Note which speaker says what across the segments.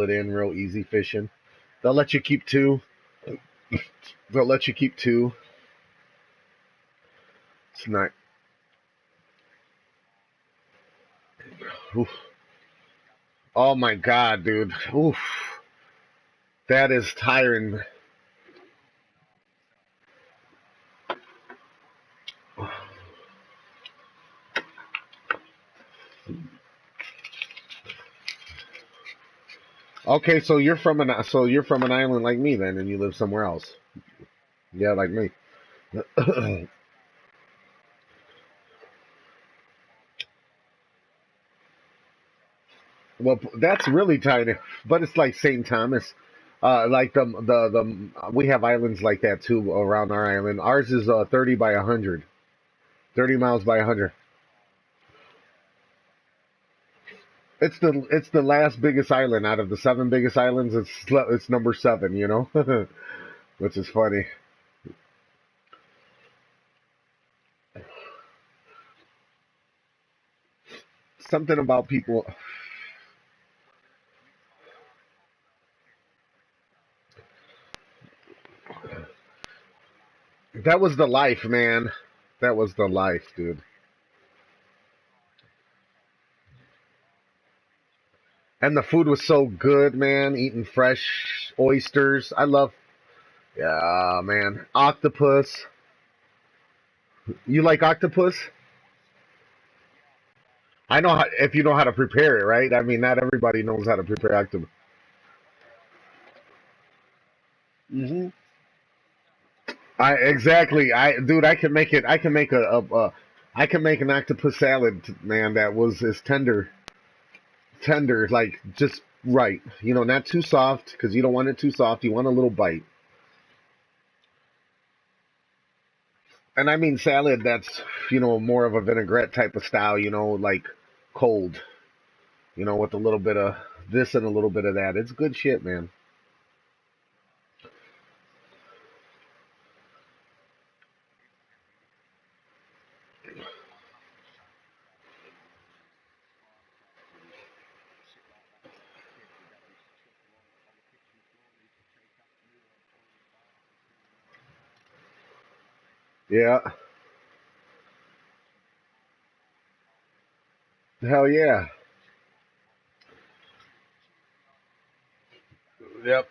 Speaker 1: it in real easy fishing. They'll let you keep two. They'll let you keep two. It's not. Oof. Oh my god, dude. Oof. That is tiring. Okay, so you're from an island like me then, and you live somewhere else. Yeah, like me. Well, that's really tiny, but it's like St. Thomas. Like the we have islands like that too around our island. Ours is 30 by 100, 30 miles by 100. It's the last biggest island out of the seven biggest islands. It's number seven, which is funny. Something about people. That was the life, man. That was the life, dude. And the food was so good, man. Eating fresh oysters. I love. Yeah, man. Octopus. You like octopus? I know how, if you know how to prepare it, right? I mean, not everybody knows how to prepare octopus. Hmm. I exactly. Dude, I can make it. I can make I can make an octopus salad, man. That was is tender, like just right. Not too soft because you don't want it too soft. You want a little bite. And I mean salad that's more of a vinaigrette type of style. Like cold. With a little bit of this and a little bit of that. It's good shit, man. Yeah. Hell yeah. Yep.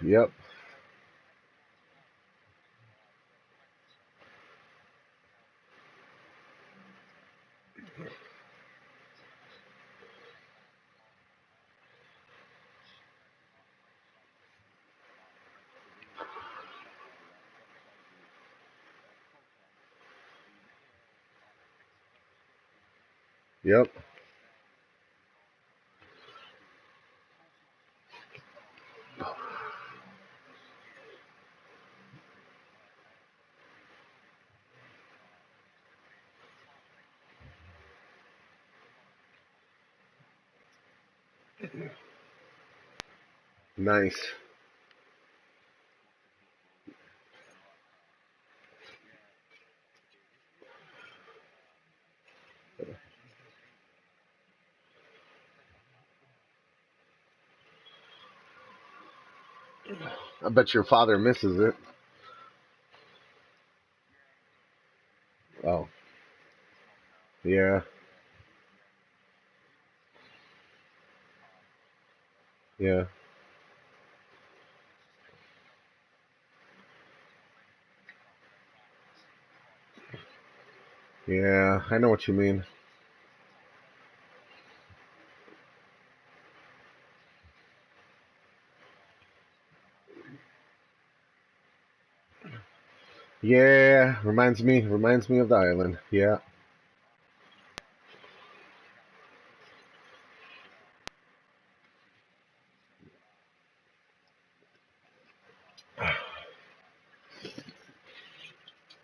Speaker 1: Yep. Yep. Nice. I bet your father misses it. Oh, yeah. Yeah. Yeah. I know what you mean. Yeah. Reminds me of the island. Yeah.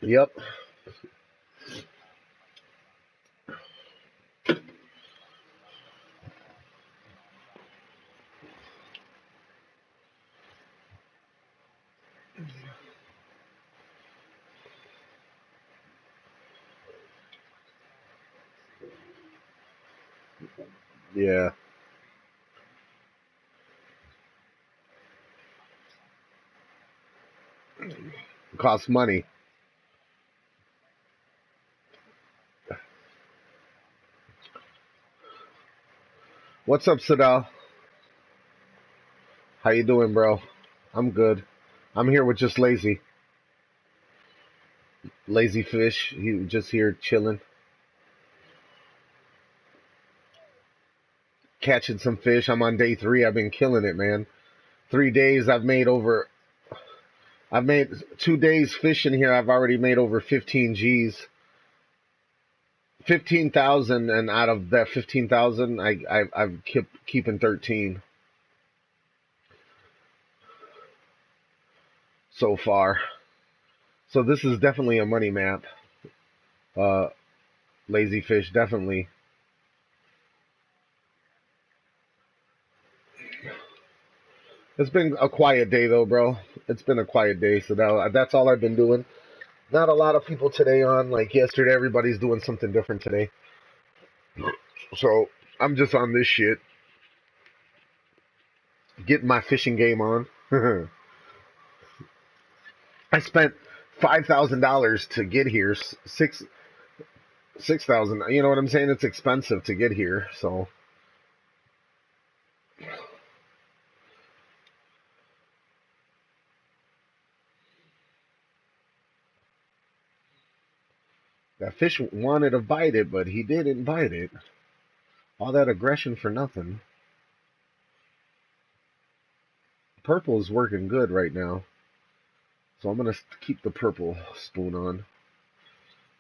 Speaker 1: Yep. Yeah. It costs money. What's up, Sadal? How you doing, bro? I'm good. I'm here with just lazy fish. He just here chilling, catching some fish. I'm on day 3. I've been killing it, man. 3 days. I've made 2 days fishing here. I've already made over 15 G's. 15,000, and out of that 15,000, I've kept keeping 13 so far. So this is definitely a money map. Uh, Lazy fish, definitely. It's been a quiet day though, bro. It's been a quiet day, so that's all I've been doing. Not a lot of people today on. Like yesterday, everybody's doing something different today. So I'm just on this shit, getting my fishing game on. I spent $5,000 to get here. 6,000. You know what I'm saying? It's expensive to get here. So that fish wanted to bite it, but he didn't bite it. All that aggression for nothing. Purple is working good right now. So I'm going to keep the purple spoon on.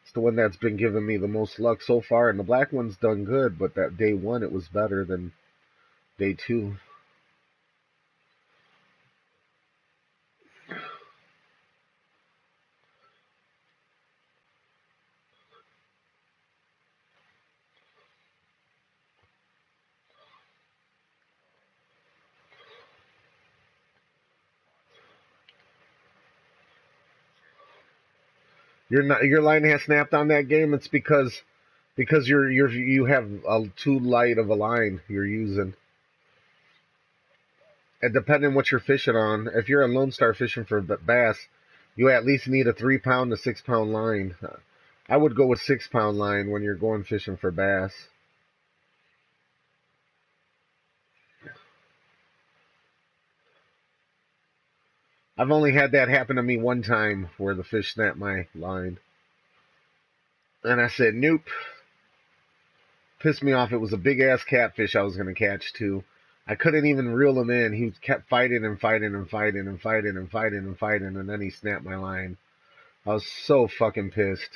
Speaker 1: It's the one that's been giving me the most luck so far. And the black one's done good, but that day 1, it was better than day 2. Your line has snapped on that game. It's because you have too light of a line you're using. And depending what you're fishing on, if you're a Lone Star fishing for bass, you at least need a 3 pound to 6 pound line. I would go with 6 pound line when you're going fishing for bass. I've only had that happen to me one time where the fish snapped my line. And I said, nope. Pissed me off. It was a big ass catfish I was going to catch too. I couldn't even reel him in. He kept fighting and fighting and fighting and fighting and fighting and fighting, and then he snapped my line. I was so fucking pissed.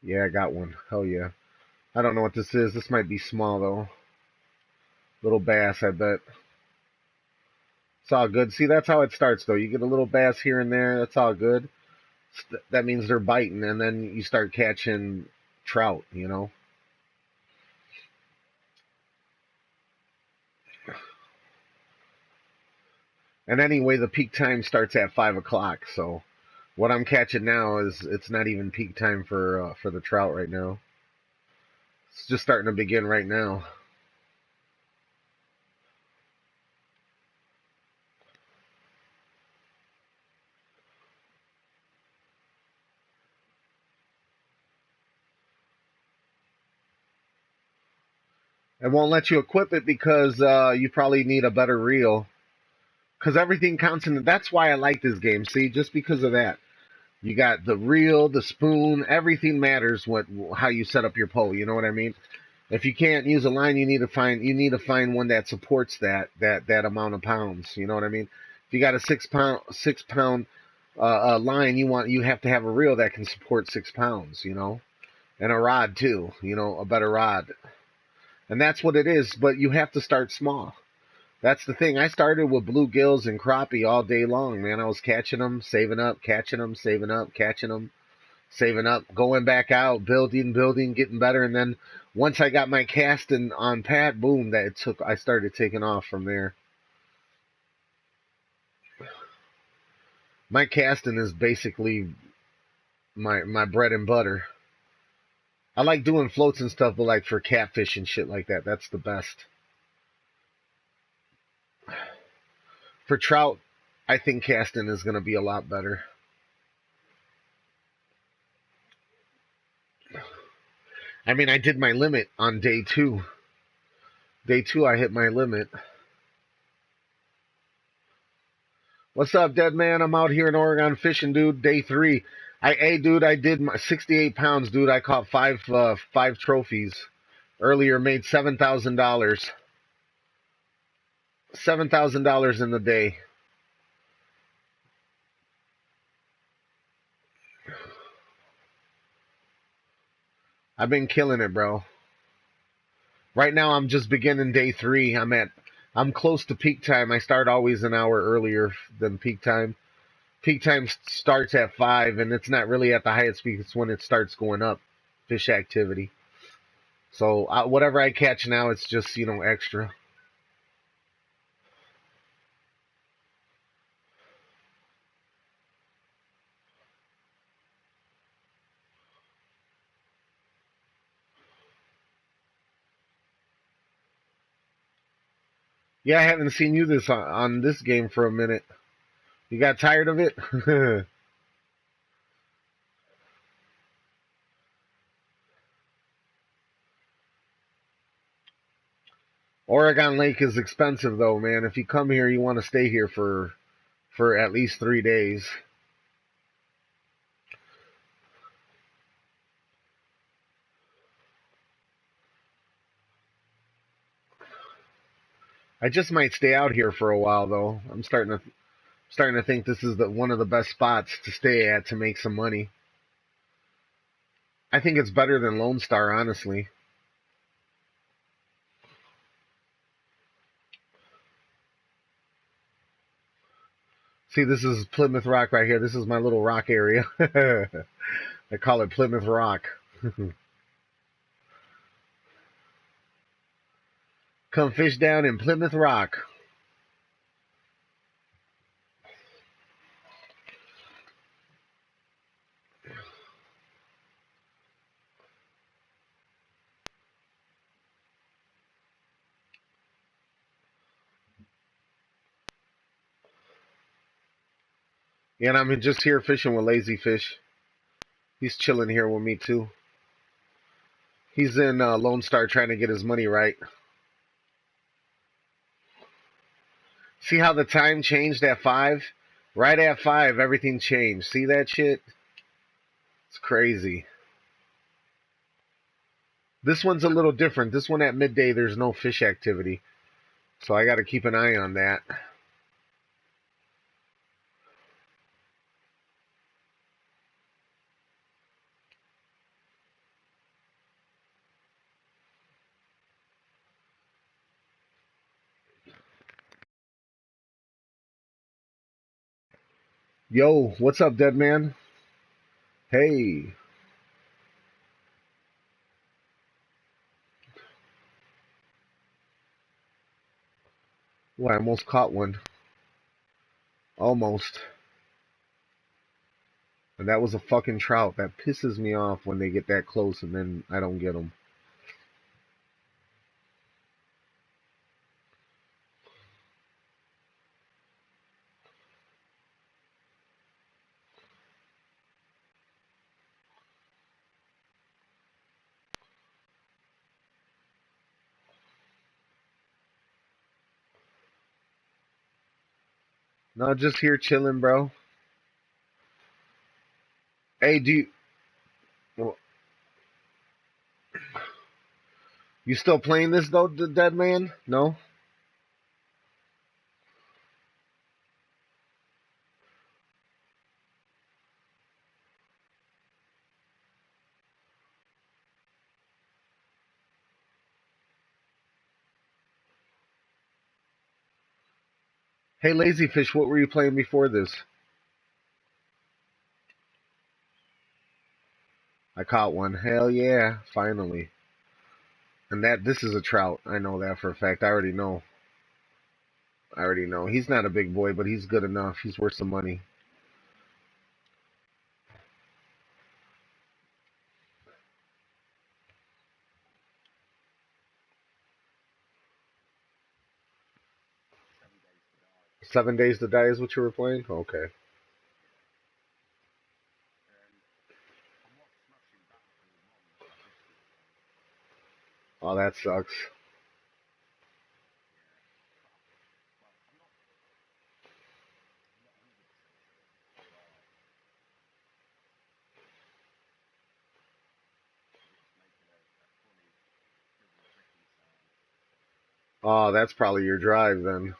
Speaker 1: Yeah, I got one. Hell yeah. I don't know what this is. This might be small though. Little bass, I bet. It's all good. See, that's how it starts though. You get a little bass here and there. That's all good. That means they're biting, and then you start catching trout, you know? And anyway, the peak time starts at 5 o'clock. So what I'm catching now is it's not even peak time for the trout right now. It's just starting to begin right now. It won't let you equip it because you probably need a better reel. Because everything counts in. That's why I like this game. See, just because of that. You got the reel, the spoon, everything matters how you set up your pole. You know what I mean? If you can't use a line, you need to find one that supports that amount of pounds. You know what I mean? If you got a 6 pound line, you have to have a reel that can support 6 pounds. You know, and a rod too. You know, a better rod, and that's what it is. But you have to start small. That's the thing. I started with bluegills and crappie all day long, man. I was catching them, saving up, catching them, saving up, catching them, saving up, going back out, building, getting better, and then once I got my casting on pat, boom, I started taking off from there. My casting is basically my bread and butter. I like doing floats and stuff, but like for catfish and shit like that, that's the best. For trout, I think casting is going to be a lot better. I mean, I did my limit on day two. Day two, I hit my limit. What's up, dead man? I'm out here in Oregon fishing, dude. Day three. Hey, dude, I did my 68 pounds, dude. I caught five trophies. Earlier, made $7,000. $7,000 in the day. I've been killing it, bro. Right now, I'm just beginning day three. I'm close to peak time. I start always an hour earlier than peak time. Peak time starts at 5, and it's not really at the highest peak. It's when it starts going up, fish activity. So whatever I catch now, it's just, extra. Yeah, I haven't seen you on this game for a minute. You got tired of it? Oregon Lake is expensive though, man. If you come here, you want to stay here for at least 3 days. I just might stay out here for a while though. I'm starting to think this is one of the best spots to stay at to make some money. I think it's better than Lone Star, honestly. See, this is Plymouth Rock right here. This is my little rock area. I call it Plymouth Rock. Come fish down in Plymouth Rock. And I'm just here fishing with Lazy Fish. He's chilling here with me too. He's in Lone Star trying to get his money right. See how the time changed at 5? Right at 5, everything changed. See that shit? It's crazy. This one's a little different. This one at midday, there's no fish activity. So I got to keep an eye on that. Yo, what's up, dead man? Hey. Well, I almost caught one. Almost. And that was a fucking trout. That pisses me off when they get that close and then I don't get them. No, just here chilling, bro. Hey, you still playing this though, the dead man? No? Hey, Lazy Fish, what were you playing before this? I caught one. Hell yeah, finally. And this is a trout. I know that for a fact. I already know. He's not a big boy, but he's good enough. He's worth some money. 7 Days to Die is what you were playing? Okay. Oh, that sucks. Oh, that's probably your drive then.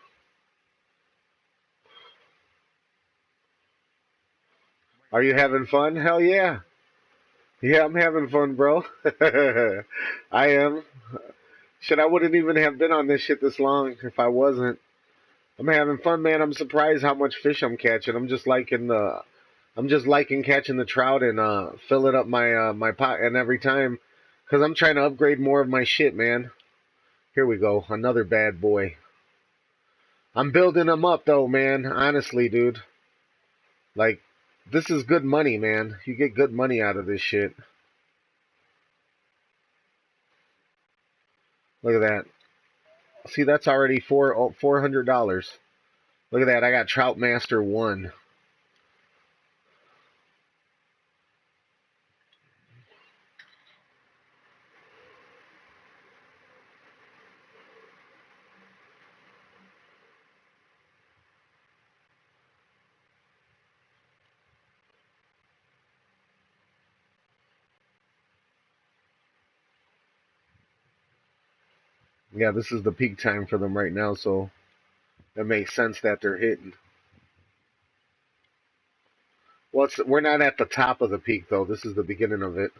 Speaker 1: Are you having fun? Hell yeah. Yeah, I'm having fun, bro. I am. Shit, I wouldn't even have been on this shit this long if I wasn't. I'm having fun, man. I'm surprised how much fish I'm catching. I'm just liking catching the trout and filling up my pot and every time cuz I'm trying to upgrade more of my shit, man. Here we go. Another bad boy. I'm building them up though, man. Honestly, dude. Like this is good money, man. You get good money out of this shit. Look at that. See, that's already $400. Look at that. I got Trout Master 1. Yeah, this is the peak time for them right now, so it makes sense that they're hitting. Well, we're not at the top of the peak though. This is the beginning of it.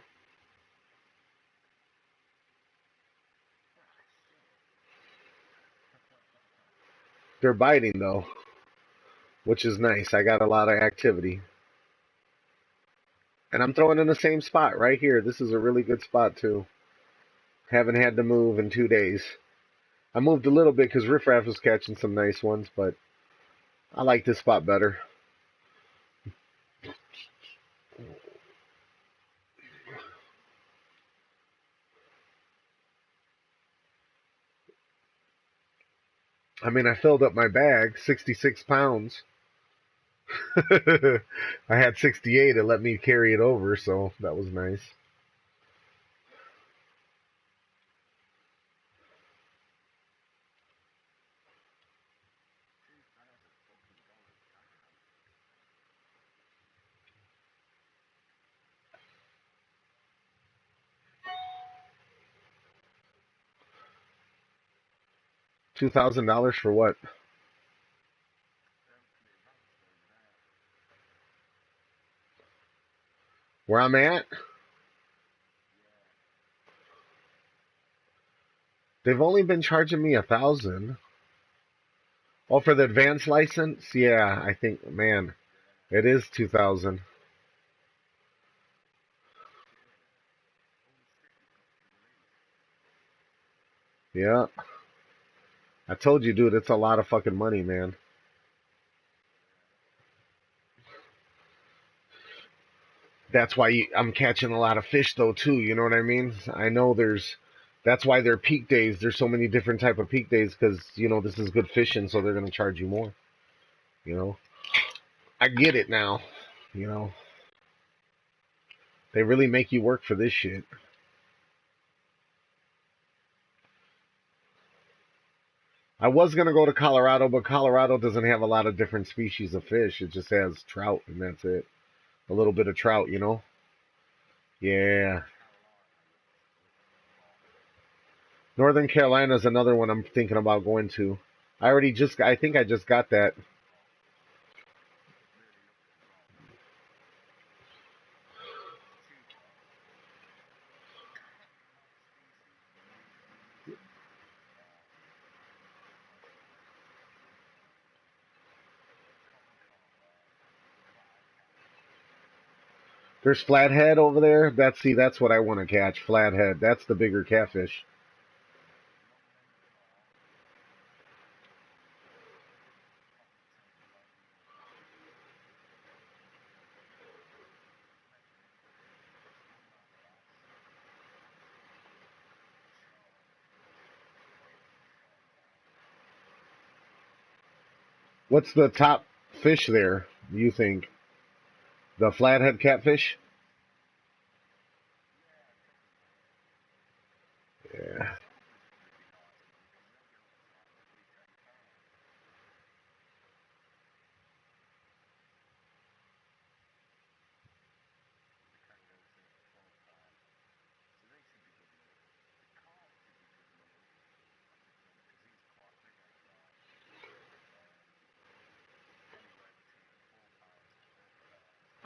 Speaker 1: They're biting though, which is nice. I got a lot of activity. And I'm throwing in the same spot right here. This is a really good spot too. Haven't had to move in 2 days. I moved a little bit because Riff Raff was catching some nice ones, but I like this spot better. I mean, I filled up my bag, 66 pounds. I had 68. It let me carry it over, so that was nice. $2,000 for what? Where I'm at? They've only been charging me 1,000. Oh, for the advanced license? Yeah, I think, man, it is 2,000. Yeah, I told you, dude, it's a lot of fucking money, man. That's why I'm catching a lot of fish, though, too. You know what I mean? I know that's why they're peak days. There's so many different type of peak days because this is good fishing, so they're gonna charge you more. You know, I get it now. You know, they really make you work for this shit. I was gonna go to Colorado, but Colorado doesn't have a lot of different species of fish. It just has trout, and that's it. A little bit of trout, you know. Yeah, Northern Carolina is another one I'm thinking about going to. I think I just got that. There's flathead over there. That's what I want to catch. Flathead. That's the bigger catfish. What's the top fish there, you think? The flathead catfish? Yeah.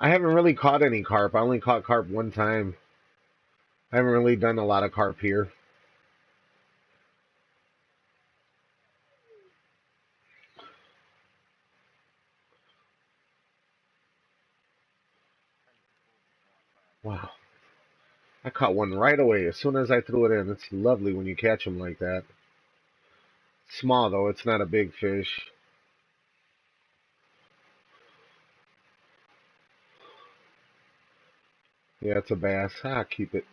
Speaker 1: I haven't really caught any carp. I only caught carp one time. I haven't really done a lot of carp here. Wow. I caught one right away as soon as I threw it in. It's lovely when you catch them like that. Small though, it's not a big fish. Yeah, it's a bass. Ah, keep it.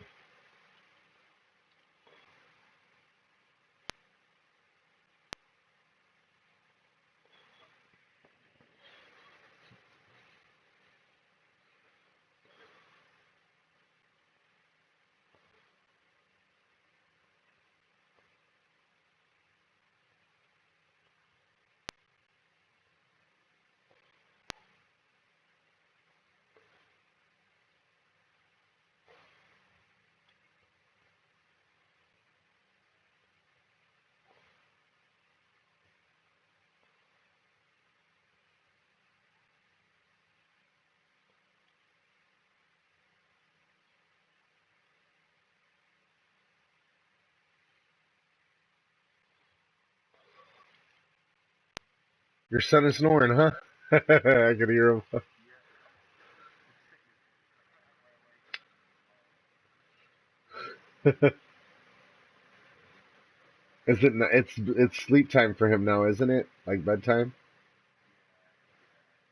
Speaker 1: Your son is snoring, huh? I can hear him. Is it? It's sleep time for him now, isn't it? Like bedtime.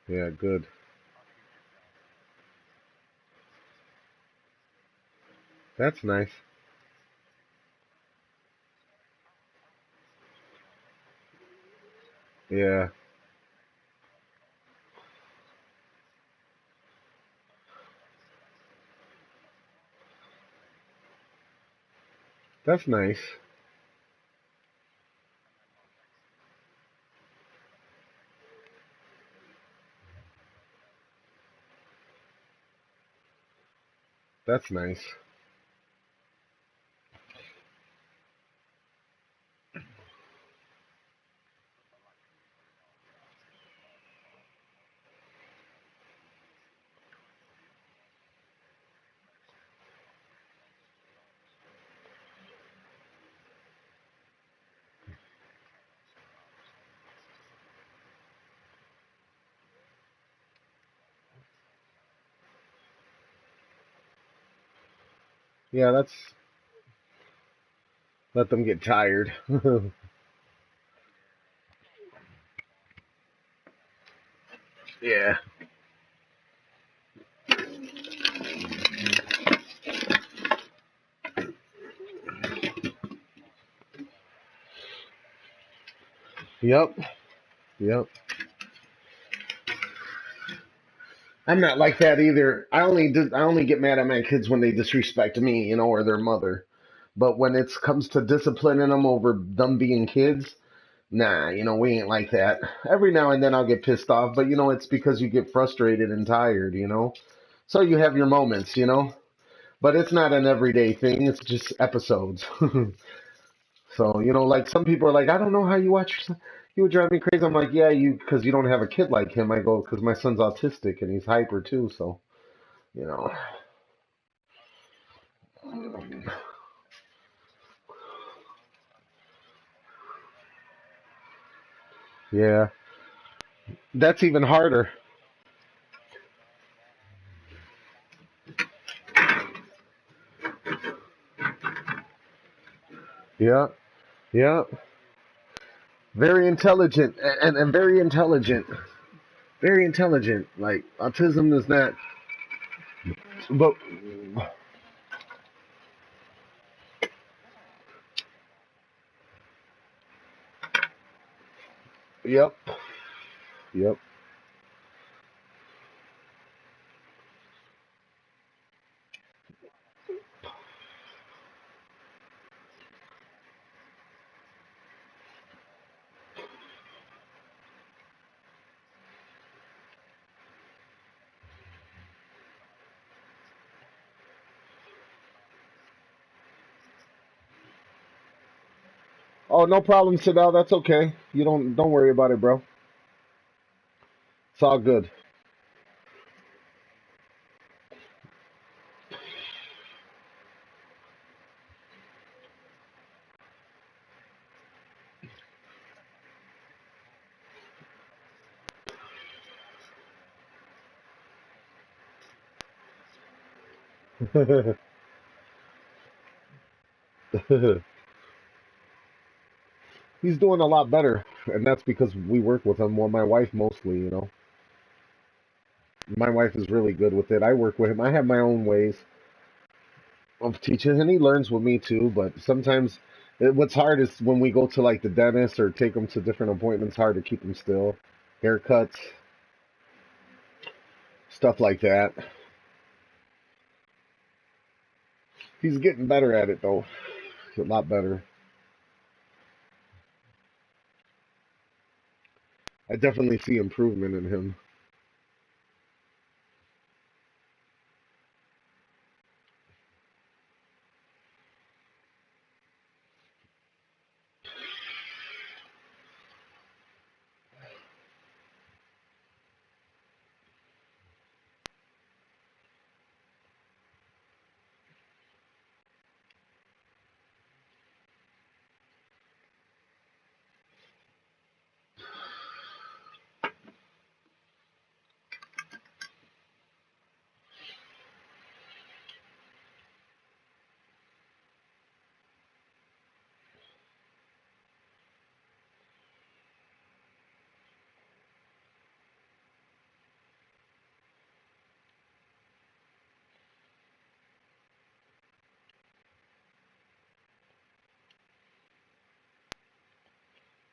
Speaker 1: Yeah, good. That's nice. Yeah, that's nice. That's nice. Yeah, that's let them get tired. Yeah. Yep. Yep. I'm not like that either. I only get mad at my kids when they disrespect me, or their mother. But when it comes to disciplining them over them being kids, nah, we ain't like that. Every now and then I'll get pissed off, but it's because you get frustrated and tired. So you have your moments. But it's not an everyday thing. It's just episodes. So, like some people are like, I don't know how you watch your son. You would drive me crazy. I'm like, yeah, because you don't have a kid like him. I go, because my son's autistic and he's hyper too. So, you know, yeah, that's even harder. Yeah, yeah, very intelligent and very intelligent, very intelligent. Like autism is not, but yep, Yep. Oh, no problem, Sidel. That's okay. You don't worry about it, bro. It's all good. He's doing a lot better, and that's because we work with him. Well, my wife mostly, you know. My wife is really good with it. I work with him. I have my own ways of teaching, and he learns with me too. But sometimes, what's hard is when we go to like the dentist or take him to different appointments. Hard to keep him still. Haircuts, stuff like that. He's getting better at it though. A lot better. I definitely see improvement in him.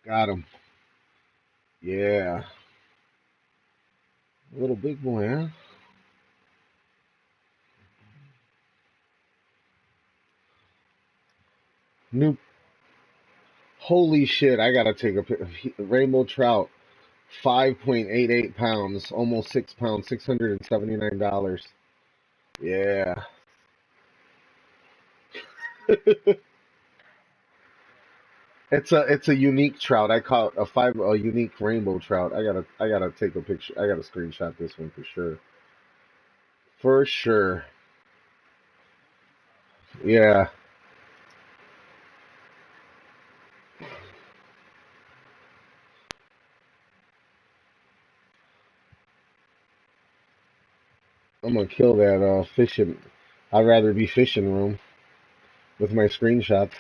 Speaker 1: Got him. Yeah. Little big boy, huh? New. Holy shit! I gotta take a rainbow trout. 5.88 pounds, almost 6 pounds, $679. Yeah. It's a unique trout. I caught a unique rainbow trout. I gotta take a picture. I gotta screenshot this one for sure. For sure. Yeah. I'm gonna kill that fishing. I'd rather be fishing room with my screenshots.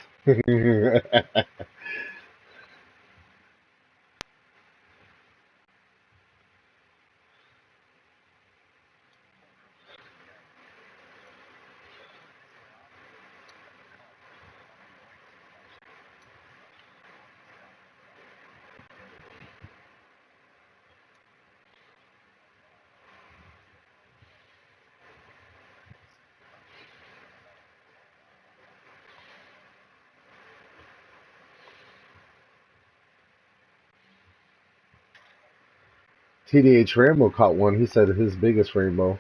Speaker 1: TDH Rambo caught one. He said his biggest rainbow.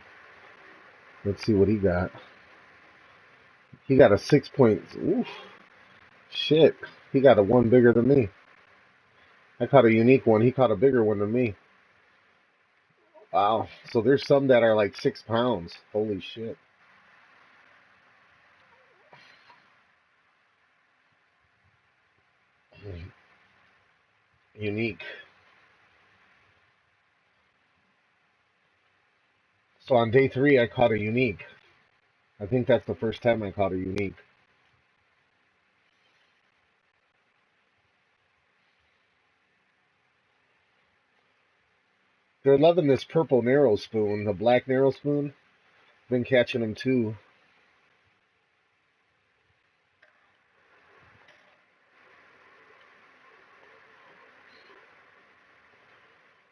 Speaker 1: Let's see what he got. He got a 6 point. Oof. Shit. He got a one bigger than me. I caught a unique one. He caught a bigger one than me. Wow. So there's some that are like 6 pounds. Holy shit. Unique. So on day three, I caught a unique. I think that's the first time I caught a unique. They're loving this purple narrow spoon, the black narrow spoon. Been catching them too.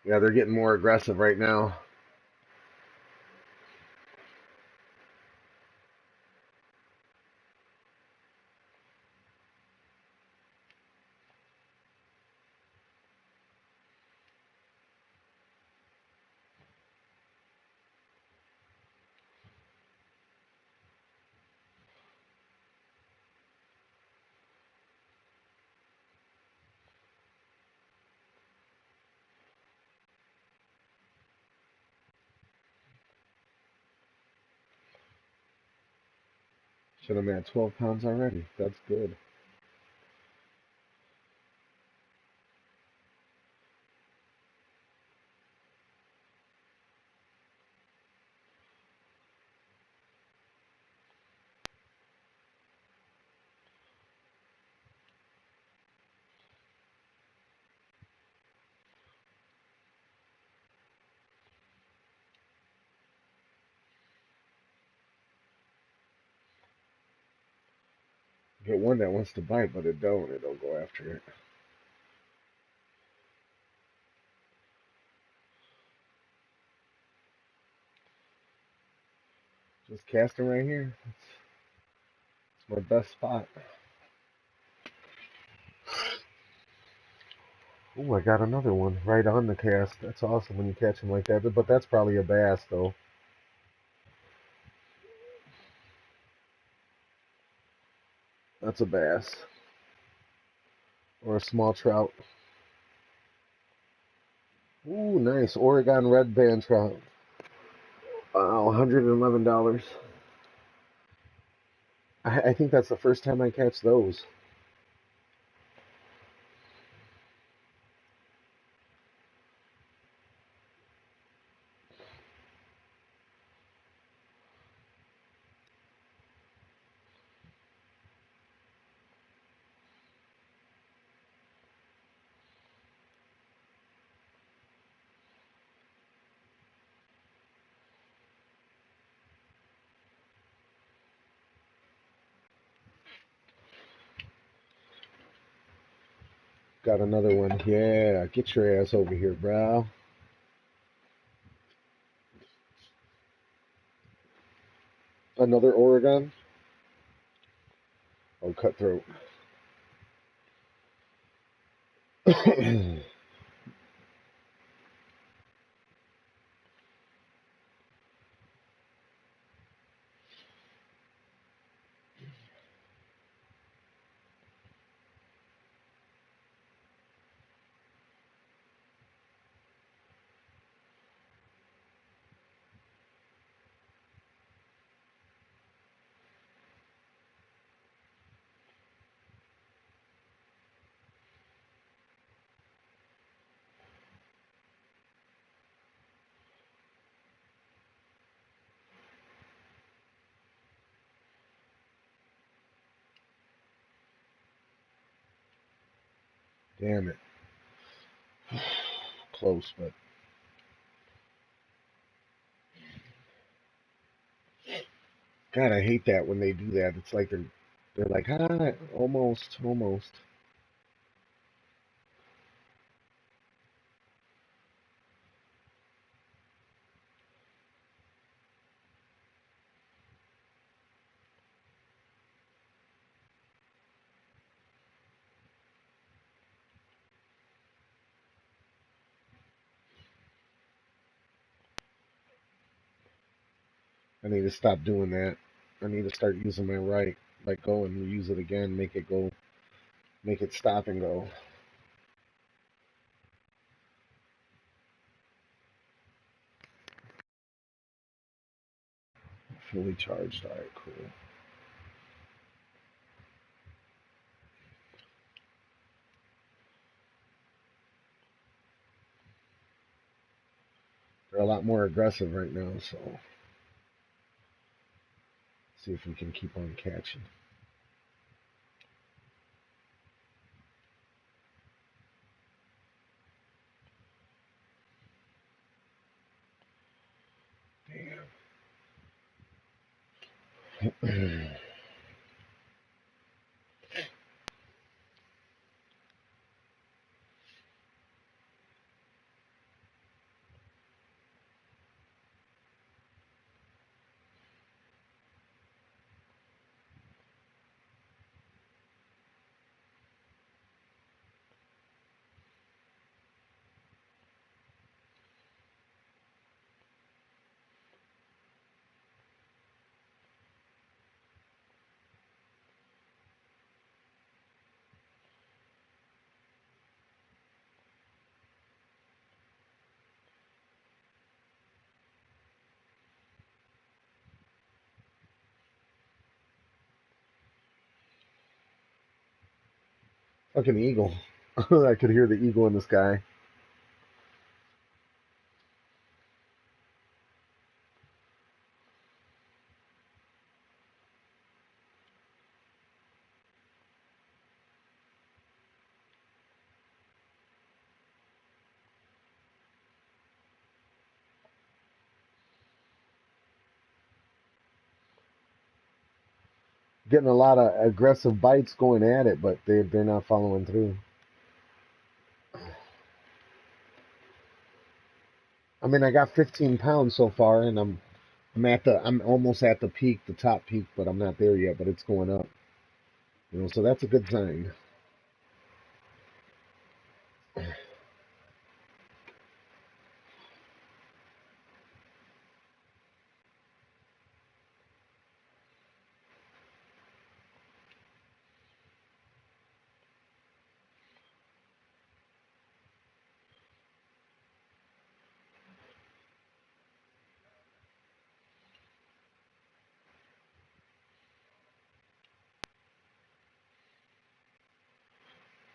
Speaker 1: Yeah, they're getting more aggressive right now. Should have at 12 pounds already. That's good. Get one that wants to bite, but it don't. It'll go after it. Just casting right here. It's my best spot. Oh, I got another one right on the cast. That's awesome when you catch them like that. But that's probably a bass, though. That's a bass or a small trout. Ooh, nice Oregon red band trout. Wow, $111. I think that's the first time I catch those. Got another one. Yeah, get your ass over here, bro. Another Oregon. Oh, cutthroat. Damn it. Close, but God, I hate that when they do that. It's like they're like, ah, almost, almost. I need to stop doing that. I need to start using my right. Like go and use it again, make it go, make it stop and go. Fully charged. All right, cool. They're a lot more aggressive right now, so see if we can keep on catching. Damn. Fucking eagle. I could hear the eagle in the sky. Getting a lot of aggressive bites going at it, but they're not following through. I mean, I got 15 pounds so far, and I'm almost at the peak, the top peak, but I'm not there yet. But it's going up, so that's a good sign.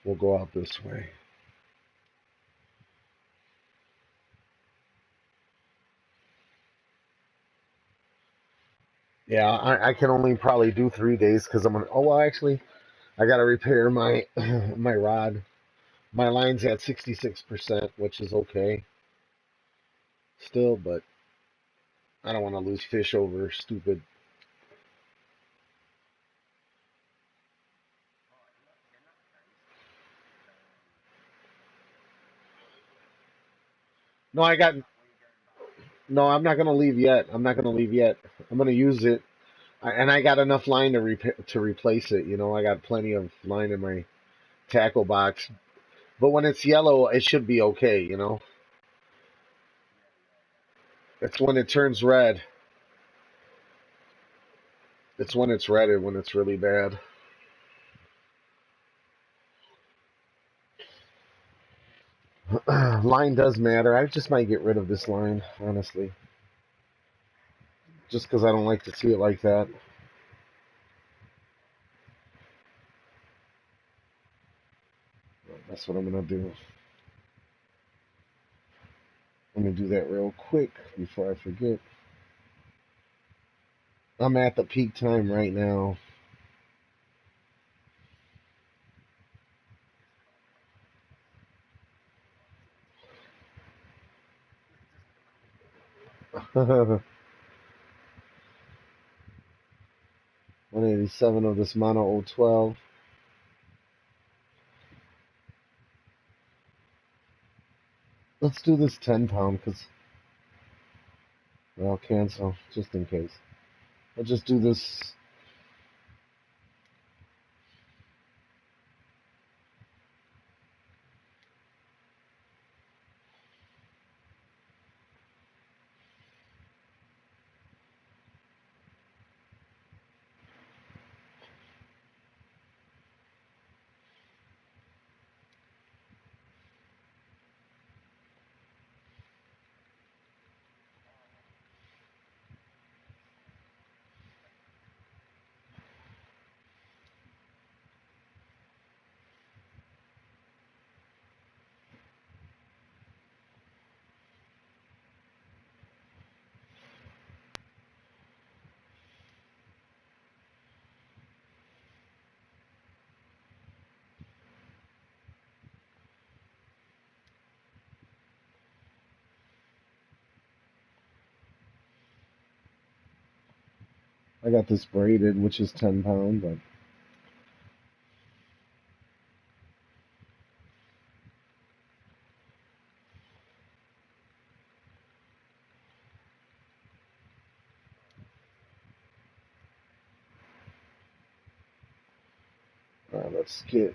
Speaker 1: We'll go out this way. Yeah, I can only probably do 3 days because I'm gonna. Oh well, actually, I gotta repair my my rod. My line's at 66%, which is okay still, but I don't want to lose fish over stupid. No, I got. No, I'm not gonna leave yet. I'm not gonna leave yet. I'm gonna use it, and I got enough line to replace it. I got plenty of line in my tackle box. But when it's yellow, it should be okay. It's when it turns red. It's when it's red and when it's really bad. Line does matter. I just might get rid of this line, honestly, just because I don't like to see it like that. That's what I'm gonna do. I'm gonna do that real quick before I forget. I'm at the peak time right now. One 187 of this mono 012. Let's do this 10 pound because I'll cancel just in case. I'll just do this. I got this braided, which is 10 pound, but let's get.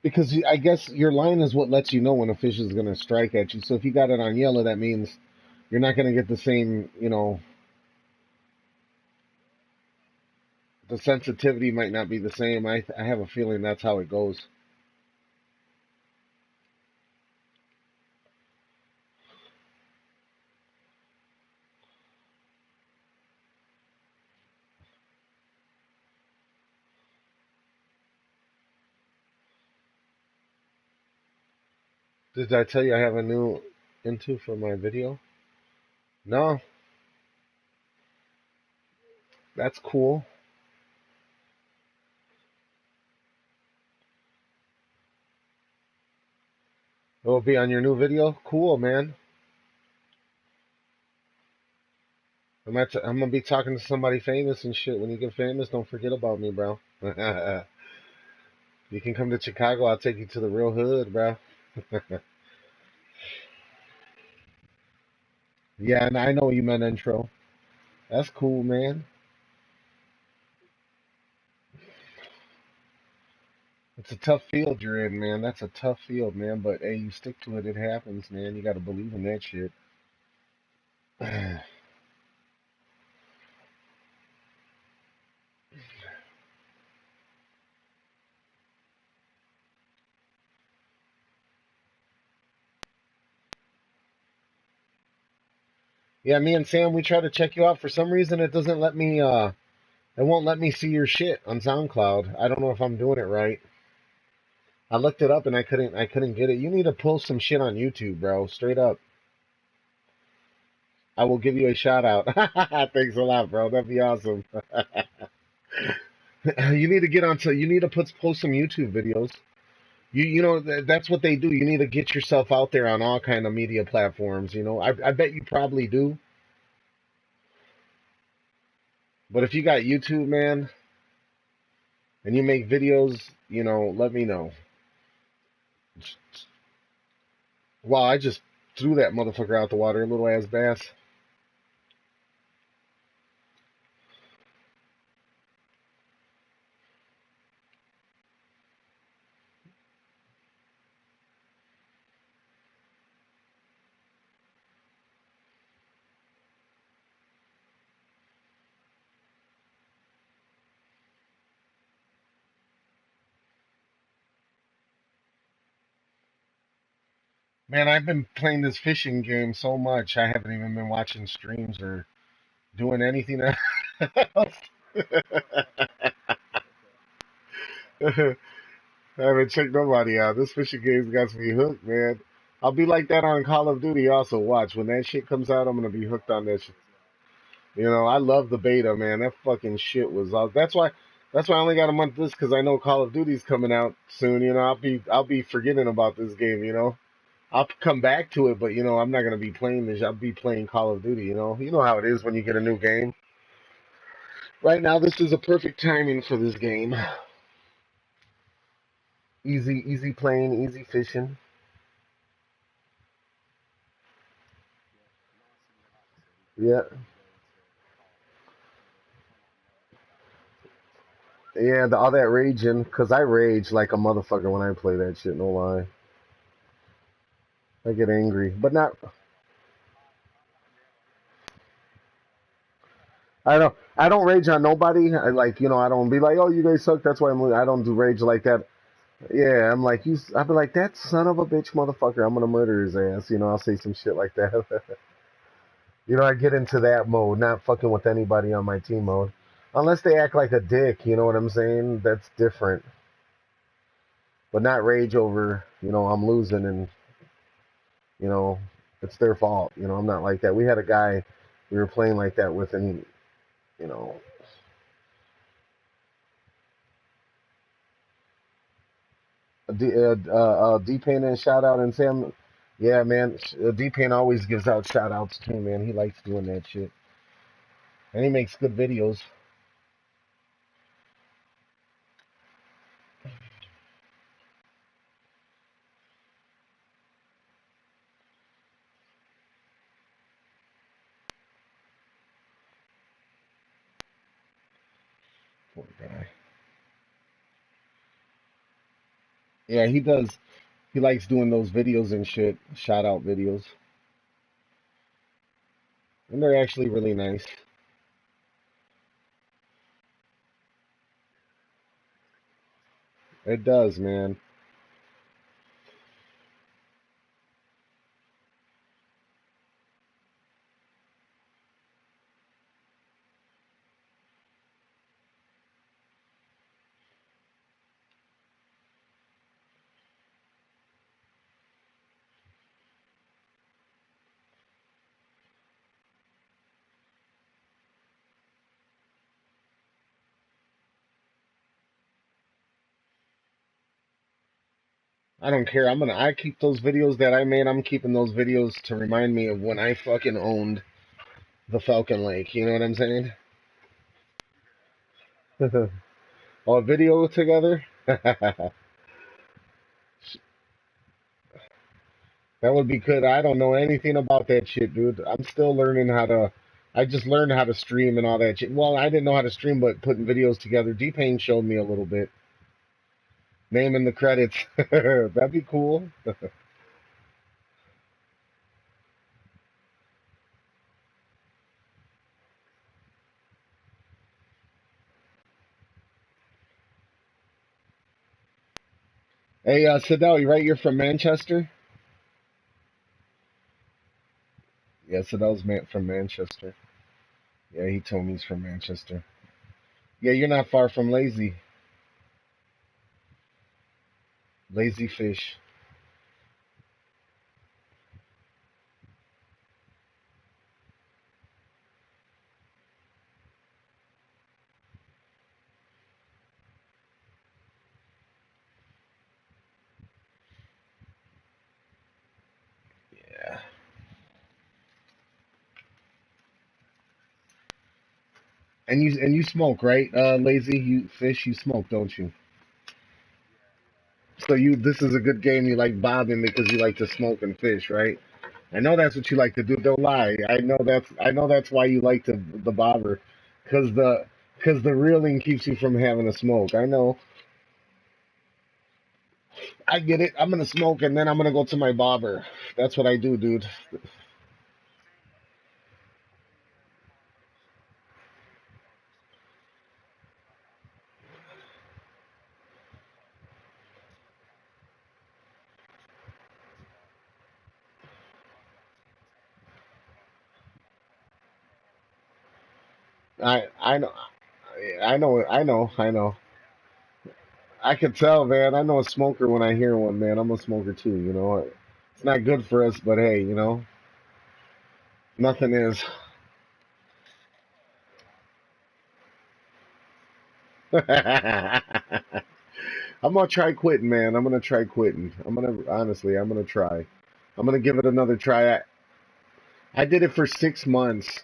Speaker 1: Because I guess your line is what lets you know when a fish is going to strike at you. So if you got it on yellow, that means you're not going to get the same, the sensitivity might not be the same. I have a feeling that's how it goes. Did I tell you I have a new into for my video? No, that's cool. It'll be on your new video. Cool, man. I'm gonna be talking to somebody famous and shit. When you get famous, don't forget about me, bro. You can come to Chicago. I'll take you to the real hood, bro. Yeah, and I know you meant intro. That's cool, man. It's a tough field you're in, man. That's a tough field, man. But hey, you stick to it. It happens, man. You got to believe in that shit. Yeah, me and Sam, we try to check you out. For some reason, it doesn't let me. It won't let me see your shit on SoundCloud. I don't know if I'm doing it right. I looked it up and I couldn't. I couldn't get it. You need to post some shit on YouTube, bro. Straight up. I will give you a shout out. Thanks a lot, bro. That'd be awesome. You need to get onto. You need to post some YouTube videos. That's what they do. You need to get yourself out there on all kind of media platforms. I bet you probably do. But if you got YouTube, man, and you make videos, let me know. Wow, I just threw that motherfucker out the water, little ass bass. Man, I've been playing this fishing game so much, I haven't even been watching streams or doing anything else. I haven't checked nobody out. This fishing game's got me hooked, man. I'll be like that on Call of Duty also. Watch, when that shit comes out, I'm gonna be hooked on that shit. I love the beta, man. That fucking shit was awesome. That's why I only got a month of this because I know Call of Duty's coming out soon. I'll be forgetting about this game. I'll come back to it, but I'm not gonna be playing this. I'll be playing Call of Duty. You know how it is when you get a new game. Right now, this is a perfect timing for this game. Easy, easy playing, easy fishing. Yeah, yeah. All that raging, cause I rage like a motherfucker when I play that shit. No lie, I get angry, but not. I don't rage on nobody. I like I don't be like, oh, you guys suck. That's why I don't do rage like that. Yeah, I'm like you. I'll be like that son of a bitch, motherfucker. I'm gonna murder his ass. I'll say some shit like that. I get into that mode, not fucking with anybody on my team mode, unless they act like a dick. You know what I'm saying? That's different. But not rage over. I'm losing and you know it's their fault. I'm not like that. We had a guy we were playing like that with, and you know D-Pain and shout out and Sam. Yeah, man. D-Pain always gives out shout outs too, man. He likes doing that shit. And he makes good videos. Poor guy. Yeah, he does. He likes doing those videos and shit, shout out videos, and they're actually really nice. It does, man. I don't care. I keep those videos that I made. I'm keeping those videos to remind me of when I fucking owned the Falcon Lake. You know what I'm saying? Oh, a video together? That would be good. I don't know anything about that shit, dude. I'm still learning how to. I just learned how to stream and all that shit. Well, I didn't know how to stream, but putting videos together. D-Pain showed me a little bit. Naming the credits. That'd be cool. Hey, Sadell, you right? You're from Manchester? Yeah, Sadell's from Manchester. Yeah, he told me he's from Manchester. Yeah, you're not far from Lazy. Lazy Fish. Yeah. And you smoke, right? Lazy, you fish, you smoke, don't you? So you this is a good game. You like bobbing because you like to smoke and fish, right? I know that's what you like to do. Don't lie. I know that's why you like the bobber, because the reeling keeps you from having to smoke. I know. I get it. I'm gonna smoke and then I'm gonna go to my bobber. That's what I do, dude. I know. I know. I can tell, man. I know a smoker when I hear one, man. I'm a smoker too. It's not good for us, but hey, nothing is. I'm gonna try quitting, man. I'm gonna try quitting. I'm gonna try. I'm gonna give it another try. I did it for 6 months,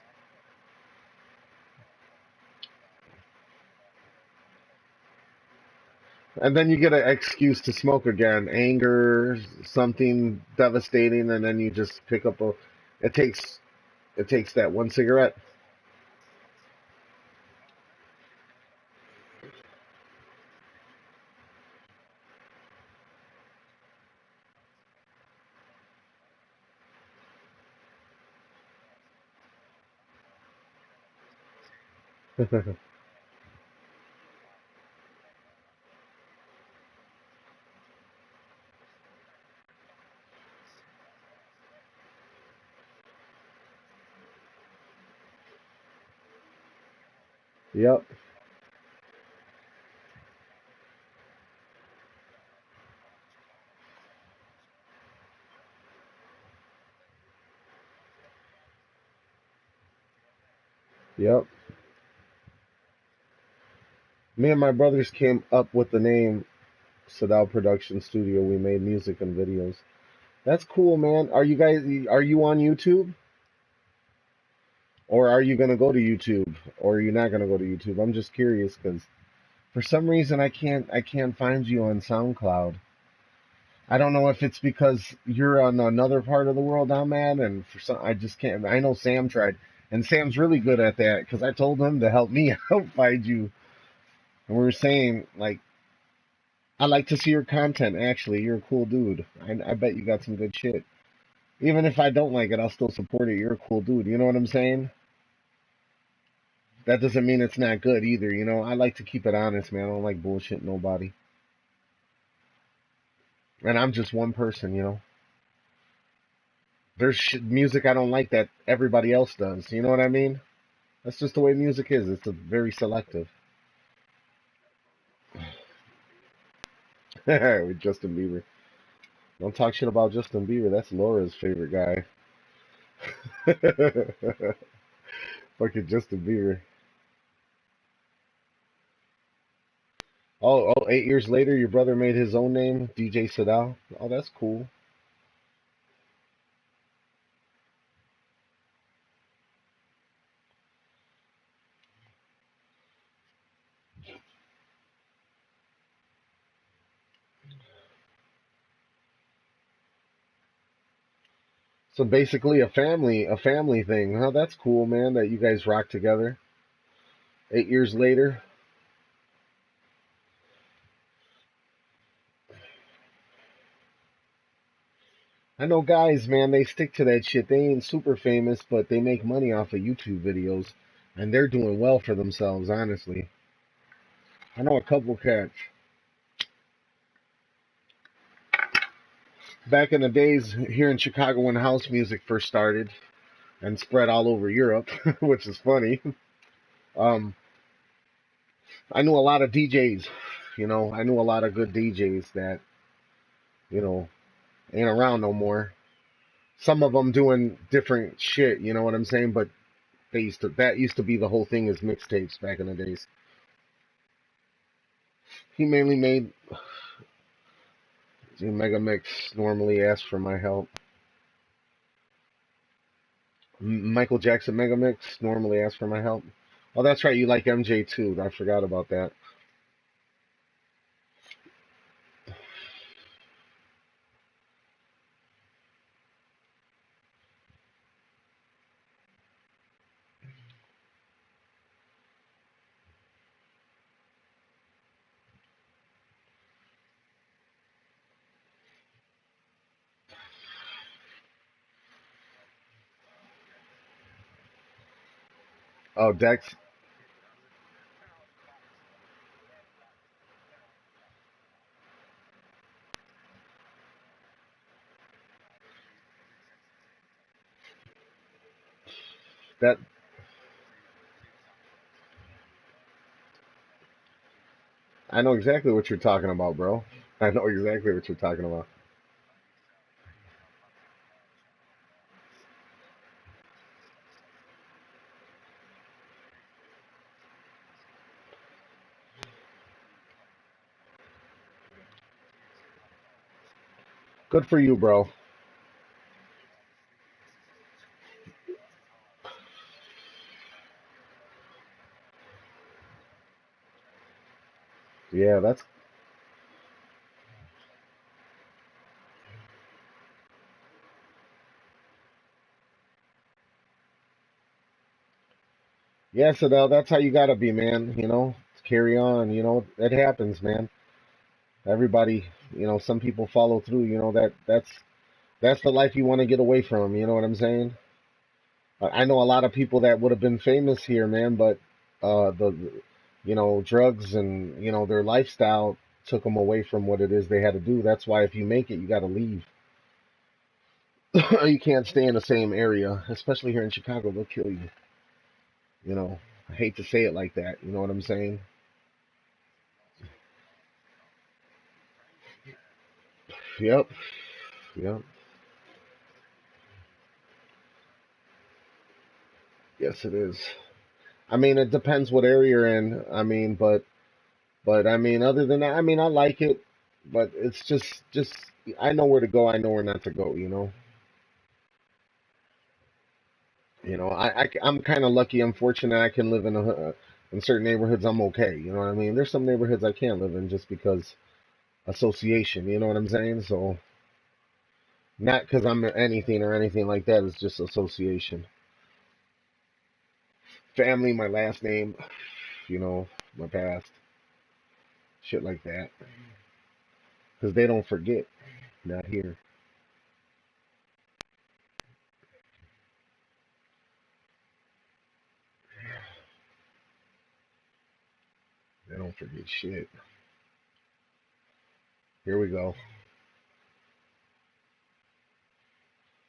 Speaker 1: and then you get an excuse to smoke again. Anger, something devastating, and then you just pick up a. It takes it takes that one cigarette. Yep, yep. Me and my brothers came up with the name Sadao Production Studio. We made music and videos. That's cool, man. Are you on YouTube? Or are you gonna go to YouTube? Or are you not gonna go to YouTube? I'm just curious because for some reason I can't find you on SoundCloud. I don't know if it's because you're on another part of the world I'm at, and for some I just can't. I know Sam tried, and Sam's really good at that because I told him to help me out find you, and we were saying like I like to see your content. Actually, you're a cool dude. I bet you got some good shit. Even if I don't like it, I'll still support it. You're a cool dude. You know what I'm saying? That doesn't mean it's not good either. You know, I like to keep it honest, man. I don't like bullshit nobody. And I'm just one person. You know, there's music I don't like that everybody else does. You know what I mean? That's just the way music is. It's a very selective. With Justin Bieber. Don't talk shit about Justin Bieber. That's Laura's favorite guy. Fucking Justin Bieber. Oh, 8 years later, your brother made his own name, DJ Sadal. Oh, that's cool. So basically, a family thing. Huh? That's cool, man. That you guys rock together. 8 years later, I know guys, man. They stick to that shit. They ain't super famous, but they make money off of YouTube videos, and they're doing well for themselves. Honestly, I know a couple cats. Back in the days here in Chicago when house music first started and spread all over Europe, which is funny. Um, I knew a lot of DJs. You know, I knew a lot of good DJs that you know ain't around no more. Some of them doing different shit. You know what I'm saying? But that used to be the whole thing is mixtapes back in the days. He mainly made Mega Mix. Normally asked for my help. Michael Jackson Mega Mix normally asked for my help. Oh, that's right. You like MJ too. I forgot about that. Oh, Dex. That I know exactly what you're talking about, bro. I know exactly what you're talking about. Good for you, bro. Yeah, that's yeah, Sadell. That's how you gotta be, man. You know, carry on. You know, it happens, man. Everybody, some people follow through. You know that's the life you want to get away from. You know what I'm saying? I know a lot of people that would have been famous here, man, but drugs and their lifestyle took them away from what it is they had to do. That's why if you make it, you got to leave. You can't stay in the same area, especially here in Chicago. They'll kill you. You know, I hate to say it like that. You know what I'm saying? Yep. Yep. Yes, it is. I mean, it depends what area you're in. I mean, but I mean, other than that, I mean, I like it, but it's just I know where to go. I know where not to go. I'm kind of lucky. I'm fortunate. I can live in certain neighborhoods. I'm okay. You know what I mean? There's some neighborhoods I can't live in just because association. You know what I'm saying? So not because I'm anything or anything like that. It's just association. Family, my last name, my past, shit like that. because they don't forget. Not here. They don't forget shit. Here we go.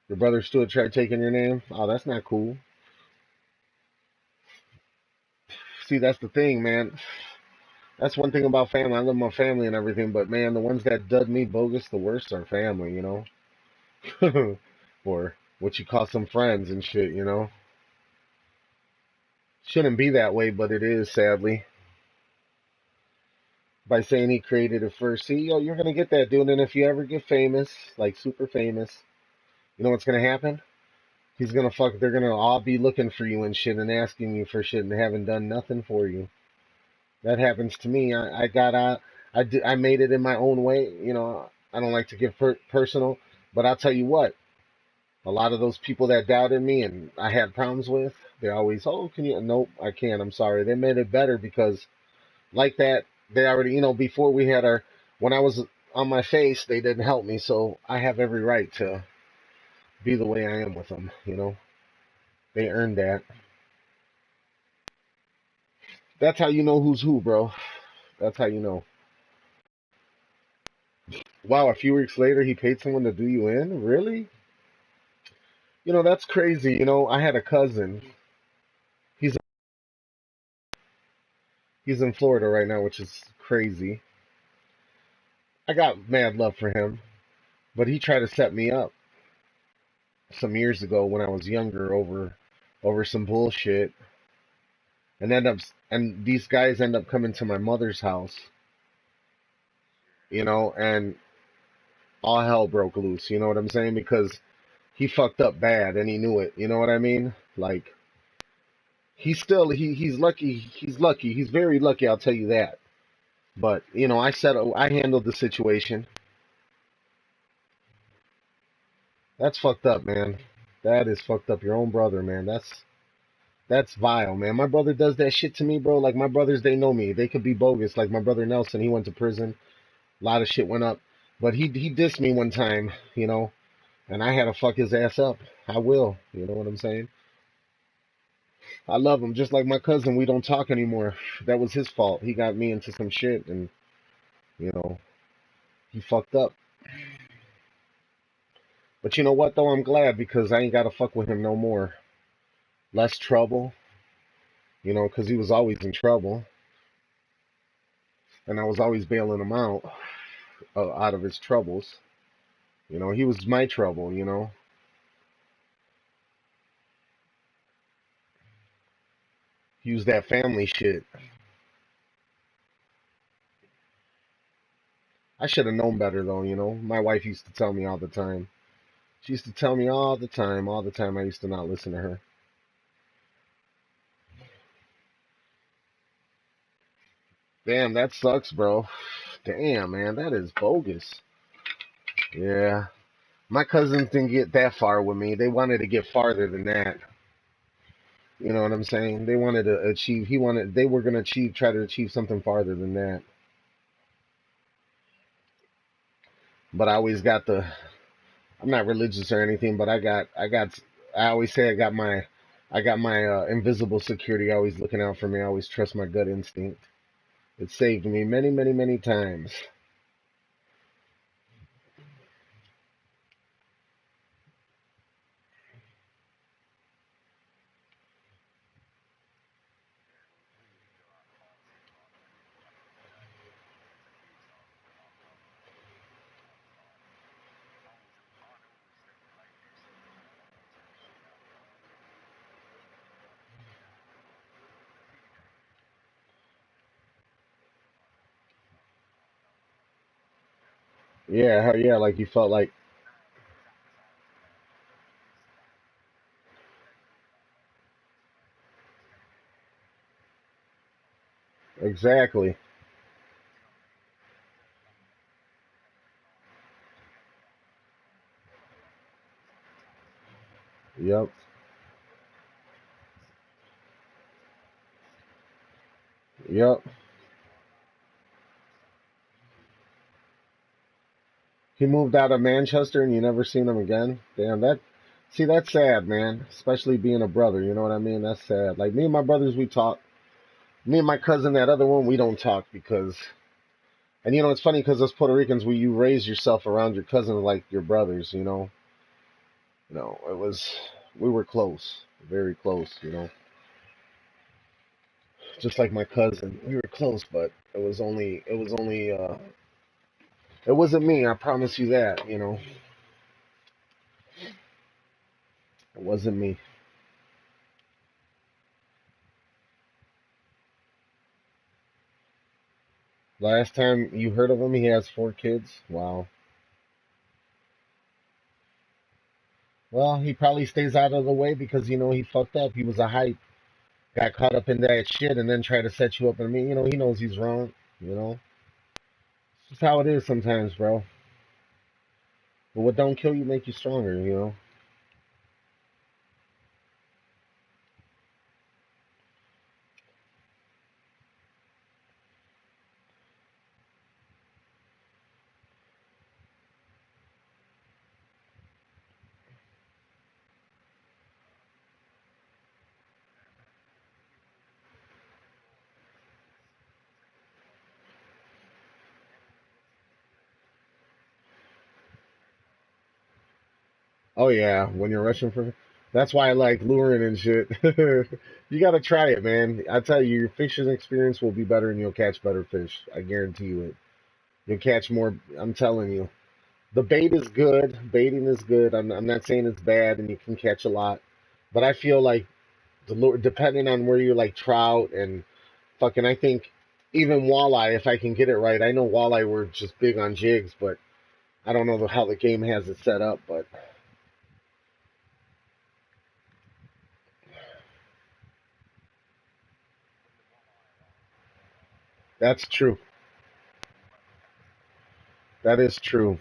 Speaker 1: Your brother still tried taking your name? Oh, that's not cool. See, that's the thing, man. That's one thing about family. I love my family and everything, but man, the ones that dud me bogus the worst are family, you know? Or what you call some friends and shit, you know? Shouldn't be that way, but it is, sadly. By saying he created it first. See, yo, you're gonna get that, dude. And if you ever get famous, like super famous, you know what's gonna happen? He's gonna fuck. They're gonna all be looking for you and shit and asking you for shit and haven't done nothing for you. That happens to me. I got out. I made it in my own way. You know, I don't like to get personal, but I'll tell you what. A lot of those people that doubted me and I had problems with, they always, oh, can you? Nope, I can't. I'm sorry. They made it better because like that, they already, you know, before we had our, when I was on my face, they didn't help me. So I have every right to be the way I am with them. You know, they earned that. That's how you know who's who, bro. That's how you know. Wow, a few weeks later, he paid someone to do you in? Really? You know, that's crazy. You know, I had a cousin. He's he's in Florida right now, which is crazy. I got mad love for him, but he tried to set me up some years ago when I was younger over some bullshit, and these guys end up coming to my mother's house, you know, and all hell broke loose. You know what I'm saying? Because he fucked up bad and he knew it. You know what I mean? Like he's lucky. He's lucky. He's very lucky. I'll tell you that. But you know, I handled the situation. That's fucked up, man. That is fucked up. Your own brother, man. That's vile, man. My brother does that shit to me, bro. Like my brothers, they know me. They could be bogus. Like my brother Nelson, he went to prison. A lot of shit went up, but he dissed me one time, you know, and I had to fuck his ass up. I will. You know what I'm saying? I love him just like my cousin. We don't talk anymore. That was his fault. He got me into some shit, and you know he fucked up. But you know what though? I'm glad because I ain't gotta fuck with him no more. Less trouble, you know, because he was always in trouble, and I was always bailing him out of his troubles. You know, he was my trouble. You know, he used that family shit. I should have known better though. You know, my wife used to tell me all the time. She used to tell me all the time, all the time. I used to not listen to her. Damn, that sucks, bro. Damn, man, that is bogus. Yeah. My cousins didn't get that far with me. They wanted to get farther than that. You know what I'm saying? They wanted to achieve, they were going to try to achieve something farther than that. But I'm not religious or anything, but I always say I got my invisible security always looking out for me. I always trust my gut instinct. It saved me many, many, many times. Yeah, hell yeah, like you felt like exactly. Yep. Yep. He moved out of Manchester and you never seen him again? Damn, that. See, that's sad, man. Especially being a brother, you know what I mean? That's sad. Like, me and my brothers, we talk. Me and my cousin, that other one, we don't talk because. And, it's funny because us Puerto Ricans, you raise yourself around your cousins like your brothers, you know? It was. We were close. Very close. Just like my cousin. We were close, but it wasn't me, I promise you that. It wasn't me. Last time you heard of him, he has 4 kids. Wow. Well, he probably stays out of the way because he fucked up. He was a hype, got caught up in that shit, and then tried to set you up. And he knows he's wrong. You know, it's just how it is sometimes, bro. But what don't kill you make you stronger. Oh yeah, when you're rushing for, that's why I like luring and shit. You gotta try it, man. I tell you, your fishing experience will be better, and you'll catch better fish. I guarantee you it. You'll catch more. I'm telling you. The bait is good. Baiting is good. I'm not saying it's bad and you can catch a lot, but I feel like the lure, depending on where you're like trout and fucking, I think even walleye, if I can get it right. I know walleye were just big on jigs, but I don't know how the game has it set up. But that's true. That is true.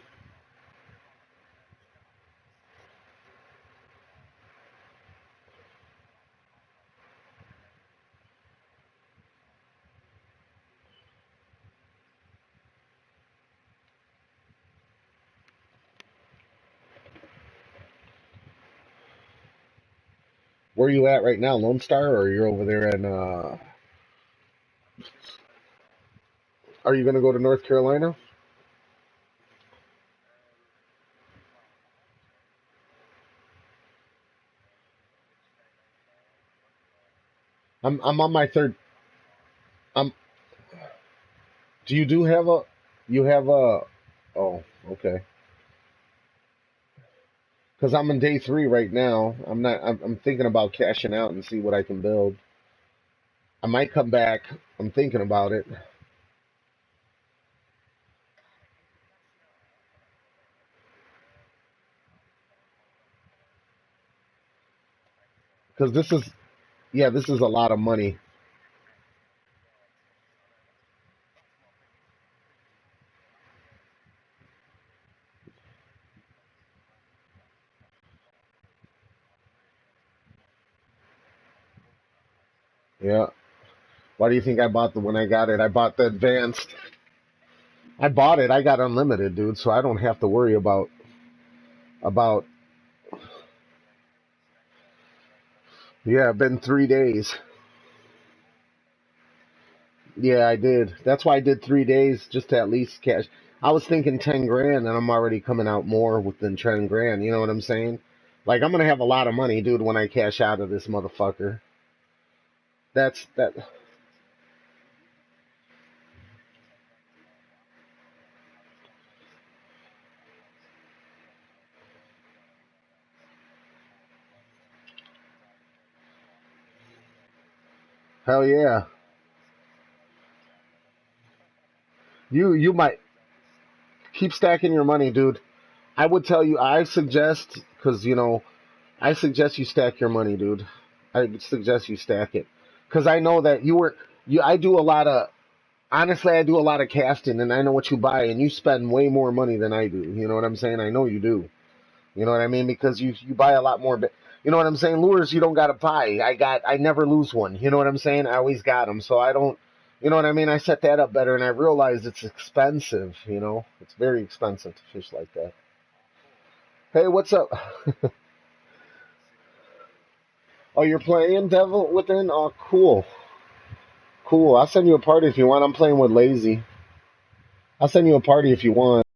Speaker 1: Where are you at right now, Lone Star, or you're over there in? Are you gonna go to North Carolina? I'm on my third. I'm. Do you do have a? You have a. Oh, okay. Because I'm on day 3 right now. I'm not. I'm thinking about cashing out and see what I can build. I might come back. I'm thinking about it because this is, yeah, this is a lot of money. Yeah. Why do you think I bought the when I got it? I bought the advanced. I bought it. I got unlimited, dude, so I don't have to worry about. Yeah, it's been 3 days. Yeah, I did. That's why I did 3 days just to at least cash. I was thinking 10 grand, and I'm already coming out more within 10 grand. You know what I'm saying? Like I'm gonna have a lot of money, dude, when I cash out of this motherfucker. That's that. Hell yeah. You might keep stacking your money, dude. I would tell you. I suggest because I suggest you stack your money, dude. I would suggest you stack it because I know that you were you. I do a lot of honestly. I do a lot of casting, and I know what you buy, and you spend way more money than I do. You know what I'm saying? I know you do. You know what I mean? Because you buy a lot more. You know what I'm saying? Lures you don't gotta buy. I never lose one. You know what I'm saying? I always got them, so I don't. You know what I mean? I set that up better, and I realized it's expensive. You know, it's very expensive to fish like that. Hey, what's up? Oh, you're playing Devil Within? Oh, cool, cool. I'll send you a party if you want. I'm playing with Lazy. I'll send you a party if you want.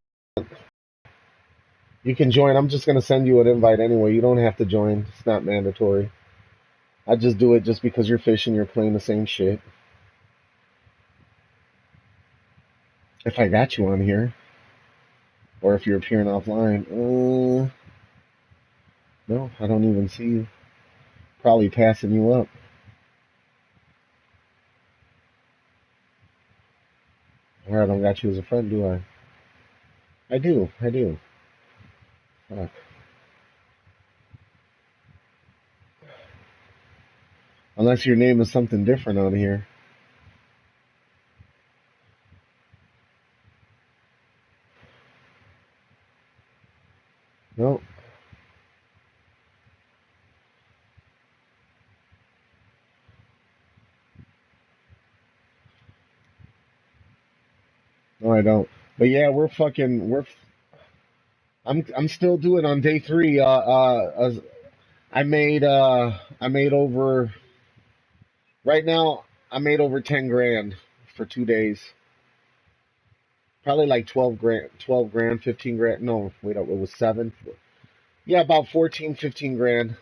Speaker 1: You can join. I'm just gonna send you an invite anyway. You don't have to join. It's not mandatory. I just do it just because you're fishing. You're playing the same shit. If I got you on here, or if you're appearing offline, no, I don't even see you. Probably passing you up. Or I don't got you as a friend, do I? I do. I do. Fuck. Unless your name is something different on here. No. No, I don't. But yeah, I'm still doing on day 3. I made over right now. I made over 10 grand for 2 days. Probably like 12 grand, 15 grand. No, wait, it was 7. Yeah, about 14, 15 grand.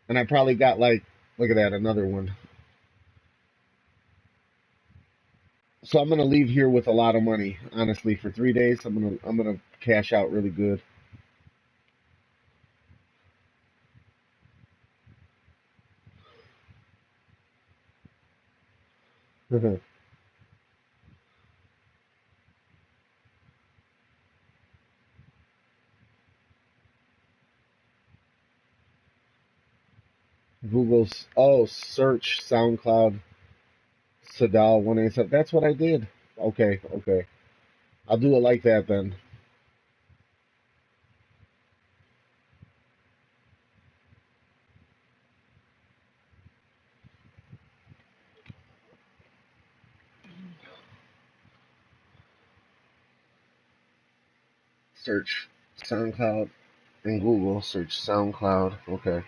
Speaker 1: And I probably got like, look at that, another one. So I'm gonna leave here with a lot of money, honestly. For 3 days, I'm gonna cash out really good. Google's search SoundCloud Sadal 187. That's what I did. Okay, okay. I'll do it like that then. Search SoundCloud in Google. Search SoundCloud. Okay.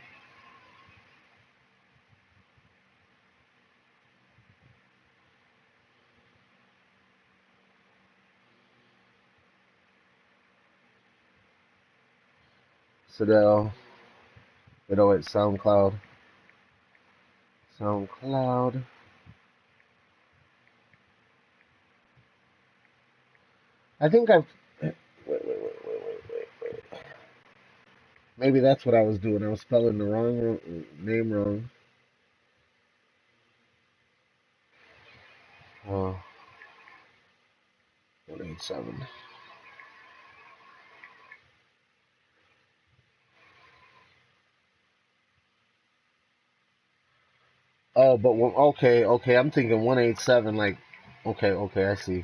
Speaker 1: Sadal. It's SoundCloud. SoundCloud. I think I've. Wait. Maybe that's what I was doing. I was spelling the wrong name wrong. 187. Oh, but okay, okay. I'm thinking 187. Like, okay, okay. I see.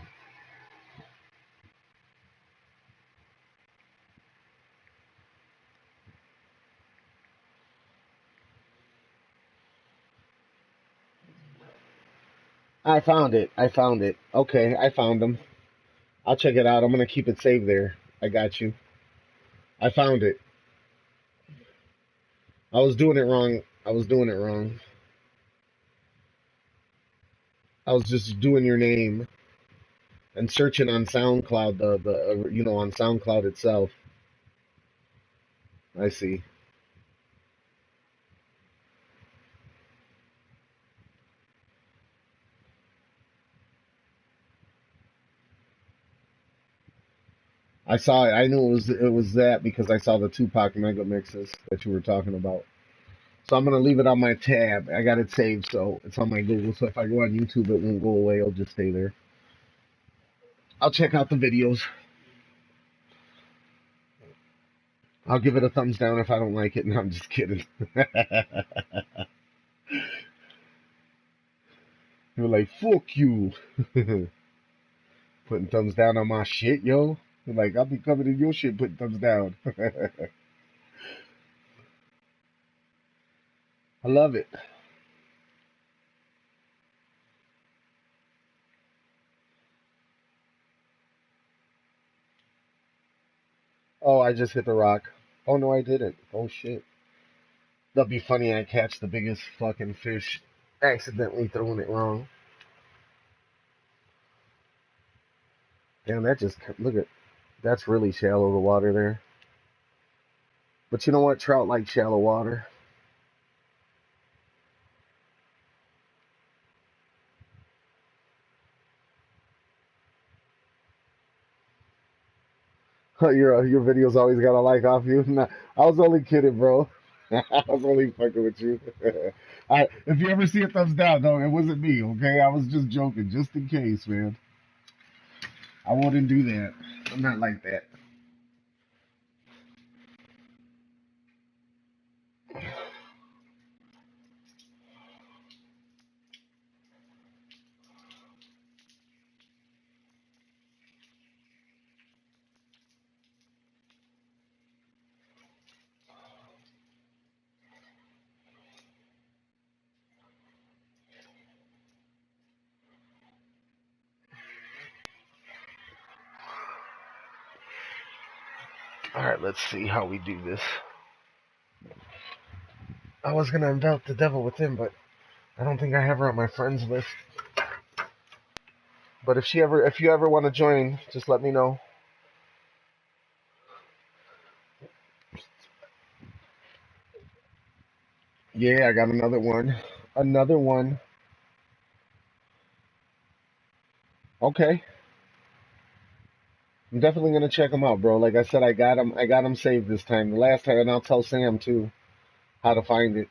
Speaker 1: I found it. I found it. Okay, I found them. I'll check it out. I'm gonna keep it saved there. I got you. I found it. I was doing it wrong. I was doing it wrong. I was just doing your name and searching on SoundCloud. On SoundCloud itself. I see. I saw it. I knew it was that because I saw the Tupac mega mixes that you were talking about. So I'm gonna leave it on my tab. I got it saved, so it's on my Google. So if I go on YouTube, it won't go away. It'll just stay there. I'll check out the videos. I'll give it a thumbs down if I don't like it. No, I'm just kidding. You're like, fuck you. Putting thumbs down on my shit, yo. You're like, I'll be coming in your shit putting thumbs down. I love it. I just hit the rock. Oh, no, I didn't. Oh, shit. That'd be funny. I catch the biggest fucking fish accidentally throwing it wrong. Damn, that just, look at, that's really shallow, the water there. But you know what? Trout like shallow water. Your videos always got a like off you. Nah, I was only kidding, bro. I was only fucking with you. If you ever see a thumbs down, though, it wasn't me, okay? I was just joking, just in case, man. I wouldn't do that. I'm not like that. All right, let's see how we do this. I was gonna envelop the devil within, but I don't think I have her on my friends list. But if you ever want to join, just let me know. Yeah, I got another one. Another one. Okay, I'm definitely gonna check them out, bro. Like I said, I got them. I got them saved this time. The last time, and I'll tell Sam too how to find it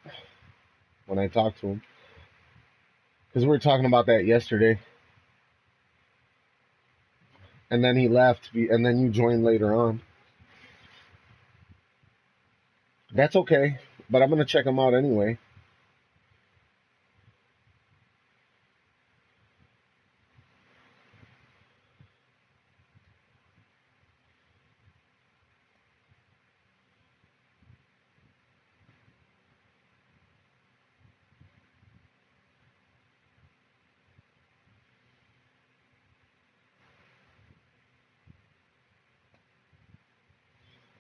Speaker 1: when I talk to him. Because we were talking about that yesterday, and then he left, and then you joined later on. That's okay, but I'm gonna check them out anyway.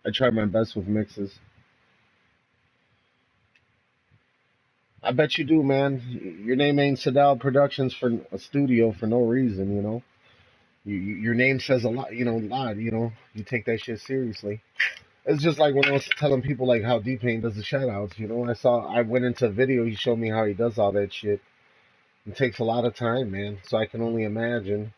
Speaker 1: I try my best with mixes. I bet you do, man. Your name ain't Sadal Productions for a studio for no reason, you know. Your name says a lot, you know, a lot, you know. You take that shit seriously. It's just like when I was telling people like how D-Pain does the shout outs, you know. I went into a video, he showed me how he does all that shit. It takes a lot of time, man. So I can only imagine.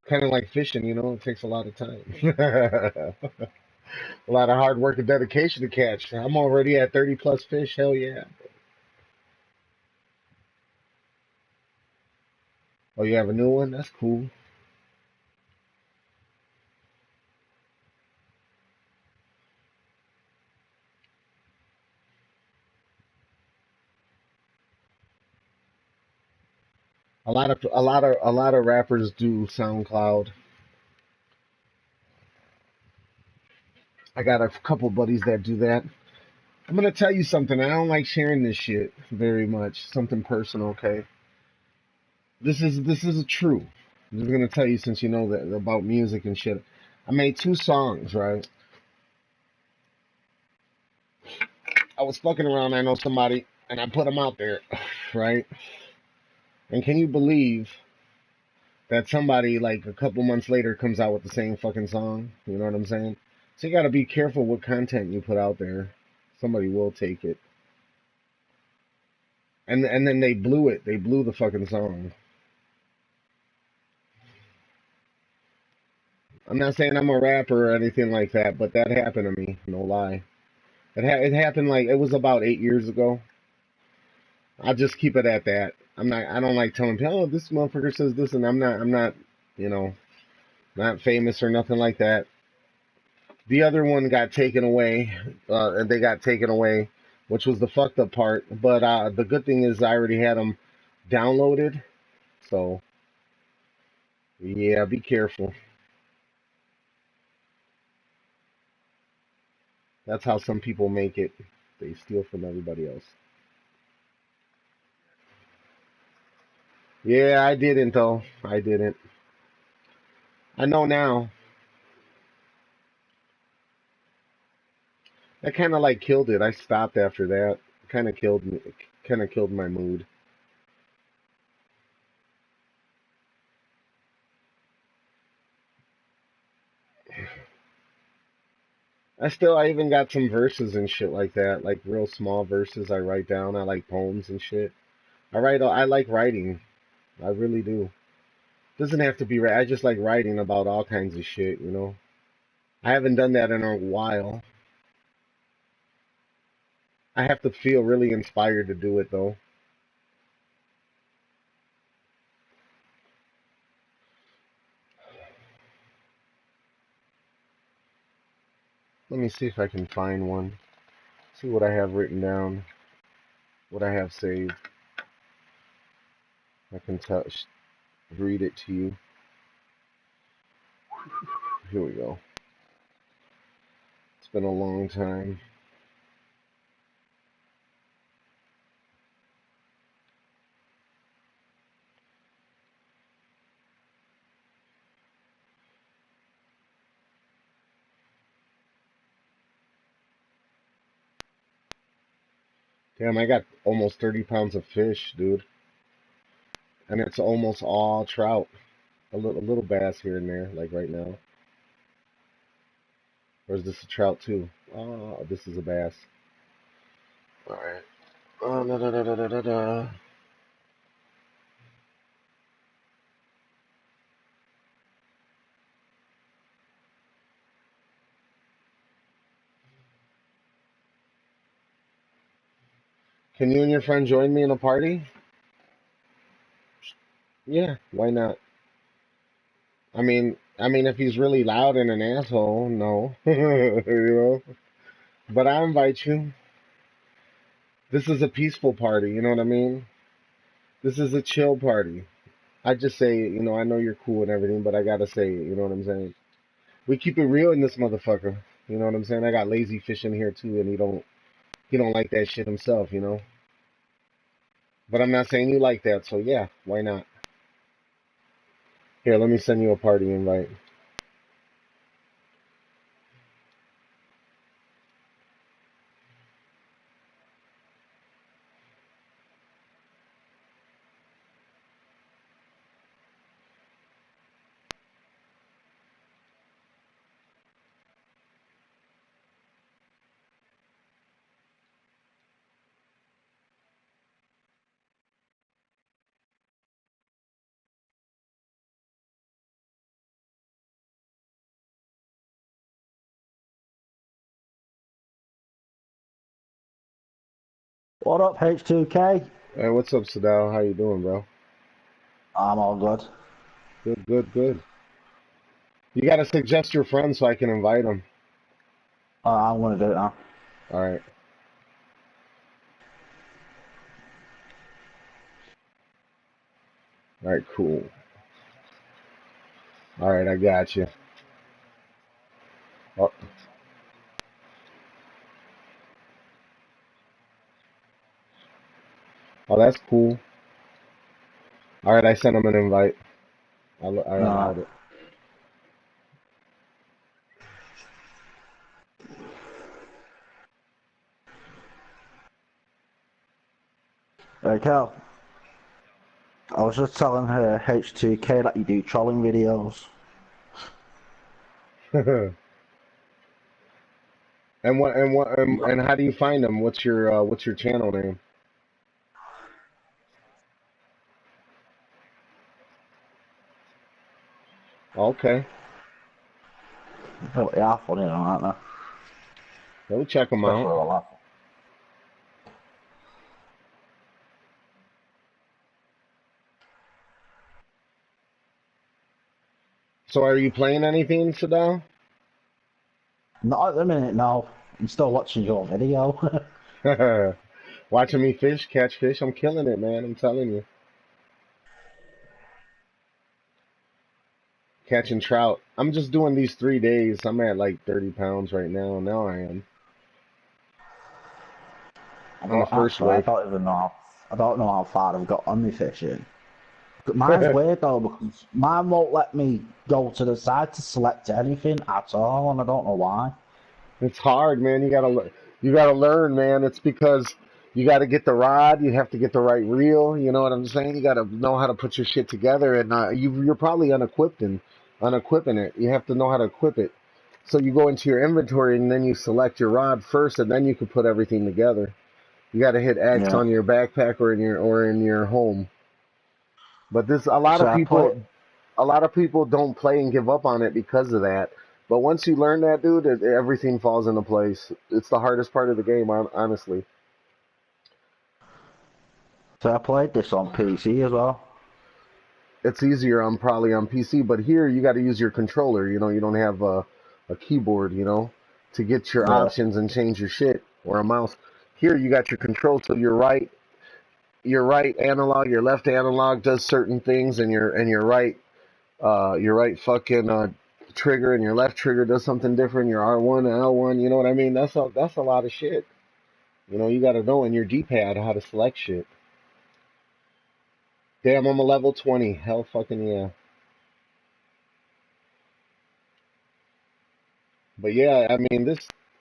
Speaker 1: Kind of like fishing, you know, it takes a lot of time. A lot of hard work and dedication to catch. I'm already at 30 plus fish. Hell yeah. Oh, you have a new one? That's cool. A lot of rappers do SoundCloud. I got a couple buddies that do that. I'm gonna tell you something. I don't like sharing this shit very much. Something personal, okay? This is true. I'm just gonna tell you since you know that about music and shit. I made two songs, right? I was fucking around. I know somebody, and I put them out there, right? And can you believe that somebody like a couple months later comes out with the same fucking song? You know what I'm saying? So you gotta be careful what content you put out there. Somebody will take it. And then they blew it. They blew the fucking song. I'm not saying I'm a rapper or anything like that, but that happened to me. No lie. It happened like it was about 8 years ago. I'll just keep it at that. I don't like telling people, oh, this motherfucker says this, and I'm not, you know, not famous or nothing like that. The other one got taken away, and they got taken away, which was the fucked up part. But the good thing is I already had them downloaded, so yeah, be careful. That's how some people make it. They steal from everybody else. Yeah, I didn't though. I didn't. I know now. That kind of like killed it. I stopped after that. Kind of killed me. Kind of killed my mood. I even got some verses and shit like that, like real small verses I write down. I like poems and shit. I like writing. I really do. Doesn't have to be right. I just like writing about all kinds of shit, you know. I haven't done that in a while. I have to feel really inspired to do it though. Let me see if I can find one. See what I have written down, what I have saved. I can touch, read it to you. Here we go. It's been a long time. Damn, I got almost 30 pounds of fish, dude. And it's almost all trout. A little bass here and there, like right now. Or is this a trout too? Oh, this is a bass. All right. Oh, da, da, da, da, da, da, da. Can you and your friend join me in a party? Yeah, why not? I mean, if he's really loud and an asshole, no, you know. But I invite you. This is a peaceful party. You know what I mean? This is a chill party. I just say, I know you're cool and everything, but I gotta say, you know what I'm saying? We keep it real in this motherfucker. You know what I'm saying? I got lazy fish in here too, and he don't like that shit himself, you know. But I'm not saying you like that, so yeah, why not? Here, let me send you a party invite.
Speaker 2: What up, H2K?
Speaker 1: Hey, what's up, Sadal? How you doing, bro?
Speaker 2: I'm all good.
Speaker 1: Good, good, good. You gotta suggest your friends so I can invite them.
Speaker 2: I'm gonna do it now.
Speaker 1: All right, all right, cool. All right, I got you. Oh, oh, that's cool. All right, I sent him an invite. I
Speaker 2: Uh,
Speaker 1: allowed it.
Speaker 2: hey, Cal, I was just telling her H2K that you do trolling videos.
Speaker 1: And how do you find them? What's your channel name? Okay,
Speaker 2: They are funny, aren't they?
Speaker 1: go check them
Speaker 2: Especially
Speaker 1: out.
Speaker 2: with a laugh.
Speaker 1: So, are you playing anything, Sadal?
Speaker 2: Not at the minute, no. I'm still watching your video.
Speaker 1: Watching me catch fish. I'm killing it, man. I'm telling you, catching trout. I'm just doing these 3 days. I'm at like 30 pounds right now. Now I am
Speaker 2: I
Speaker 1: on the
Speaker 2: don't
Speaker 1: first
Speaker 2: actually. I
Speaker 1: wave.
Speaker 2: don't even know. I don't know how far I've got on my fishing. Mine's weird though because mine won't let me go to the side to select anything at all, and I don't know why.
Speaker 1: It's hard, man. You gotta learn, man. It's because you gotta get the rod. You have to get the right reel. You know what I'm saying? You gotta know how to put your shit together, and you're probably unequipping it. You have to know how to equip it. So you go into your inventory and then you select your rod first, and then you can put everything together. You got to hit X
Speaker 2: Yeah.
Speaker 1: on your backpack or in your home. But this
Speaker 2: So I play.
Speaker 1: a lot of people don't play and give up on it because of that. But once you learn that, dude, everything falls into place. It's the hardest part of the game, honestly.
Speaker 2: So I played this on PC as well.
Speaker 1: It's easier on probably on PC, but here you got to use your controller. You know, you don't have a keyboard, you know, to get your
Speaker 2: Yeah.
Speaker 1: options and change your shit or a mouse. Here you got your control, so your right analog, your left analog does certain things, and your right fucking trigger and your left trigger does something different. Your R1 and L1, you know what I mean? That's a lot of shit. You know, you got to know in your D-pad how to select shit. Damn, I'm a level 20. Hell fucking yeah. But yeah, I mean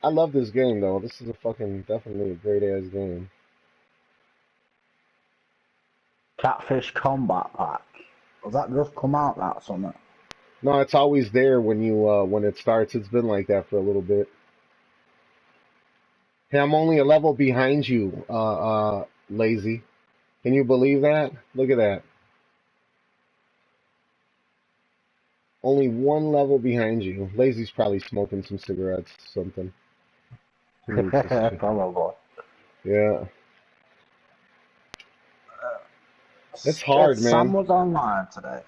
Speaker 1: I love this game though. This is a fucking definitely a great ass game.
Speaker 2: Catfish Combat Pack. Has that just come out? That something?
Speaker 1: No, it's always there when it starts. It's been like that for a little bit. Hey, I'm only a level behind you, lazy. Can you believe that? Look at that. Only one level behind you. Lazy's probably smoking some cigarettes, something. He needs to shit.
Speaker 2: Probably.
Speaker 1: Yeah, it's hard,
Speaker 2: Sam
Speaker 1: man.
Speaker 2: was online today.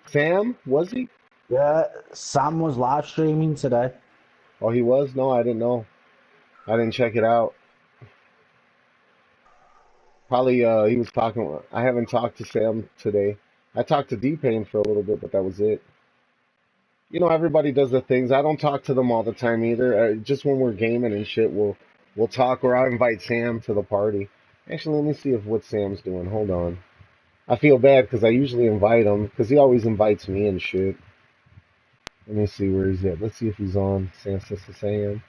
Speaker 1: Sam, was he?
Speaker 2: Yeah, Sam was live streaming today.
Speaker 1: Oh, he was? No, I didn't know. I didn't check it out. Probably he was talking. I haven't talked to Sam today. I talked to D-Pain for a little bit, but that was it. You know, everybody does the things. I don't talk to them all the time either. Just when we're gaming and shit, we'll talk, or I'll invite Sam to the party. Actually, let me see if what Sam's doing. Hold on. I feel bad because I usually invite him because he always invites me and shit. Let me see where he's at. Let's see if he's on. Sam.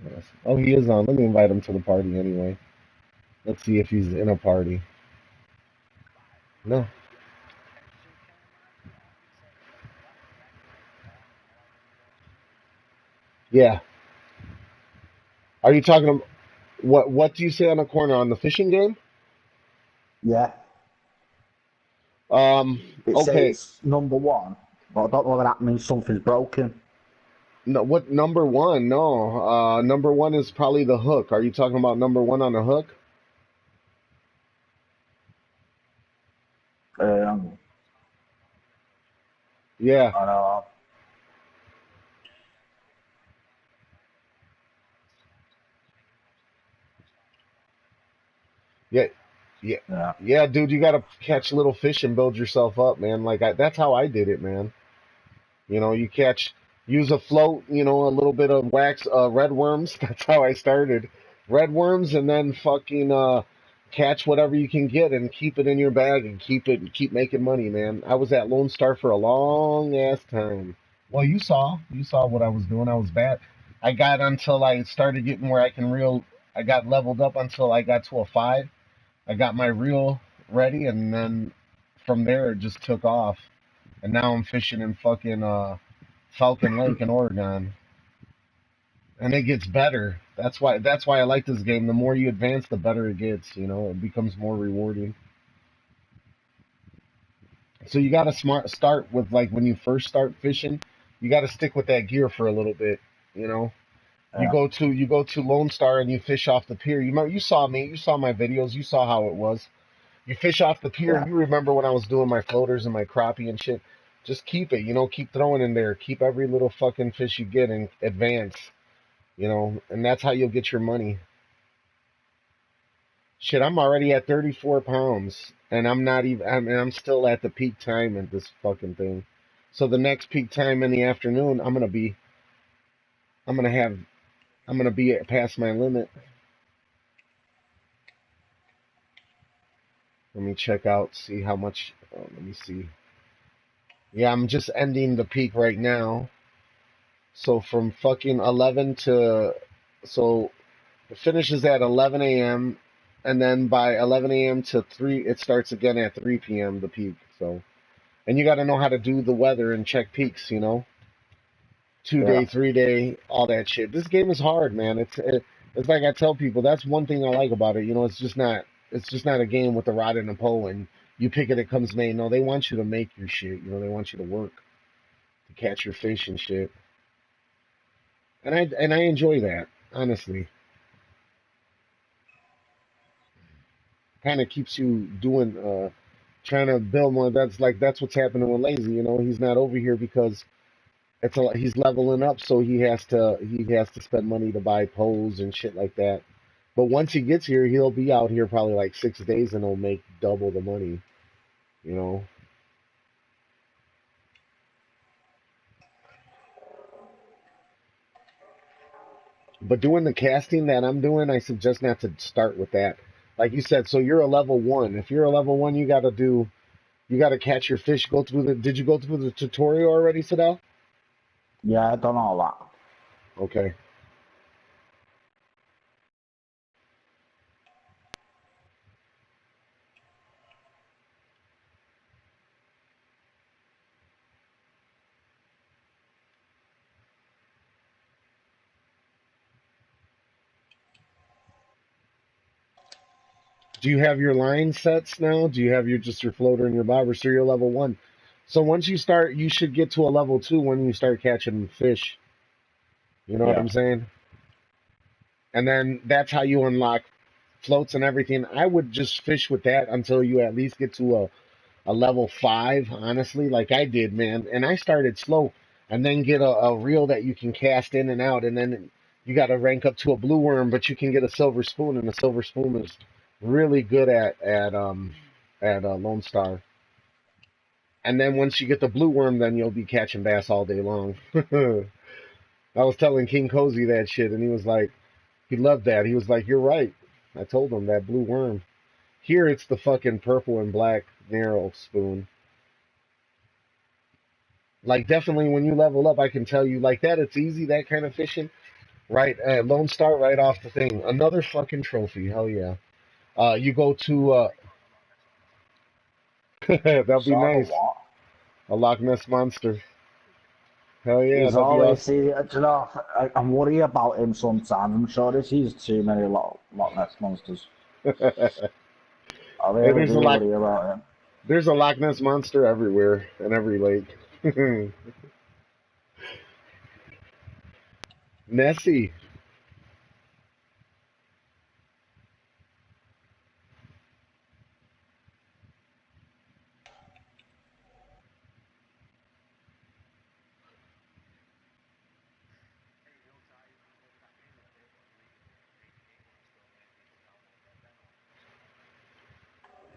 Speaker 1: Yes. Oh, he is on. Let me invite him to the party anyway. Let's see if he's in a party. No. Yeah. Are you talking about what do you say on the corner on the fishing game?
Speaker 2: Yeah,
Speaker 1: Um,
Speaker 2: it
Speaker 1: okay.
Speaker 2: says number one, but I don't know whether that means something's broken.
Speaker 1: No, what number one? No. Number one is probably the hook. Are you talking about number one on the hook?
Speaker 2: Um,
Speaker 1: Yeah.
Speaker 2: I know.
Speaker 1: Yeah. Yeah.
Speaker 2: Yeah.
Speaker 1: Yeah, dude, you gotta catch little fish and build yourself up, man. That's how I did it, man. You know, use a float, you know, a little bit of wax, red worms. That's how I started. Red worms, and then fucking catch whatever you can get and keep it in your bag and keep making money, man. I was at Lone Star for a long ass time. Well, you saw what I was doing. I was bad. I got until I started getting where I can reel. I got leveled up until I got to a 5. I got my reel ready, and then from there it just took off. And now I'm fishing in fucking Falcon Lake in Oregon, and it gets better. That's why I like this game. The more you advance, the better it gets. You know, it becomes more rewarding. So you got to smart start with like when you first start fishing, you got to stick with that gear for a little bit. You know,
Speaker 2: Yeah.
Speaker 1: you go to Lone Star and you fish off the pier. You saw me, you saw my videos, you saw how it was. You fish off the pier.
Speaker 2: Yeah.
Speaker 1: You remember when I was doing my floaters and my crappie and shit. Just keep it, you know, keep throwing in there. Keep every little fucking fish you get and advance. You know, and that's how you'll get your money. Shit, I'm already at 34 pounds, and I'm still at the peak time at this fucking thing. So the next peak time in the afternoon, I'm gonna have, I'm gonna be past my limit. Let me check out, see how much. Let me see. Yeah, I'm just ending the peak right now. So from fucking 11 to, so it finishes at 11 a.m. and then by 11 a.m. to 3, it starts again at 3 p.m. the peak. So, and you got to know how to do the weather and check peaks, you know, 2 day,
Speaker 2: Yeah.
Speaker 1: 3 day, all that shit. This game is hard, man. It's like I tell people, that's one thing I like about it. You know, it's just not a game with a rod and a pole and you pick it, it comes made. No, they want you to make your shit. You know, they want you to work to catch your fish and shit. And I enjoy that, honestly. Kind of keeps you doing, trying to build more. That's what's happening with Lazy. You know, he's not over here because he's leveling up, so he has to spend money to buy poles and shit like that. But once he gets here, he'll be out here probably like 6 days, and he'll make double the money. You know. But doing the casting that I'm doing, I suggest not to start with that. Like you said, so you're a level one. If you're a level one, you got to catch your fish. Go through the. Did you go through the tutorial already, Sadal?
Speaker 2: Yeah, I done all that.
Speaker 1: Okay. Do you have your line sets now? Do you have your floater and your bobber? So you're level one. So once you start, you should get to a level two when you start catching fish. You know what
Speaker 2: Yeah.
Speaker 1: I'm saying? And then that's how you unlock floats and everything. I would just fish with that until you at least get to a level five, honestly, like I did, man. And I started slow and then get a reel that you can cast in and out. And then you got to rank up to a blue worm, but you can get a silver spoon, and the silver spoon is really good at Lone Star. And then once you get the blue worm, then you'll be catching bass all day long. I was telling King Cozy that shit, and he was like, he loved that. He was like, "You're right." I told him that blue worm. Here it's the fucking purple and black narrow spoon. Like definitely when you level up, I can tell you like that. It's easy that kind of fishing, right? Lone Star right off the thing. Another fucking trophy. Hell yeah. You go to that'll be
Speaker 2: Saw the
Speaker 1: nice.
Speaker 2: what?
Speaker 1: A Loch Ness monster. Hell yeah,
Speaker 2: He's
Speaker 1: that'll be
Speaker 2: always,
Speaker 1: awesome.
Speaker 2: see, do you know, I'm worried about him sometimes. I'm sure he sees too many Loch Ness monsters. I
Speaker 1: Hey,
Speaker 2: really do worry about him.
Speaker 1: there's a Loch Ness monster everywhere in every lake. Nessie.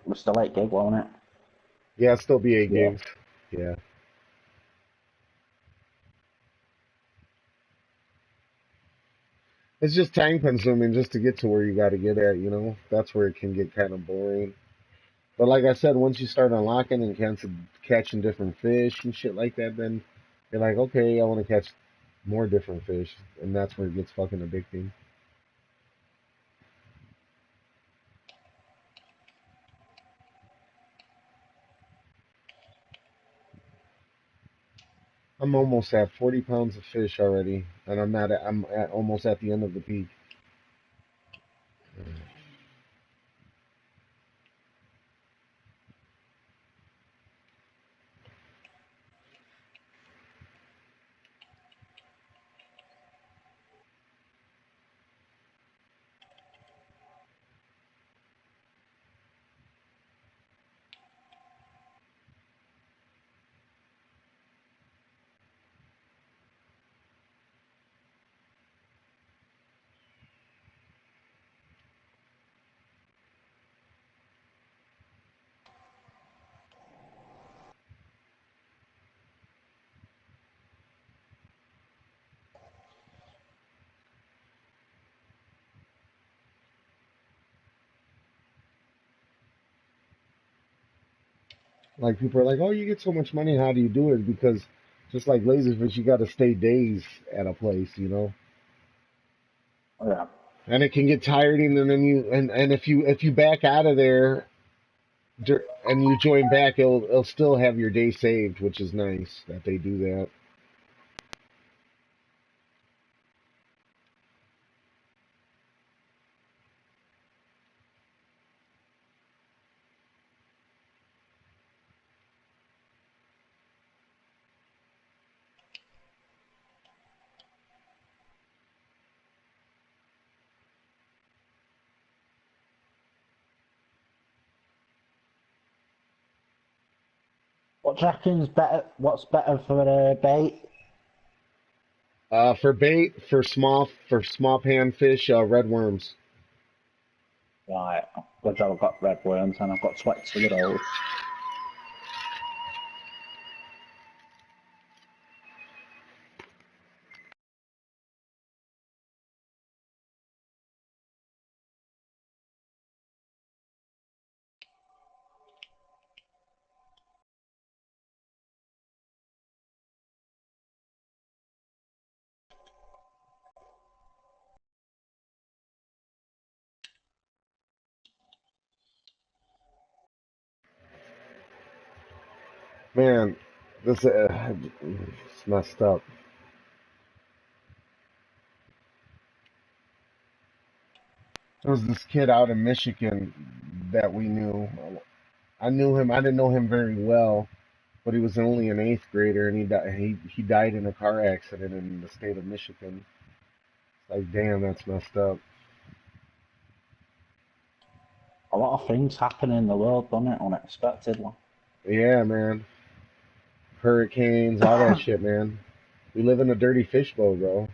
Speaker 2: We're still 8 gig, won't it?
Speaker 1: Yeah, still be 8 gigs.
Speaker 2: Yeah.
Speaker 1: Yeah. It's just time consuming just to get to where you got to get at, you know? That's where it can get kind of boring. But like I said, once you start unlocking and catching different fish and shit like that, then you're like, okay, I want to catch more different fish. And that's where it gets fucking addicting. I'm almost at 40 pounds of fish already. And I'm at almost at the end of the peak. Like people are like, "Oh, you get so much money. How do you do it?" Because just like laserfish, you got to stay days at a place, you know.
Speaker 2: Yeah.
Speaker 1: And it can get tiring, and then and if you back out of there and you join back, it'll still have your day saved, which is nice that they do that.
Speaker 2: What do you reckon's better? What's better for bait?
Speaker 1: For bait, for small panfish, red worms.
Speaker 2: Right. Good job I've got red worms and I've got 22 of those.
Speaker 1: Man, this it's messed up. There was this kid out in Michigan that we knew. I knew him. I didn't know him very well, but he was only an eighth grader, and he died in a car accident in the state of Michigan. Like, damn, that's messed up.
Speaker 2: A lot of things happen in the world, don't it, unexpectedly.
Speaker 1: Yeah, man. Hurricanes, all that shit, man. We live in a dirty fishbowl, bro.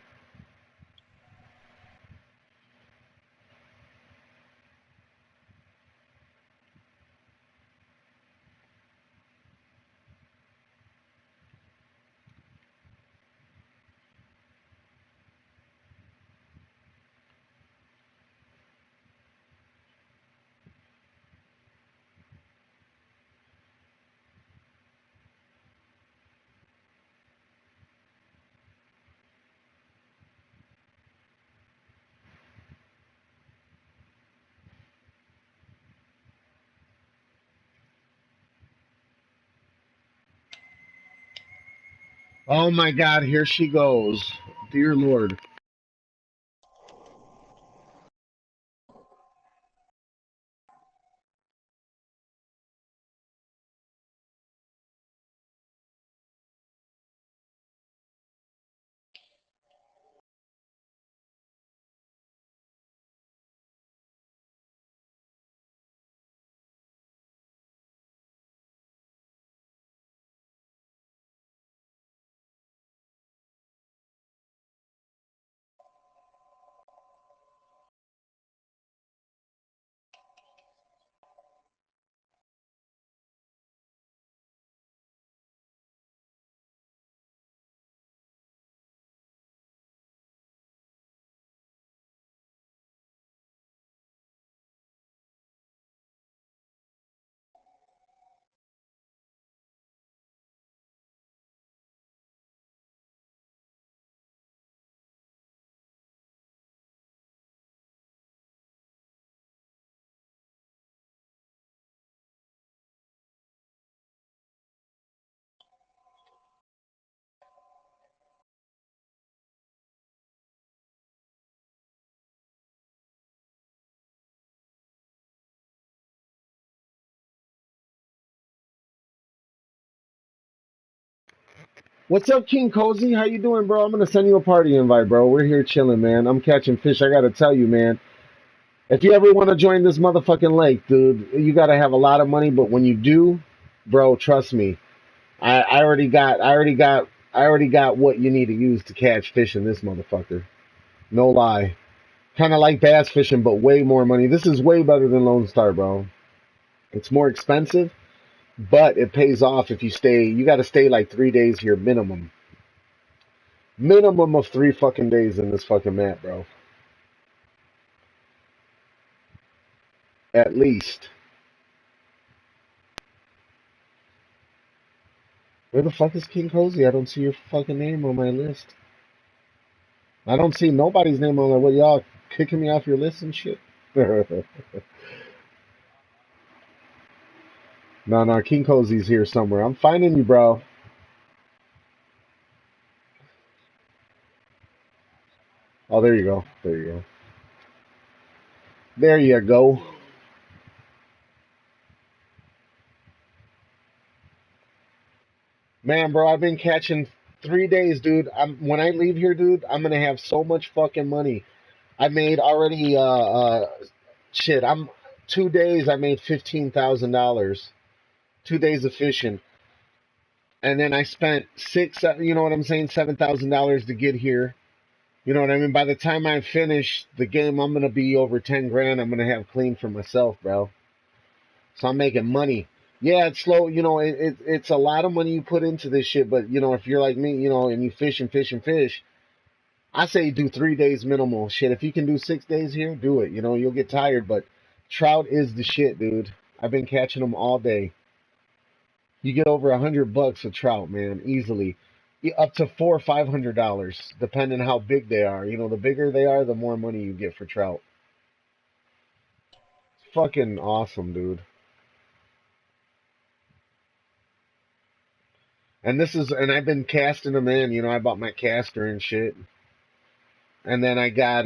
Speaker 1: Oh my God, here she goes. Dear Lord. What's up, King Cozy? How you doing, bro? I'm gonna send you a party invite, bro. We're here chilling, man. I'm catching fish. I gotta tell you, man. If you ever want to join this motherfucking lake, dude, you gotta have a lot of money. But when you do, bro, trust me. I already got what you need to use to catch fish in this motherfucker. No lie. Kind of like bass fishing, but way more money. This is way better than Lone Star, bro. It's more expensive, but it pays off if you stay. You got to stay like 3 days here minimum. Minimum of 3 fucking days in this fucking map, bro. At least. Where the fuck is King Cozy? I don't see your fucking name on my list. I don't see nobody's name on there. What, y'all kicking me off your list and shit? No, King Cozy's here somewhere. I'm finding you, bro. Oh, there you go. There you go. There you go. Man, bro, I've been catching 3 days, dude. When I leave here, dude, I'm gonna have so much fucking money. I made already shit. I'm 2 days. I made $15,000. 2 days of fishing, and then I spent six. You know what I'm saying? $7,000 to get here. You know what I mean? By the time I finish the game, I'm gonna be over 10 grand. I'm gonna have clean for myself, bro. So I'm making money. Yeah, it's slow. You know, it's a lot of money you put into this shit. But you know, if you're like me, you know, and you fish and fish and fish, I say do 3 days minimal. Shit, if you can do 6 days here, do it. You know, you'll get tired, but trout is the shit, dude. I've been catching them all day. You get over $100 a trout, man, easily. Up to $400 or $500, depending how big they are. You know, the bigger they are, the more money you get for trout. It's fucking awesome, dude. And I've been casting them in. You know, I bought my caster and shit, and then I got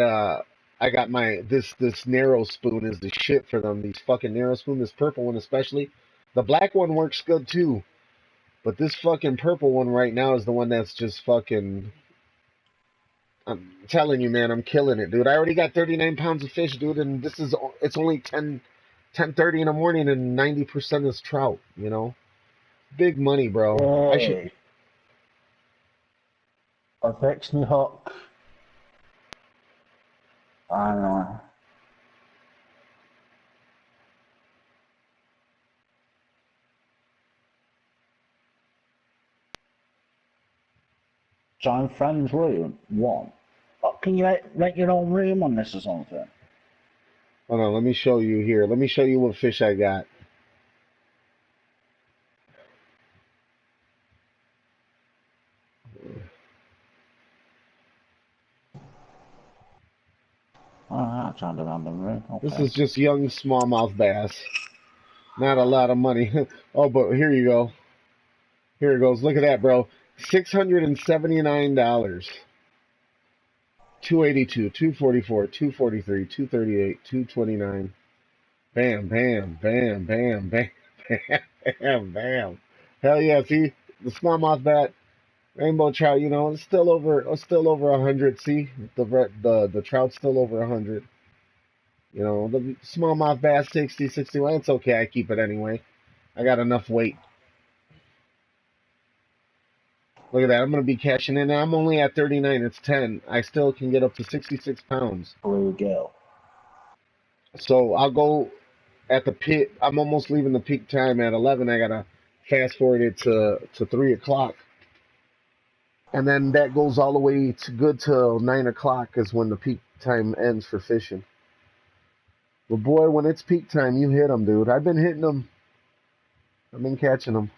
Speaker 1: my this narrow spoon is the shit for them. These fucking narrow spoon, this purple one especially. The black one works good too, but this fucking purple one right now is the one that's just fucking. I'm telling you, man, I'm killing it, dude. I already got 39 pounds of fish, dude, and it's only 10:30 in the morning, and 90% is trout. You know, big money, bro. I should.
Speaker 2: Yay. I fixed me hook. I know. Join friends room. One. Oh, can you rent your own room on this or something?
Speaker 1: Hold on, let me show you here. Let me show you what fish I got.
Speaker 2: Alright, I found a random room.
Speaker 1: This
Speaker 2: Okay.
Speaker 1: is just young smallmouth bass. Not a lot of money. Oh, but here you go. Here it goes. Look at that, bro. $679. 282, 244, 243, 238, 229. Bam, bam, bam, bam, bam, bam, bam, bam. Hell yeah! See the smallmouth bat, rainbow trout. You know, it's still over 100. See the trout's still over 100. You know, the smallmouth bass 60, 61. It's okay. I keep it anyway. I got enough weight. Look at that. I'm going to be cashing in. I'm only at 39. It's 10. I still can get up to 66 pounds.
Speaker 2: Blue girl.
Speaker 1: So I'll go at the pit. I'm almost leaving the peak time at 11. I got to fast forward it to 3 o'clock. And then that goes all the way to good till 9 o'clock is when the peak time ends for fishing. But boy, when it's peak time, you hit them, dude. I've been hitting them. I've been catching them.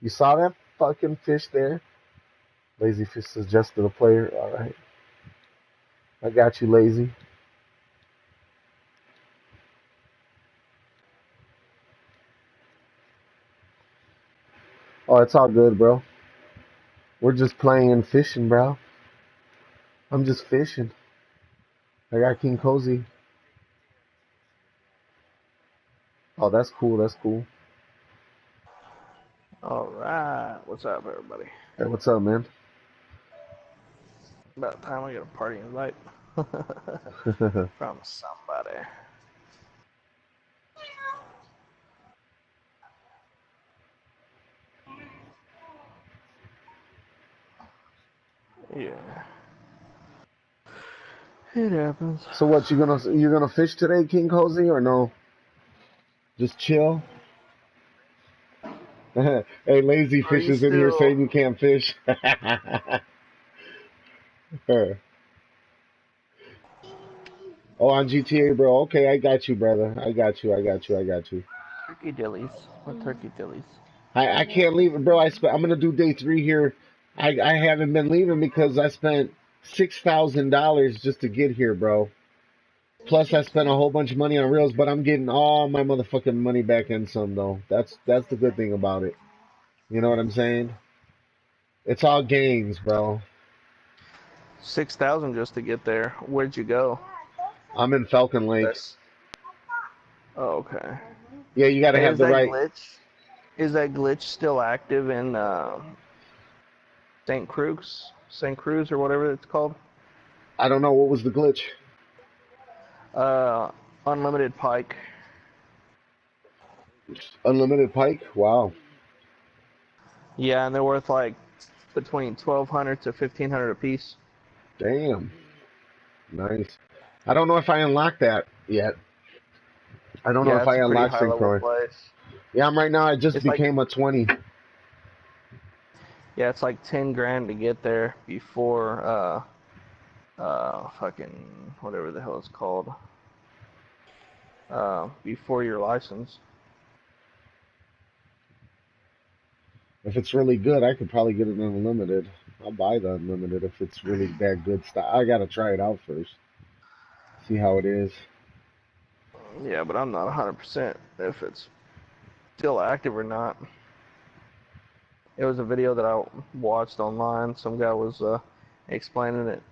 Speaker 1: You saw that fucking fish there? Lazy fish suggested a player. All right. I got you, lazy. Oh, it's all good, bro. We're just playing and fishing, bro. I'm just fishing. I got King Cozy. Oh, that's cool. That's cool.
Speaker 3: All right, what's up, everybody?
Speaker 1: Hey, what's up, man?
Speaker 3: About time I get a party invite from somebody. Yeah, it happens.
Speaker 1: So what? You gonna fish today, King Cozy, or no? Just chill. Hey, Lazy
Speaker 3: Are
Speaker 1: Fish
Speaker 3: you
Speaker 1: is in here
Speaker 3: still?
Speaker 1: saying you can't fish. Oh, on GTA, bro. Okay, I got you, brother. I got you. I got you. I got you.
Speaker 3: Turkey dillies. What turkey dillies?
Speaker 1: I can't leave it, bro. I'm gonna do day 3 here. I haven't been leaving because I spent $6,000 just to get here, bro. Plus, I spent a whole bunch of money on reels, but I'm getting all my motherfucking money back and some though. That's the good thing about it. You know what I'm saying? It's all gains, bro.
Speaker 3: 6,000 just to get there. Where'd you go?
Speaker 1: I'm in Falcon Lake.
Speaker 3: That's. Oh, okay.
Speaker 1: Yeah, you got to
Speaker 3: Hey,
Speaker 1: have
Speaker 3: is
Speaker 1: the
Speaker 3: that
Speaker 1: right.
Speaker 3: glitch? Is that glitch still active in St. Cruz, or whatever it's called?
Speaker 1: I don't know what was the glitch.
Speaker 3: Uh, Unlimited Pike.
Speaker 1: Unlimited pike. Wow.
Speaker 3: Yeah, and they're worth like between 1,200 to 1,500 a piece.
Speaker 1: Damn. Nice. I don't know if I unlocked that yet. I don't know
Speaker 3: Yeah,
Speaker 1: if
Speaker 3: it's
Speaker 1: I
Speaker 3: a pretty
Speaker 1: unlocked
Speaker 3: high level
Speaker 1: Synchro.
Speaker 3: place.
Speaker 1: Yeah, I'm right now. I just
Speaker 3: It's like
Speaker 1: became a 20.
Speaker 3: Yeah, it's like 10 grand to get there before fucking whatever the hell it's called. Before your license.
Speaker 1: If it's really good, I could probably get it unlimited. I'll buy the unlimited if it's really that good stuff. I gotta try it out first. See how it is.
Speaker 3: Yeah, but I'm not 100% if it's still active or not. It was a video that I watched online. Some guy was explaining it.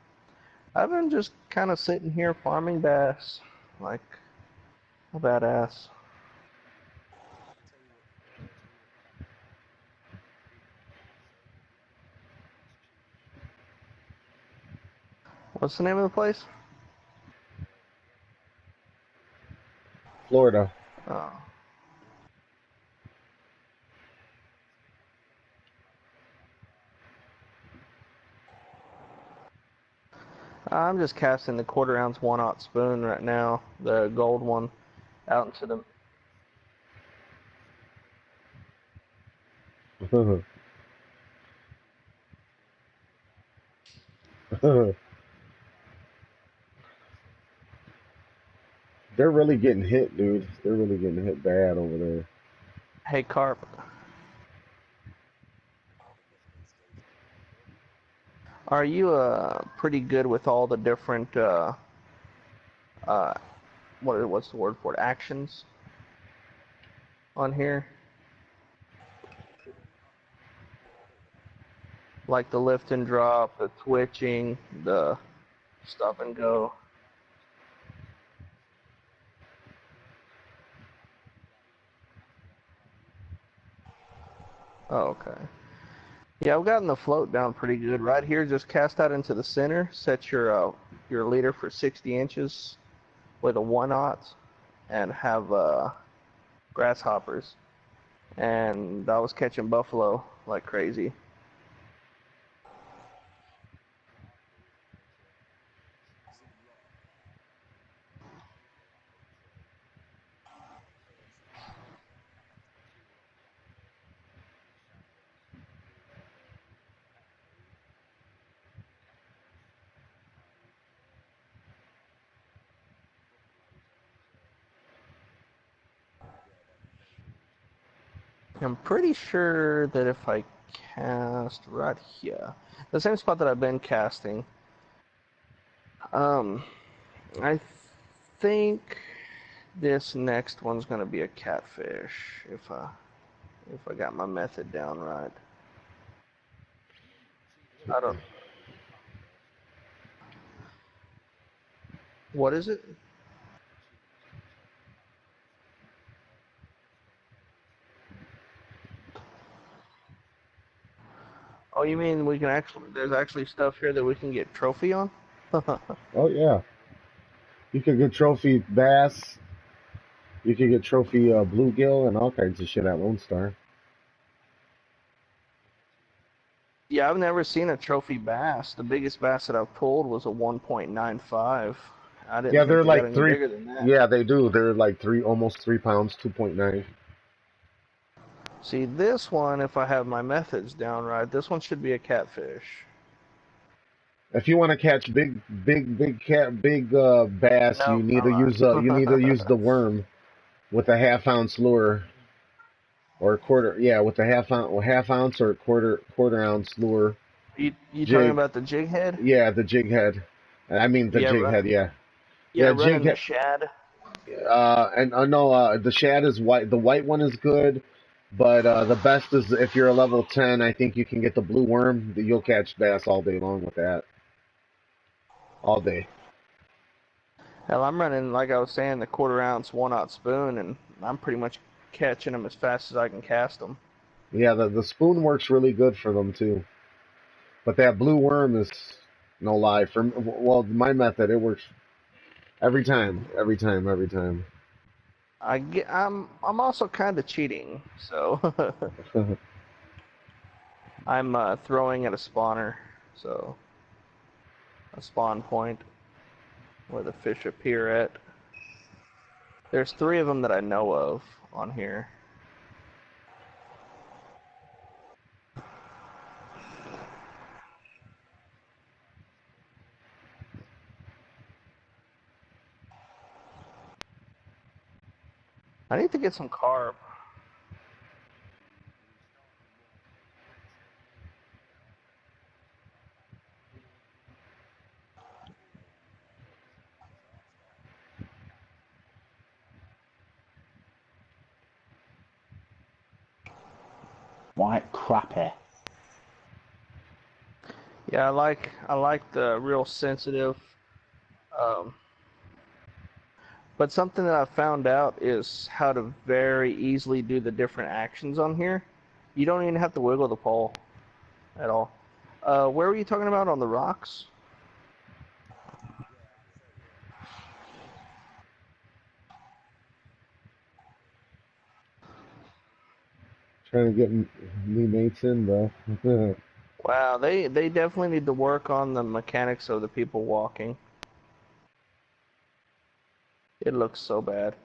Speaker 3: I've been just kind of sitting here farming bass, like a badass. What's the name of the place?
Speaker 1: Florida.
Speaker 3: Oh. I'm just casting the quarter ounce 1/0 spoon right now, the gold one, out into the.
Speaker 1: They're really getting hit, dude. They're really getting hit bad over there.
Speaker 3: Hey, carp. Are you pretty good with all the different uh what's the word for it? Actions on here? Like the lift and drop, the twitching, the stop and go. Oh, okay. Yeah, I've gotten the float down pretty good. Right here, just cast out into the center. Set your leader for 60 inches with a 1/0, and have grasshoppers. And I was catching buffalo like crazy. I'm pretty sure that if I cast right here, the same spot that I've been casting, um, I think this next one's gonna be a catfish if I got my method down right. I don't. What is it? Oh, you mean we can actually? There's actually stuff here that we can get trophy on.
Speaker 1: Oh yeah, you could get trophy bass. You could get trophy bluegill and all kinds of shit at Lone Star.
Speaker 3: Yeah, I've never seen a trophy bass. The biggest bass that I've pulled was a 1.95. I didn't
Speaker 1: Yeah,
Speaker 3: think
Speaker 1: they're
Speaker 3: they got
Speaker 1: like
Speaker 3: any bigger than that.
Speaker 1: Yeah, they do. They're like almost 3 pounds, 2.9.
Speaker 3: See, this one, if I have my methods down right, this one should be a catfish.
Speaker 1: If you want to catch big bass,
Speaker 3: Nope,
Speaker 1: you need to use the worm with a half-ounce lure or a quarter. Yeah, with a half ounce or a quarter ounce lure
Speaker 3: you talking
Speaker 1: jig.
Speaker 3: about the jig head?
Speaker 1: Yeah, the jig head. I mean the
Speaker 3: Yeah,
Speaker 1: jig head. Yeah,
Speaker 3: yeah,
Speaker 1: yeah, jig
Speaker 3: running the
Speaker 1: head.
Speaker 3: shad.
Speaker 1: And no, the shad is white. The white one is good, but the best is if you're a level 10. I think you can get the blue worm. You'll catch bass all day long with that. All day.
Speaker 3: Hell, I'm running, like I was saying, the quarter-ounce 1/0 spoon, and I'm pretty much catching them as fast as I can cast them.
Speaker 1: Yeah, the spoon works really good for them too. But that blue worm is no lie. Well, my method it works every time, every time, every time.
Speaker 3: I'm also kind of cheating, so I'm throwing at a spawner, so a spawn point where the fish appear at. There's 3 of them that I know of on here. I need to get some carp.
Speaker 2: White crappie.
Speaker 3: Yeah, I like the real sensitive. Um, but something that I found out is how to very easily do the different actions on here. You don't even have to wiggle the pole at all. Where were you talking about on the rocks?
Speaker 1: Trying to get me mates in, bro.
Speaker 3: Wow, they definitely need to work on the mechanics of the people walking. It looks so bad.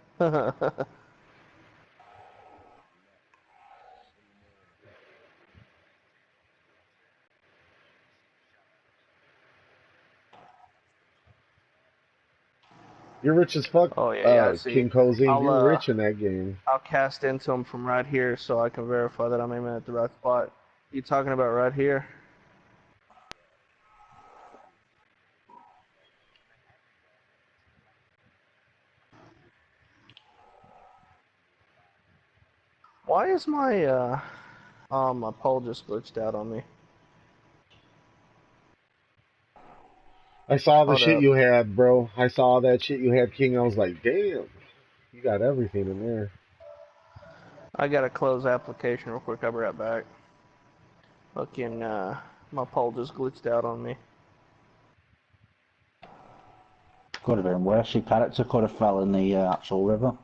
Speaker 1: You're rich as fuck,
Speaker 3: Oh yeah, see.
Speaker 1: King Cozy.
Speaker 3: I'll
Speaker 1: You're
Speaker 3: uh
Speaker 1: rich in that game.
Speaker 3: I'll cast into them from right here so I can verify that I'm aiming at the right spot. You talking about right here? Why is my pole just glitched out on me?
Speaker 1: I saw the
Speaker 3: Hold
Speaker 1: shit
Speaker 3: up.
Speaker 1: you had, bro. I saw that shit you had, King. I was like, damn, you got everything in there.
Speaker 3: I gotta close application real quick. I'll be right back. Fucking my pole just glitched out on me.
Speaker 2: Could have been worse. Your character could have fell in the actual river.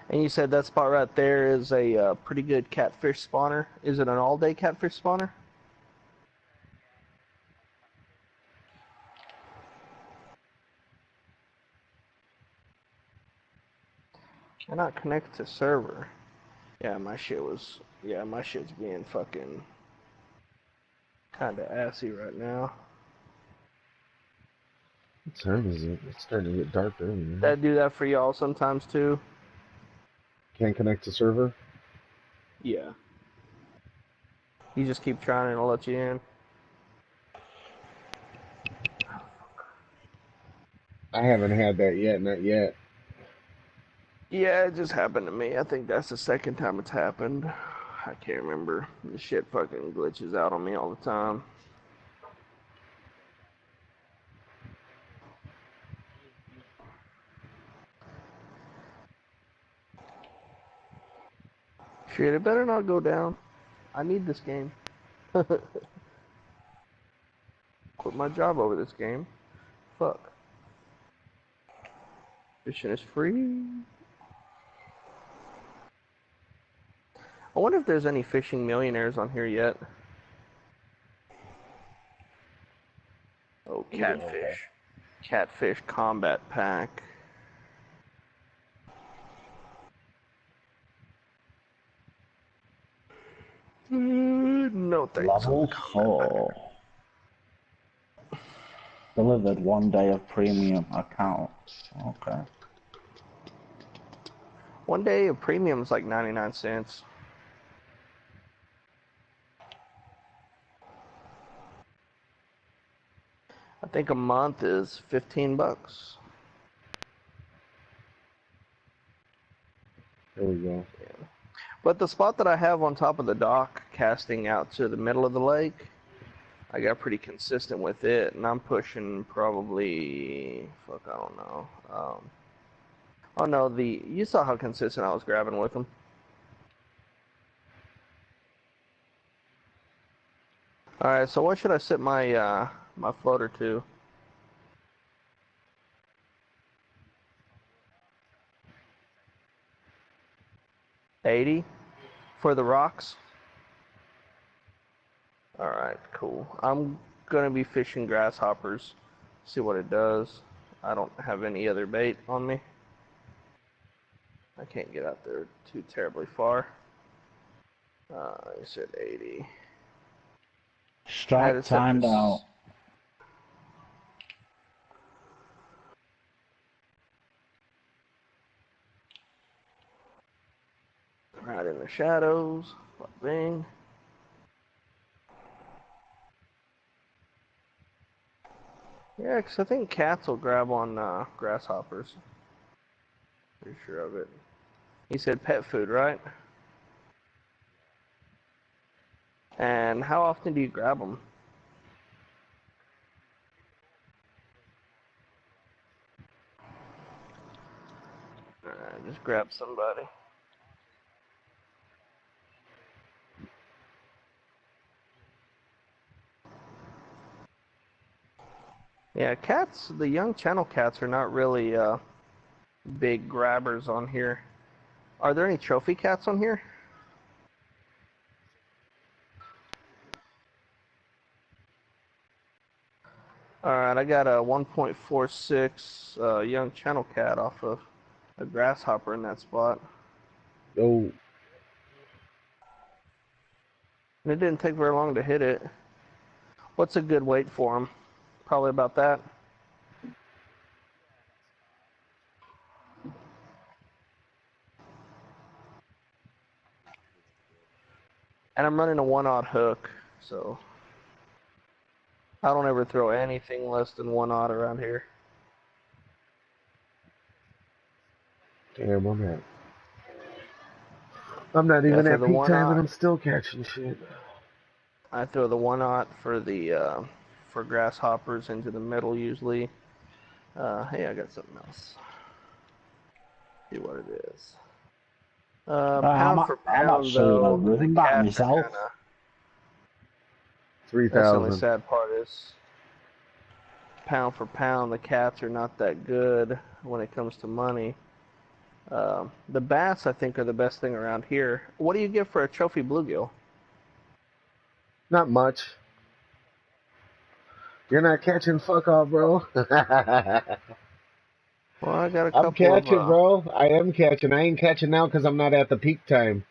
Speaker 3: And you said that spot right there is a pretty good catfish spawner. Is it an all-day catfish spawner? Cannot connect to server. Yeah, my shit's being fucking kinda assy right now.
Speaker 1: What time is it? It's starting to get dark early, man.
Speaker 3: That do that for y'all sometimes too?
Speaker 1: Can't connect to server?
Speaker 3: Yeah. You just keep trying and it'll let you in.
Speaker 1: I haven't had that yet, not yet.
Speaker 3: Yeah, it just happened to me. I think that's the second time it's happened. I can't remember. The shit fucking glitches out on me all the time. Shit, it better not go down. I need this game. Quit my job over this game. Fuck. Fishing is free. I wonder if there's any fishing millionaires on here yet. Oh, catfish. Catfish combat pack. No thanks on the
Speaker 2: Level
Speaker 3: combat pack.
Speaker 2: 4. Delivered 1 day of premium account. Okay.
Speaker 3: 1 day of premium is like 99 cents. I think a month is 15 bucks.
Speaker 1: There we go.
Speaker 3: Yeah. But the spot that I have on top of the dock, casting out to the middle of the lake, I got pretty consistent with it, and I'm pushing probably, fuck, I don't know. Oh no, you saw how consistent I was grabbing with them. All right, so what should I set my my floater to? 80 for the rocks. All right, cool. I'm gonna be fishing grasshoppers, see what it does. I don't have any other bait on me. I can't get out there too terribly far. You said 80. I had
Speaker 2: Strike
Speaker 3: it set
Speaker 2: timed
Speaker 3: for
Speaker 2: out.
Speaker 3: right in the shadows. Bing. Yeah, 'cause I think cats will grab on grasshoppers. Pretty sure of it. He said pet food, right? And how often do you grab them? Alright, just grab somebody. Yeah, cats, the young channel cats are not really big grabbers on here. Are there any trophy cats on here? Alright, I got a 1.46 young channel cat off of a grasshopper in that spot.
Speaker 1: Yo,
Speaker 3: And it didn't take very long to hit it. What's a good weight for him? Probably about that. And I'm running a 1/0 hook, so I don't ever throw anything less than 1/0 around here.
Speaker 1: damn, I'm not
Speaker 3: Yeah, I
Speaker 1: even
Speaker 3: throw
Speaker 1: at
Speaker 3: the
Speaker 1: peak time and
Speaker 3: 1/0.
Speaker 1: I'm still catching shit.
Speaker 3: I throw the 1/0 for the for grasshoppers into the middle usually. Hey, I got something else. See what it is. Pound for
Speaker 2: I'm
Speaker 3: pound
Speaker 2: actually in a
Speaker 3: though, the
Speaker 2: room by
Speaker 3: cats are
Speaker 2: myself.
Speaker 3: kind of. That's the only
Speaker 1: 3,000.
Speaker 3: sad part is pound for pound, the cats are not that good when it comes to money. The bass, I think, are the best thing around here. What do you give for a trophy bluegill?
Speaker 1: Not much. You're not catching fuck off, bro.
Speaker 3: Well, I got a
Speaker 1: I'm
Speaker 3: couple of
Speaker 1: catching, bro. I am catching. I ain't catching now because I'm not at the peak time.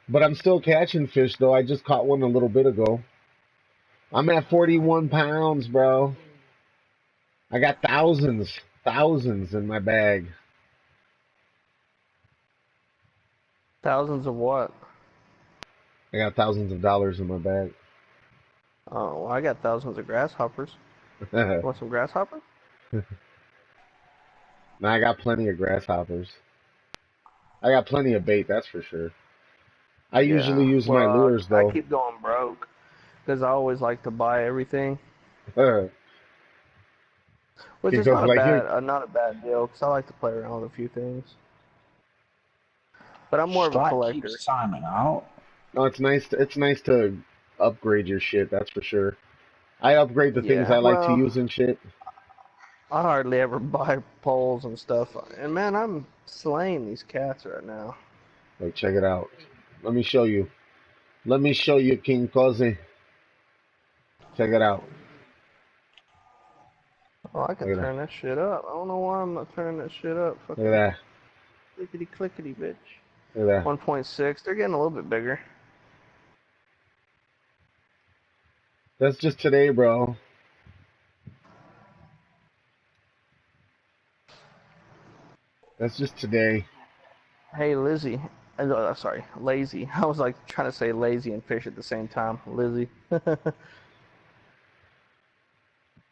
Speaker 1: But I'm still catching fish, though. I just caught one a little bit ago. I'm at 41 pounds, bro. I got thousands in my bag.
Speaker 3: thousands of what?
Speaker 1: I got thousands of dollars in my bag.
Speaker 3: Oh, well, I got thousands of grasshoppers. You want some grasshoppers?
Speaker 1: Now I got plenty of grasshoppers. I got plenty of bait, that's for sure. I usually
Speaker 3: Yeah.
Speaker 1: use my
Speaker 3: Well,
Speaker 1: lures,
Speaker 3: I
Speaker 1: though.
Speaker 3: keep going broke because I always like to buy everything, which is
Speaker 1: Because like you,
Speaker 3: not a bad deal because I like to play around with a few things. But I'm more of a
Speaker 2: Strike
Speaker 3: collector.
Speaker 2: keeps timing out.
Speaker 1: no, it's nice to upgrade your shit, that's for sure. I upgrade the things
Speaker 3: Yeah.
Speaker 1: I like to
Speaker 3: Well,
Speaker 1: use and shit.
Speaker 3: I hardly ever buy poles and stuff. And man, I'm slaying these cats right now.
Speaker 1: Like, check it out. Let me show you. Let me show you, King Cozy. Check it out.
Speaker 3: Oh, I can
Speaker 1: Look at that.
Speaker 3: turn that shit up. I don't know why I'm not turning that shit up.
Speaker 1: Look at
Speaker 3: Fucking
Speaker 1: that.
Speaker 3: clickety clickety, bitch.
Speaker 1: Look at that.
Speaker 3: 1.6. They're getting a little bit bigger.
Speaker 1: That's just today, bro. That's just today.
Speaker 3: Hey, Lizzie. Sorry, lazy. I was like trying to say lazy and fish at the same time. Lizzie.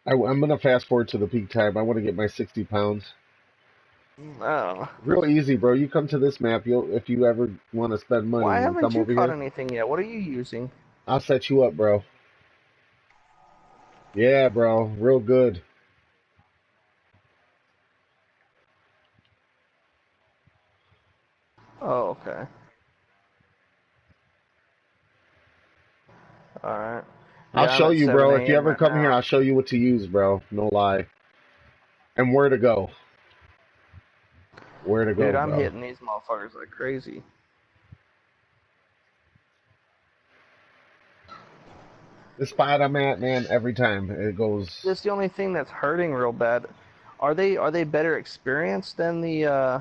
Speaker 1: I'm gonna fast forward to the peak time. I want to get my 60 pounds.
Speaker 3: Oh.
Speaker 1: Real easy, bro. You come to this map. You'll if you ever want to spend money,
Speaker 3: Why
Speaker 1: you
Speaker 3: haven't
Speaker 1: come
Speaker 3: you
Speaker 1: over
Speaker 3: caught
Speaker 1: here.
Speaker 3: anything yet? What are you using?
Speaker 1: I'll set you up, bro. Yeah, bro. Real good.
Speaker 3: Oh, okay. Alright.
Speaker 1: I'll
Speaker 3: Yeah, I'm
Speaker 1: show
Speaker 3: at
Speaker 1: you, bro. If you
Speaker 3: 7 a.m.
Speaker 1: ever
Speaker 3: right
Speaker 1: come here,
Speaker 3: now.
Speaker 1: I'll show you what to use, bro. No lie. And where to go. Where to
Speaker 3: Dude,
Speaker 1: go,
Speaker 3: I'm
Speaker 1: bro.
Speaker 3: hitting these motherfuckers like crazy.
Speaker 1: The spot I'm at, man, every time it goes.
Speaker 3: This the only thing that's hurting real bad. Are they better experienced uh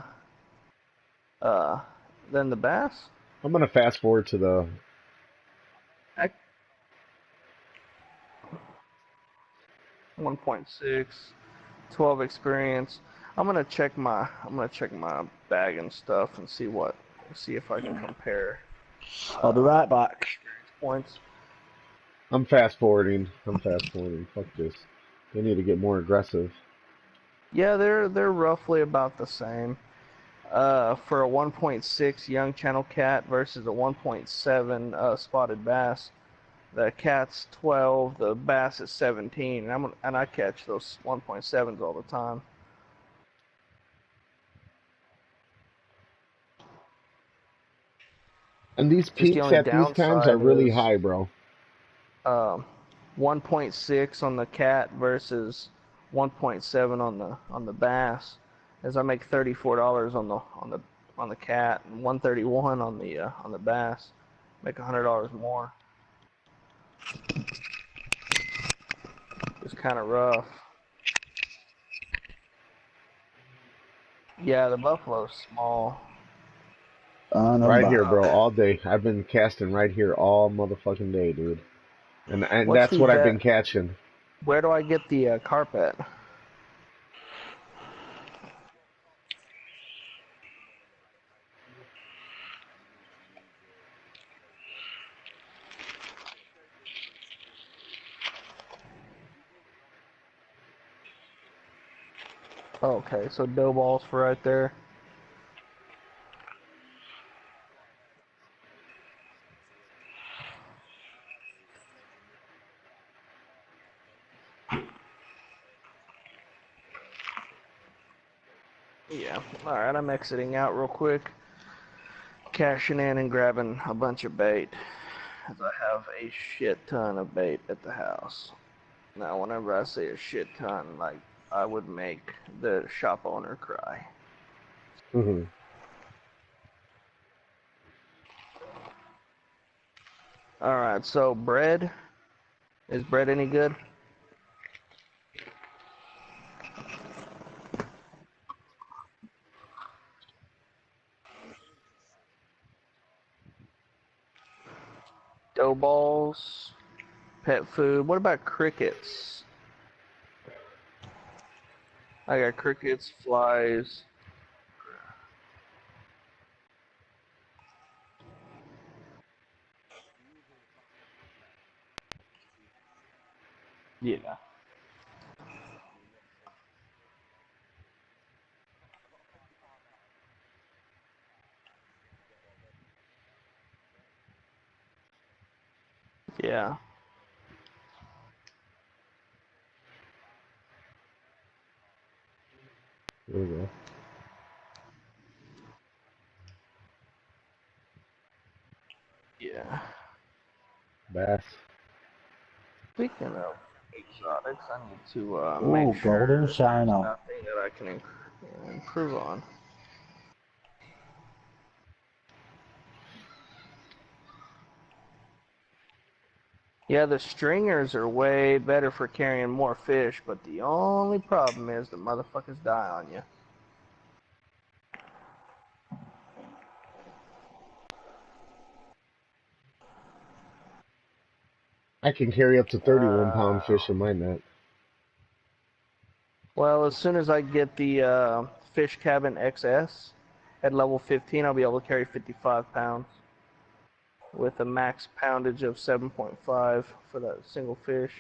Speaker 3: than the bass?
Speaker 1: I'm gonna fast forward to the.
Speaker 3: Heck, 1.6, 12 experience. I'm gonna check my bag and stuff and see if I can compare
Speaker 2: I'll be right back.
Speaker 3: experience points.
Speaker 1: I'm fast forwarding. I'm fast forwarding. Fuck this. They need to get more aggressive.
Speaker 3: Yeah, they're roughly about the same. For a 1.6 young channel cat versus a 1.7 spotted bass. The cat's 12, the bass is 17, and I catch those 1.7s all the time.
Speaker 1: And these
Speaker 3: Just the
Speaker 1: peaks
Speaker 3: only
Speaker 1: at these times are
Speaker 3: downside
Speaker 1: really
Speaker 3: is
Speaker 1: high, bro.
Speaker 3: um, 1.6 on the cat versus 1.7 on the bass, as I make $34 on the cat and 131 on the bass. Make $100 more. It's kind of rough. Yeah, the buffalo's small.
Speaker 2: And I'm
Speaker 1: Right here,
Speaker 2: back.
Speaker 1: bro, all day. I've been casting right here all motherfucking day, dude. And
Speaker 3: What's
Speaker 1: that's
Speaker 3: the
Speaker 1: what I've
Speaker 3: bet?
Speaker 1: been catching.
Speaker 3: Where do I get the carpet? Okay, so dough balls for right there. Yeah. All right, I'm exiting out real quick, cashing in and grabbing a bunch of bait, as I have a shit ton of bait at the house. Now, whenever I say a shit ton, like I would make the shop owner cry.
Speaker 1: Hmm.
Speaker 3: All right, so bread, is bread any good? Dough balls, pet food. What about crickets? I got crickets, flies. Yeah. Yeah.
Speaker 1: There we go.
Speaker 3: Yeah.
Speaker 1: Bass.
Speaker 3: Speaking of exotics, I need to make
Speaker 2: Ooh, golden
Speaker 3: sure there's
Speaker 2: shiner.
Speaker 3: nothing that I can improve on. Yeah, the stringers are way better for carrying more fish, but the only problem is the motherfuckers die on you.
Speaker 1: I can carry up to 31-pound
Speaker 3: Uh,
Speaker 1: fish in my net.
Speaker 3: well, as soon as I get the Fish Cabin XS at level 15, I'll be able to carry 55 pounds with a max poundage of 7.5 for that single fish.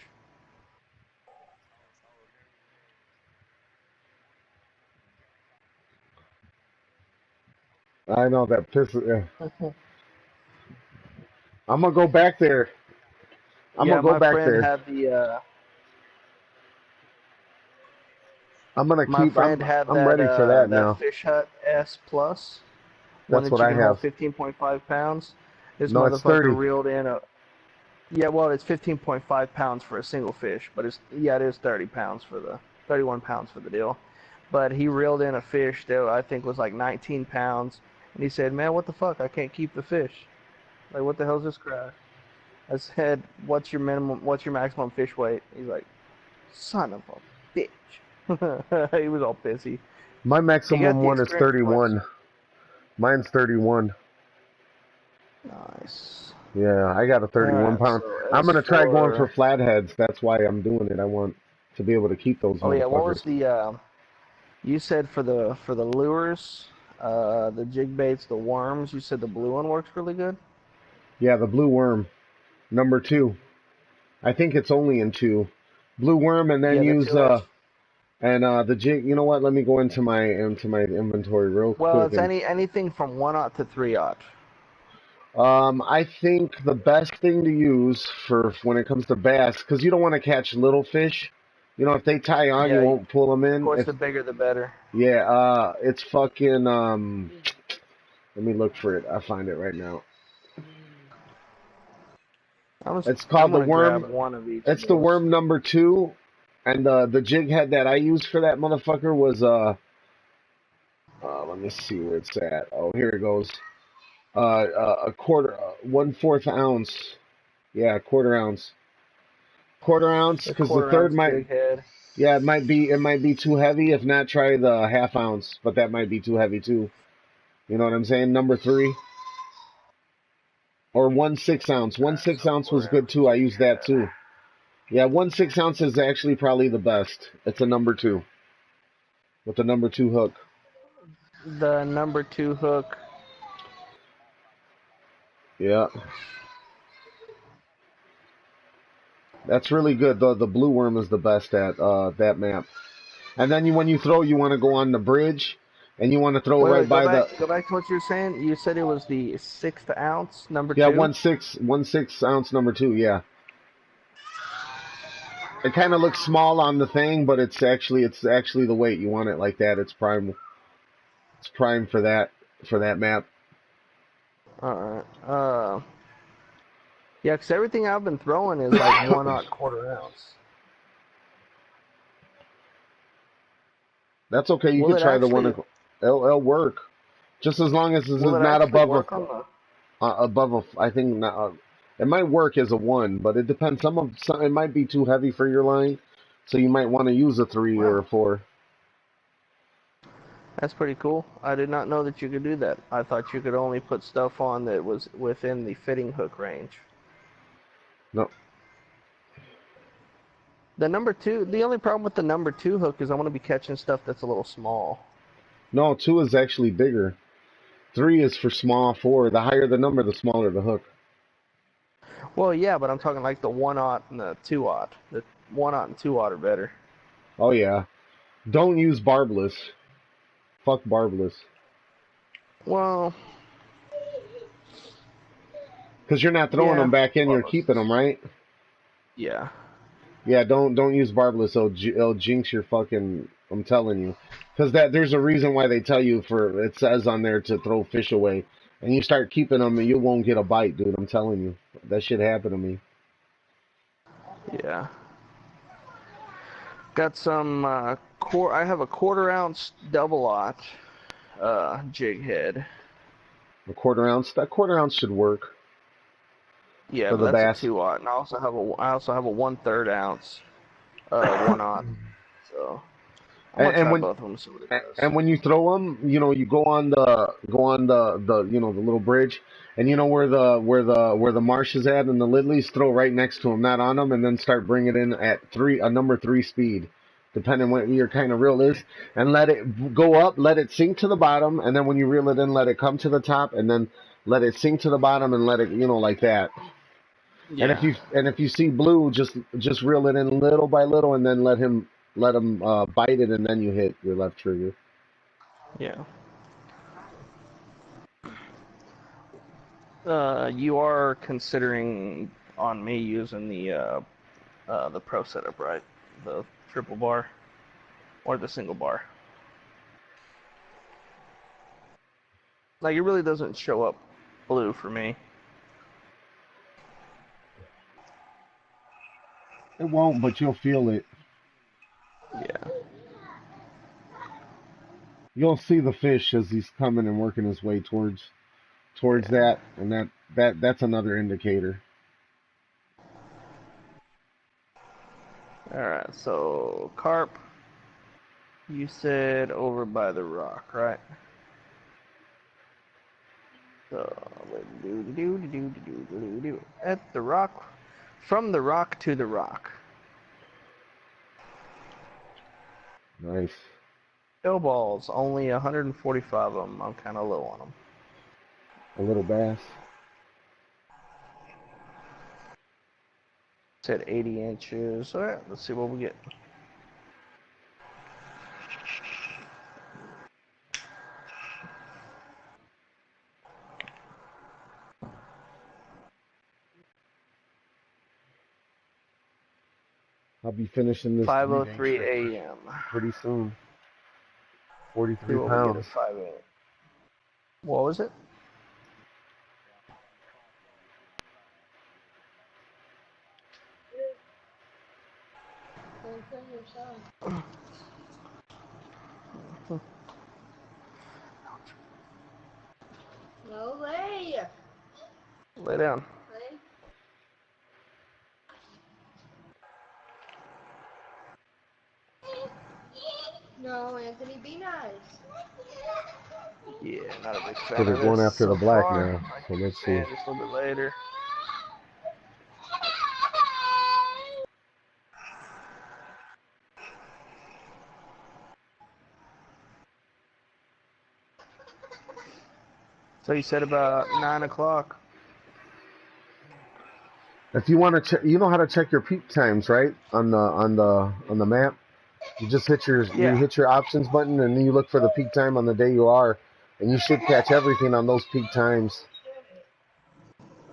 Speaker 1: I know that pisses. I'm gonna go back there. I'm
Speaker 3: Yeah,
Speaker 1: gonna go
Speaker 3: my
Speaker 1: back
Speaker 3: friend
Speaker 1: there.
Speaker 3: had the
Speaker 1: I'm gonna
Speaker 3: my
Speaker 1: keep.
Speaker 3: friend had
Speaker 1: I'm ready for that
Speaker 3: that
Speaker 1: now.
Speaker 3: Fish Hut S Plus, one
Speaker 1: That's
Speaker 3: that
Speaker 1: what
Speaker 3: you
Speaker 1: I
Speaker 3: can hold
Speaker 1: have.
Speaker 3: 15.5 pounds. This
Speaker 1: No, it's
Speaker 3: motherfucker
Speaker 1: 30.
Speaker 3: reeled in a yeah, well, it's 15.5 pounds for a single fish, but it is 30 pounds for the 31 pounds for the deal. But he reeled in a fish that I think was like 19 pounds, and he said, "Man, what the fuck? I can't keep the fish. Like, what the hell's this crap?" I said, "What's your minimum? What's your maximum fish weight?" He's like, "Son of a bitch." He was all pissy.
Speaker 1: My
Speaker 3: He got
Speaker 1: maximum
Speaker 3: the
Speaker 1: one is
Speaker 3: experience points.
Speaker 1: 31. Mine's 31.
Speaker 3: Nice.
Speaker 1: Yeah, I got a
Speaker 3: All
Speaker 1: 31
Speaker 3: right,
Speaker 1: pound.
Speaker 3: so
Speaker 1: I'm
Speaker 3: as
Speaker 1: gonna try going for
Speaker 3: for
Speaker 1: flatheads. That's why I'm doing it. I want to be able to keep those
Speaker 3: oh yeah, what was
Speaker 1: motherfuckers.
Speaker 3: the you said for the lures, the jig baits, the worms, you said the blue one works really good?
Speaker 1: Yeah, the blue worm, number 2. I think it's only in 2. Blue worm, and then
Speaker 3: Yeah, the
Speaker 1: use
Speaker 3: 2X.
Speaker 1: the jig. You know what? Let me go into my inventory real
Speaker 3: Well,
Speaker 1: quick
Speaker 3: it's
Speaker 1: and
Speaker 3: anything from 1/0 to 3/0.
Speaker 1: I think the best thing to use for when it comes to bass, because you don't want to catch little fish. You know, if they tie on,
Speaker 3: Yeah,
Speaker 1: you
Speaker 3: of
Speaker 1: won't pull them in.
Speaker 3: course
Speaker 1: If
Speaker 3: the bigger the better.
Speaker 1: yeah, it's fucking. Let me look for it. I'll find it right now. It's
Speaker 3: I'm
Speaker 1: called the
Speaker 3: gonna grab
Speaker 1: worm.
Speaker 3: one of each of
Speaker 1: It's the
Speaker 3: those.
Speaker 1: worm number 2, and the jig head that I used for that motherfucker was let me see where it's at. Oh, here it goes. A quarter, 1/4 ounce. Yeah, quarter ounce,
Speaker 3: The
Speaker 1: because the
Speaker 3: quarter
Speaker 1: third
Speaker 3: ounce
Speaker 1: might.
Speaker 3: jig head.
Speaker 1: Yeah, it might be too heavy. If not, try the half ounce, but that might be too heavy too. You know what I'm saying? Number 3 or 1/6 ounce.
Speaker 3: All
Speaker 1: One
Speaker 3: right,
Speaker 1: six
Speaker 3: so
Speaker 1: ounce was
Speaker 3: quarter
Speaker 1: good
Speaker 3: ounce
Speaker 1: too. I
Speaker 3: jig
Speaker 1: used that
Speaker 3: head.
Speaker 1: too. Yeah, 1/6 ounce is actually probably the best. It's a number 2 with the number 2 hook.
Speaker 3: The number 2 hook.
Speaker 1: Yeah, that's really good. The blue worm is the best at that map. And then when you throw, you want to go on the bridge, and you want to throw
Speaker 3: Wait,
Speaker 1: right
Speaker 3: wait,
Speaker 1: by the.
Speaker 3: go back to what you were saying. You said it was the 1/6 ounce, number
Speaker 1: Yeah,
Speaker 3: 2.
Speaker 1: 1/6 ounce number 2. Yeah. It kind of looks small on the thing, but it's actually the weight. You want it like that. It's prime. It's prime for that map.
Speaker 3: All right. Yeah, 'cause everything I've been throwing is like 1/0 quarter ounce.
Speaker 1: That's okay. You
Speaker 3: Will
Speaker 1: could
Speaker 3: it
Speaker 1: try the one.
Speaker 3: actually
Speaker 1: It'll work just as long as it's
Speaker 3: will it
Speaker 1: not
Speaker 3: actually
Speaker 1: above
Speaker 3: work on the
Speaker 1: above a. I think not, it might work as a 1, but it depends. Some it might be too heavy for your line, so you might want to use a 3 or
Speaker 3: Wow.
Speaker 1: a 4.
Speaker 3: That's pretty cool. I did not know that you could do that. I thought you could only put stuff on that was within the fitting hook range.
Speaker 1: No,
Speaker 3: The number 2, the only problem with the number 2 hook is I'm going to be catching stuff that's a little small.
Speaker 1: no, 2 is actually bigger. 3 is for small. 4. The higher the number, the smaller the hook.
Speaker 3: Well, yeah, but I'm talking like the 1/0 and the 2/0. The 1/0 and 2/0 are better.
Speaker 1: Oh yeah. Don't use barbless. Fuck barbless.
Speaker 3: Well,
Speaker 1: Because you're not throwing them
Speaker 3: yeah,
Speaker 1: back in, you're
Speaker 3: barbless
Speaker 1: keeping them,
Speaker 3: is
Speaker 1: right?
Speaker 3: yeah.
Speaker 1: Yeah, don't use barbless. It'll jinx your fucking. I'm telling you, because there's a reason why they tell you for it says on there to throw fish away, and you start keeping them and you won't get a bite, dude. I'm telling you, that shit happened to me.
Speaker 3: Yeah. Got some I have a quarter ounce double aught jig head.
Speaker 1: A quarter ounce. That quarter ounce should work
Speaker 3: Yeah,
Speaker 1: for
Speaker 3: but
Speaker 1: the
Speaker 3: that's a
Speaker 1: bass.
Speaker 3: 2/0, and I also have a 1/3 ounce 1/0. So I'm gonna
Speaker 1: And
Speaker 3: try
Speaker 1: when
Speaker 3: both of them and see what it does.
Speaker 1: and when you throw them, you know, you go on the you know the little bridge, and you know where the marsh is at, and the lilies throw right next to them, not on them, and then start bringing it in at a number three speed, depending what your kind of reel is, and let it go up, let it sink to the bottom, and then when you reel it in, let it come to the top, and then let it sink to the bottom, and let it you know like that.
Speaker 3: Yeah.
Speaker 1: And if you see blue, just reel it in little by little, and then let him bite it, and then you hit your left trigger.
Speaker 3: Yeah. You are considering on me using the pro setup, right? The triple bar or the single bar. Like it really doesn't show up blue for me.
Speaker 1: It won't, but you'll feel it.
Speaker 3: Yeah.
Speaker 1: You'll see the fish as he's coming and working his way towards
Speaker 3: Yeah.
Speaker 1: that, and that's another indicator.
Speaker 3: All right. So carp, you said over by the rock, right? So at the rock, from the rock to the rock.
Speaker 1: Nice.
Speaker 3: Shell balls, only 145 of them. I'm kind of low on them.
Speaker 1: A little bass.
Speaker 3: Said 80 inches. All right, let's see what we get.
Speaker 1: I'll be finishing this 3-day
Speaker 3: 5:03
Speaker 1: trip
Speaker 3: a.m.
Speaker 1: pretty soon.
Speaker 3: See
Speaker 1: 43
Speaker 3: what we get at
Speaker 1: pounds.
Speaker 3: 5 a.m. What was it?
Speaker 4: No way.
Speaker 3: Lay down.
Speaker 4: No, Anthony, be nice.
Speaker 3: Yeah, not a big
Speaker 1: So
Speaker 3: fan
Speaker 1: they're
Speaker 3: of
Speaker 1: going
Speaker 3: this
Speaker 1: after the
Speaker 3: so
Speaker 1: black
Speaker 3: far.
Speaker 1: now.
Speaker 3: Might
Speaker 1: So
Speaker 3: be a
Speaker 1: let's see.
Speaker 3: fan just a little bit later. So you said about 9 o'clock.
Speaker 1: If you want to check, you know how to check your peak times, right? On the map. You just
Speaker 3: Yeah.
Speaker 1: hit your options button, and then you look for the peak time on the day you are, and you should catch everything on those peak times.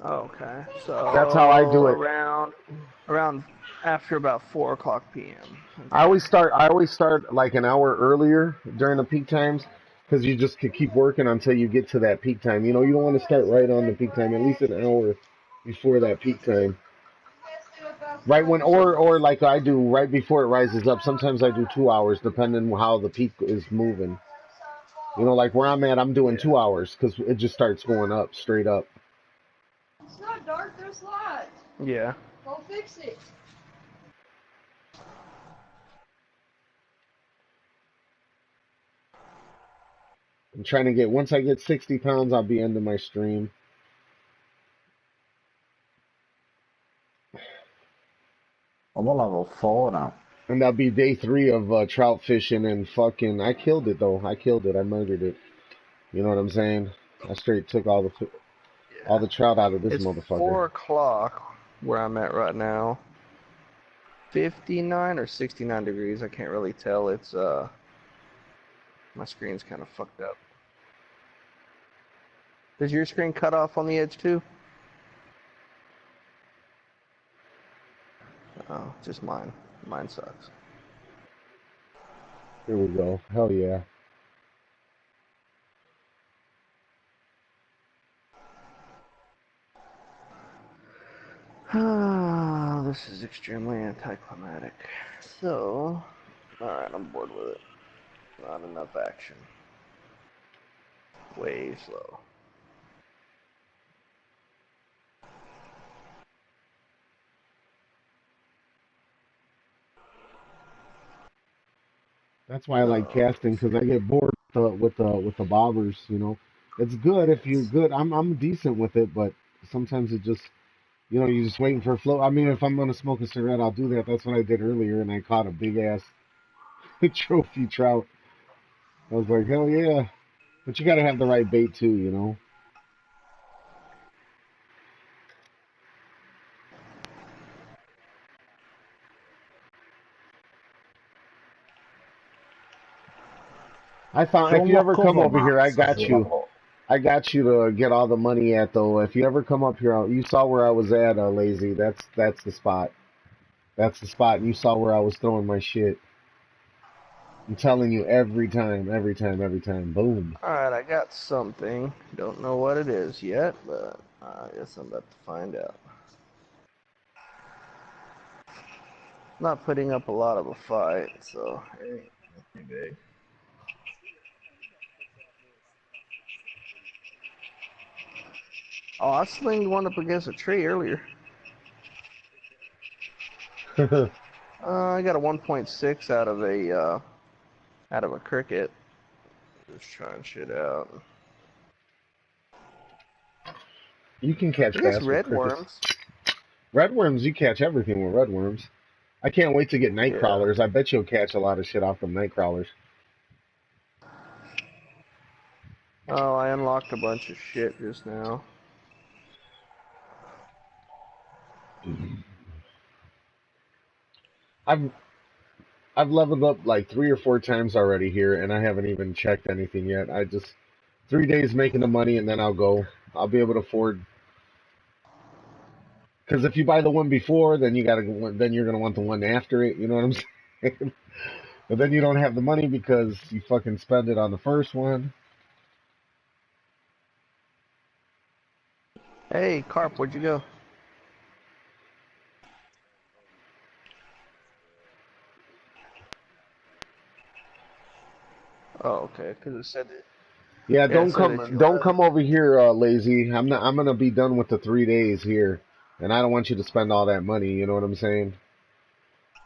Speaker 3: Okay.
Speaker 1: That's how I
Speaker 3: So
Speaker 1: do it.
Speaker 3: around after about 4 o'clock p.m. Okay.
Speaker 1: I always start like an hour earlier during the peak times because you just could keep working until you get to that peak time. You know, you don't want to start right on the peak time. At least an hour before that peak time. Right when,
Speaker 3: So
Speaker 1: or like I do right before it rises up. Sometimes I do 2 hours, depending on how the peak is moving. You know, like where I'm at, I'm doing
Speaker 3: yeah.
Speaker 1: 2 hours because it just starts going up, straight up.
Speaker 4: It's not dark, there's light.
Speaker 3: Yeah.
Speaker 4: Go fix it.
Speaker 1: I'm trying to get, once I get 60 pounds, I'll be ending my stream.
Speaker 2: I'm on level 4 now.
Speaker 1: And that'll be day 3 of trout fishing and fucking, I killed it though. I killed it. I murdered it. You know what I'm saying? I straight took all
Speaker 3: Yeah.
Speaker 1: the trout out of this
Speaker 3: It's
Speaker 1: motherfucker.
Speaker 3: 4 o'clock where I'm at right now. 59 or 69 degrees. I can't really tell. It's my screen's kind of fucked up. Does your screen cut off on the edge too? Oh, just mine. Mine sucks.
Speaker 1: Here we go. Hell yeah.
Speaker 3: Ah, this is extremely anticlimactic. So, alright, I'm bored with it. Not enough action. Way slow.
Speaker 1: That's why I like casting because I get bored with the bobbers. You know, it's good if you're good. I'm decent with it, but sometimes it just you're just waiting for a flow. I mean, if I'm gonna smoke a cigarette, I'll do that. That's what I did earlier, and I caught a big ass trophy trout. I was like, hell yeah! But you gotta have the right bait too, you know. I found
Speaker 2: Fill
Speaker 1: if you
Speaker 2: my
Speaker 1: ever come
Speaker 2: cover,
Speaker 1: over here,
Speaker 2: Matt,
Speaker 1: I
Speaker 2: says
Speaker 1: got
Speaker 2: the
Speaker 1: you.
Speaker 2: level up.
Speaker 1: I got you to get all the money at though. If you ever come up here, you saw where I was at, Lazy. That's the spot. That's the spot. You saw where I was throwing my shit. I'm telling you every time, every time, every time. Boom.
Speaker 3: Alright, I got something. Don't know what it is yet, but I guess I'm about to find out. Not putting up a lot of a fight, so it ain't too big. Oh, I slinged one up against a tree earlier. I got a 1.6 out of a cricket. Just trying shit out.
Speaker 1: You can catch
Speaker 3: I guess
Speaker 1: bass with
Speaker 3: red
Speaker 1: crickets.
Speaker 3: worms.
Speaker 1: Redworms, you catch everything with redworms. I can't wait to get night
Speaker 3: Yeah.
Speaker 1: crawlers. I bet you'll catch a lot of shit off them night crawlers.
Speaker 3: Oh, I unlocked a bunch of shit just now.
Speaker 1: I've I've leveled up like 3 or 4 times already here, and I haven't even checked anything yet. I just 3 days making the money, and then I'll go. I'll be able to afford. Because if you buy the one before, then you're gonna want the one after it. You know what I'm saying? But then you don't have the money because you fucking spend it on the first one.
Speaker 3: Hey, Carp, where'd you go? Oh, okay, because it said that.
Speaker 1: Yeah,
Speaker 3: Yeah, it said that you
Speaker 1: don't
Speaker 3: left.
Speaker 1: come over here, Lazy. I'm gonna be done with the 3 days here, and I don't want you to spend all that money. You know what I'm saying?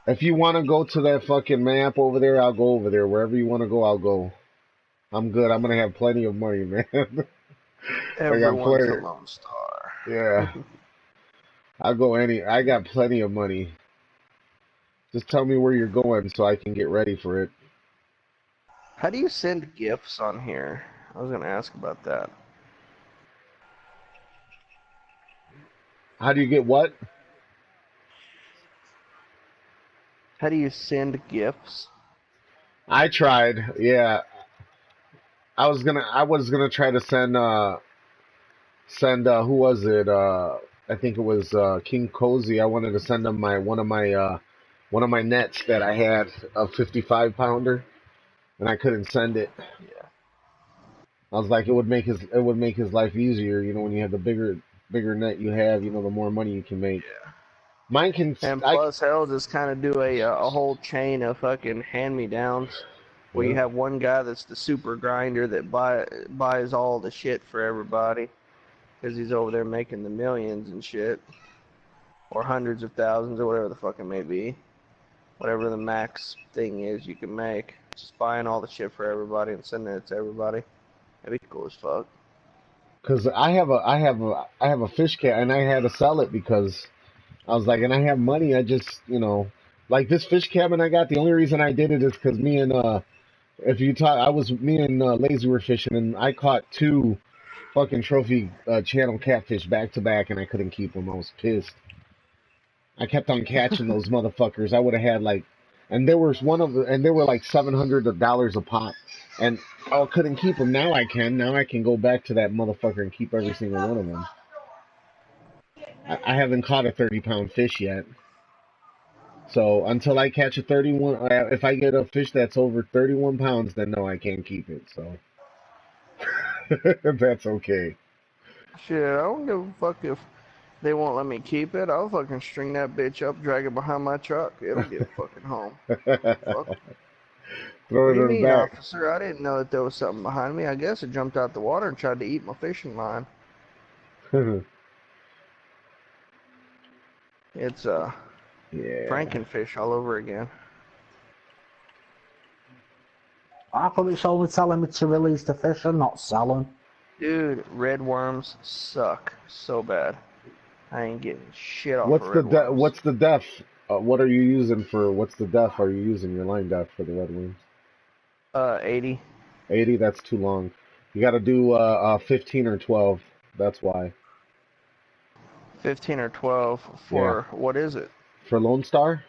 Speaker 1: If you want to go to that fucking map over there, I'll go over there. Wherever you want to go, I'll go. I'm good. I'm gonna have plenty of money, man. I got
Speaker 3: Everyone's a
Speaker 1: plenty.
Speaker 3: Lone Star.
Speaker 1: Yeah, I'll go any. I got plenty of money. Just tell me where you're going so I can get ready for it.
Speaker 3: How do you send gifts on here? I was gonna ask about that.
Speaker 1: How do you get what?
Speaker 3: How do you send gifts?
Speaker 1: I tried. Yeah, I was gonna try to send who was it? I think it was King Cozy. I wanted to send him my one of my nets that I had, a 55 pounder, and I couldn't send it.
Speaker 3: Yeah.
Speaker 1: I was like, it would make his life easier, when you have the bigger net you have, the more money you can make.
Speaker 3: Yeah.
Speaker 1: Mine can
Speaker 3: And
Speaker 1: I
Speaker 3: plus, hell, just kind of do a whole chain of fucking hand-me-downs, where you
Speaker 1: yeah,
Speaker 3: have one guy that's the super grinder that buys all the shit for everybody, because he's over there making the millions and shit, or hundreds of thousands, or whatever the fuck it may be. Whatever the max thing is you can make. Just buying all the shit for everybody and sending it to everybody. That'd be cool as fuck.
Speaker 1: because I have a fish cat and I had to sell it because I was like, and I have money. I just like this fish cabin I got. The only reason I did it is because if you talk, me and Lazy were fishing and I caught two fucking trophy channel catfish back to back and I couldn't keep them. I was pissed. I kept on catching those motherfuckers. I would have had like, and there was one of the, and they were like $700 a pop, and I couldn't keep them. Now I can. Now I can go back to that motherfucker and keep every single one of them. I haven't caught a 30-pound fish yet. So until I catch a 31, if I get a fish that's over 31 pounds, then no, I can't keep it. So that's okay.
Speaker 3: Shit, I don't give a fuck if they won't let me keep it. I'll fucking string that bitch up, drag it behind my truck. It'll get fucking home. Fuck.
Speaker 1: Throw
Speaker 3: What
Speaker 1: it
Speaker 3: do you
Speaker 1: in the
Speaker 3: mean,
Speaker 1: back.
Speaker 3: officer? I didn't know that there was something behind me. I guess it jumped out the water and tried to eat my fishing line. It's
Speaker 1: Yeah.
Speaker 3: Frankenfish all over again.
Speaker 2: How come it's only telling me to release the fish and not sell them?
Speaker 3: Dude, red worms suck so bad. I ain't getting shit off of
Speaker 1: What's
Speaker 3: red worms.
Speaker 1: what's the depth? What are you using for? What's the depth? Are you using your line depth for the red wings?
Speaker 3: 80.
Speaker 1: 80. That's too long. You got to do 15 or 12. That's why.
Speaker 3: 15 or 12
Speaker 1: Yeah.
Speaker 3: for, what is it?
Speaker 1: For Lone Star,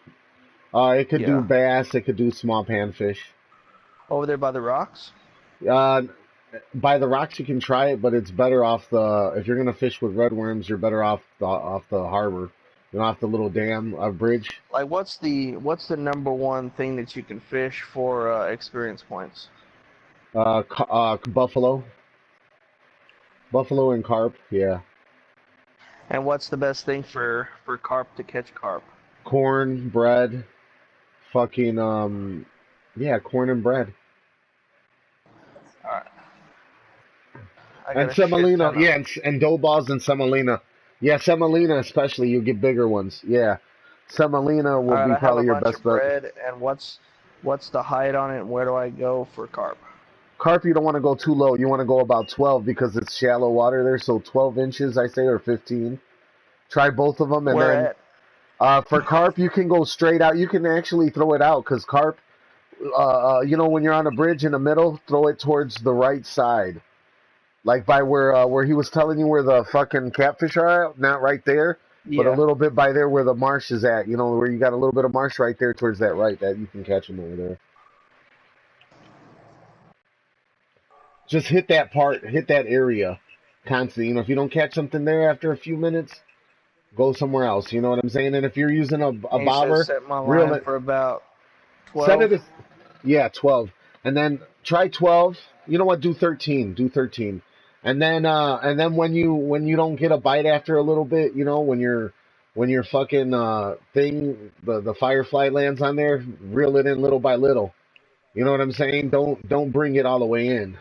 Speaker 1: it could do
Speaker 3: Yeah.
Speaker 1: bass. It could do small panfish.
Speaker 3: Over there by the rocks?
Speaker 1: Uh, by the rocks you can try it, but it's better off the. If you're gonna fish with red worms, you're better off the harbor. You know, off the little dam bridge.
Speaker 3: Like, what's the number one thing that you can fish for experience points?
Speaker 1: Buffalo, buffalo and carp. Yeah,
Speaker 3: And what's the best thing for carp to catch carp?
Speaker 1: corn, bread, fucking yeah, corn and bread.
Speaker 3: All right. I got
Speaker 1: And
Speaker 3: a shit
Speaker 1: semolina,
Speaker 3: ton of.
Speaker 1: yeah, and dough balls and semolina. Yeah, semolina especially, you get bigger ones. Yeah, semolina
Speaker 3: All
Speaker 1: will
Speaker 3: right,
Speaker 1: be
Speaker 3: I have a
Speaker 1: probably your
Speaker 3: bunch
Speaker 1: best
Speaker 3: of
Speaker 1: bet.
Speaker 3: bread, and what's the height on it, and where do I go for carp?
Speaker 1: Carp, you don't want to go too low. You want to go about 12 because it's shallow water there. So 12 inches, I say, or 15. Try both of them, and
Speaker 3: Where
Speaker 1: then
Speaker 3: at?
Speaker 1: for carp, you can go straight out. You can actually throw it out because carp, you know, when you're on a bridge in the middle, throw it towards the right side. Like by where he was telling you where the fucking catfish are at, not right there, but a
Speaker 3: Yeah.
Speaker 1: little bit by there where the marsh is at. You know, where you got a little bit of marsh right there towards that right, that you can catch them over there. Just hit that part, hit that area constantly. You know, if you don't catch something there after a few minutes, go somewhere else. You know what I'm saying? And if you're using a
Speaker 3: And you said
Speaker 1: bobber,
Speaker 3: set my
Speaker 1: reel
Speaker 3: line
Speaker 1: it,
Speaker 3: for about
Speaker 1: set
Speaker 3: 12.
Speaker 1: it, yeah, 12. And then try 12. You know what? Do 13. Do 13. And then when you don't get a bite after a little bit, you know, when your fucking thing the firefly lands on there, reel it in little by little. You know what I'm saying? Don't bring it all the way in.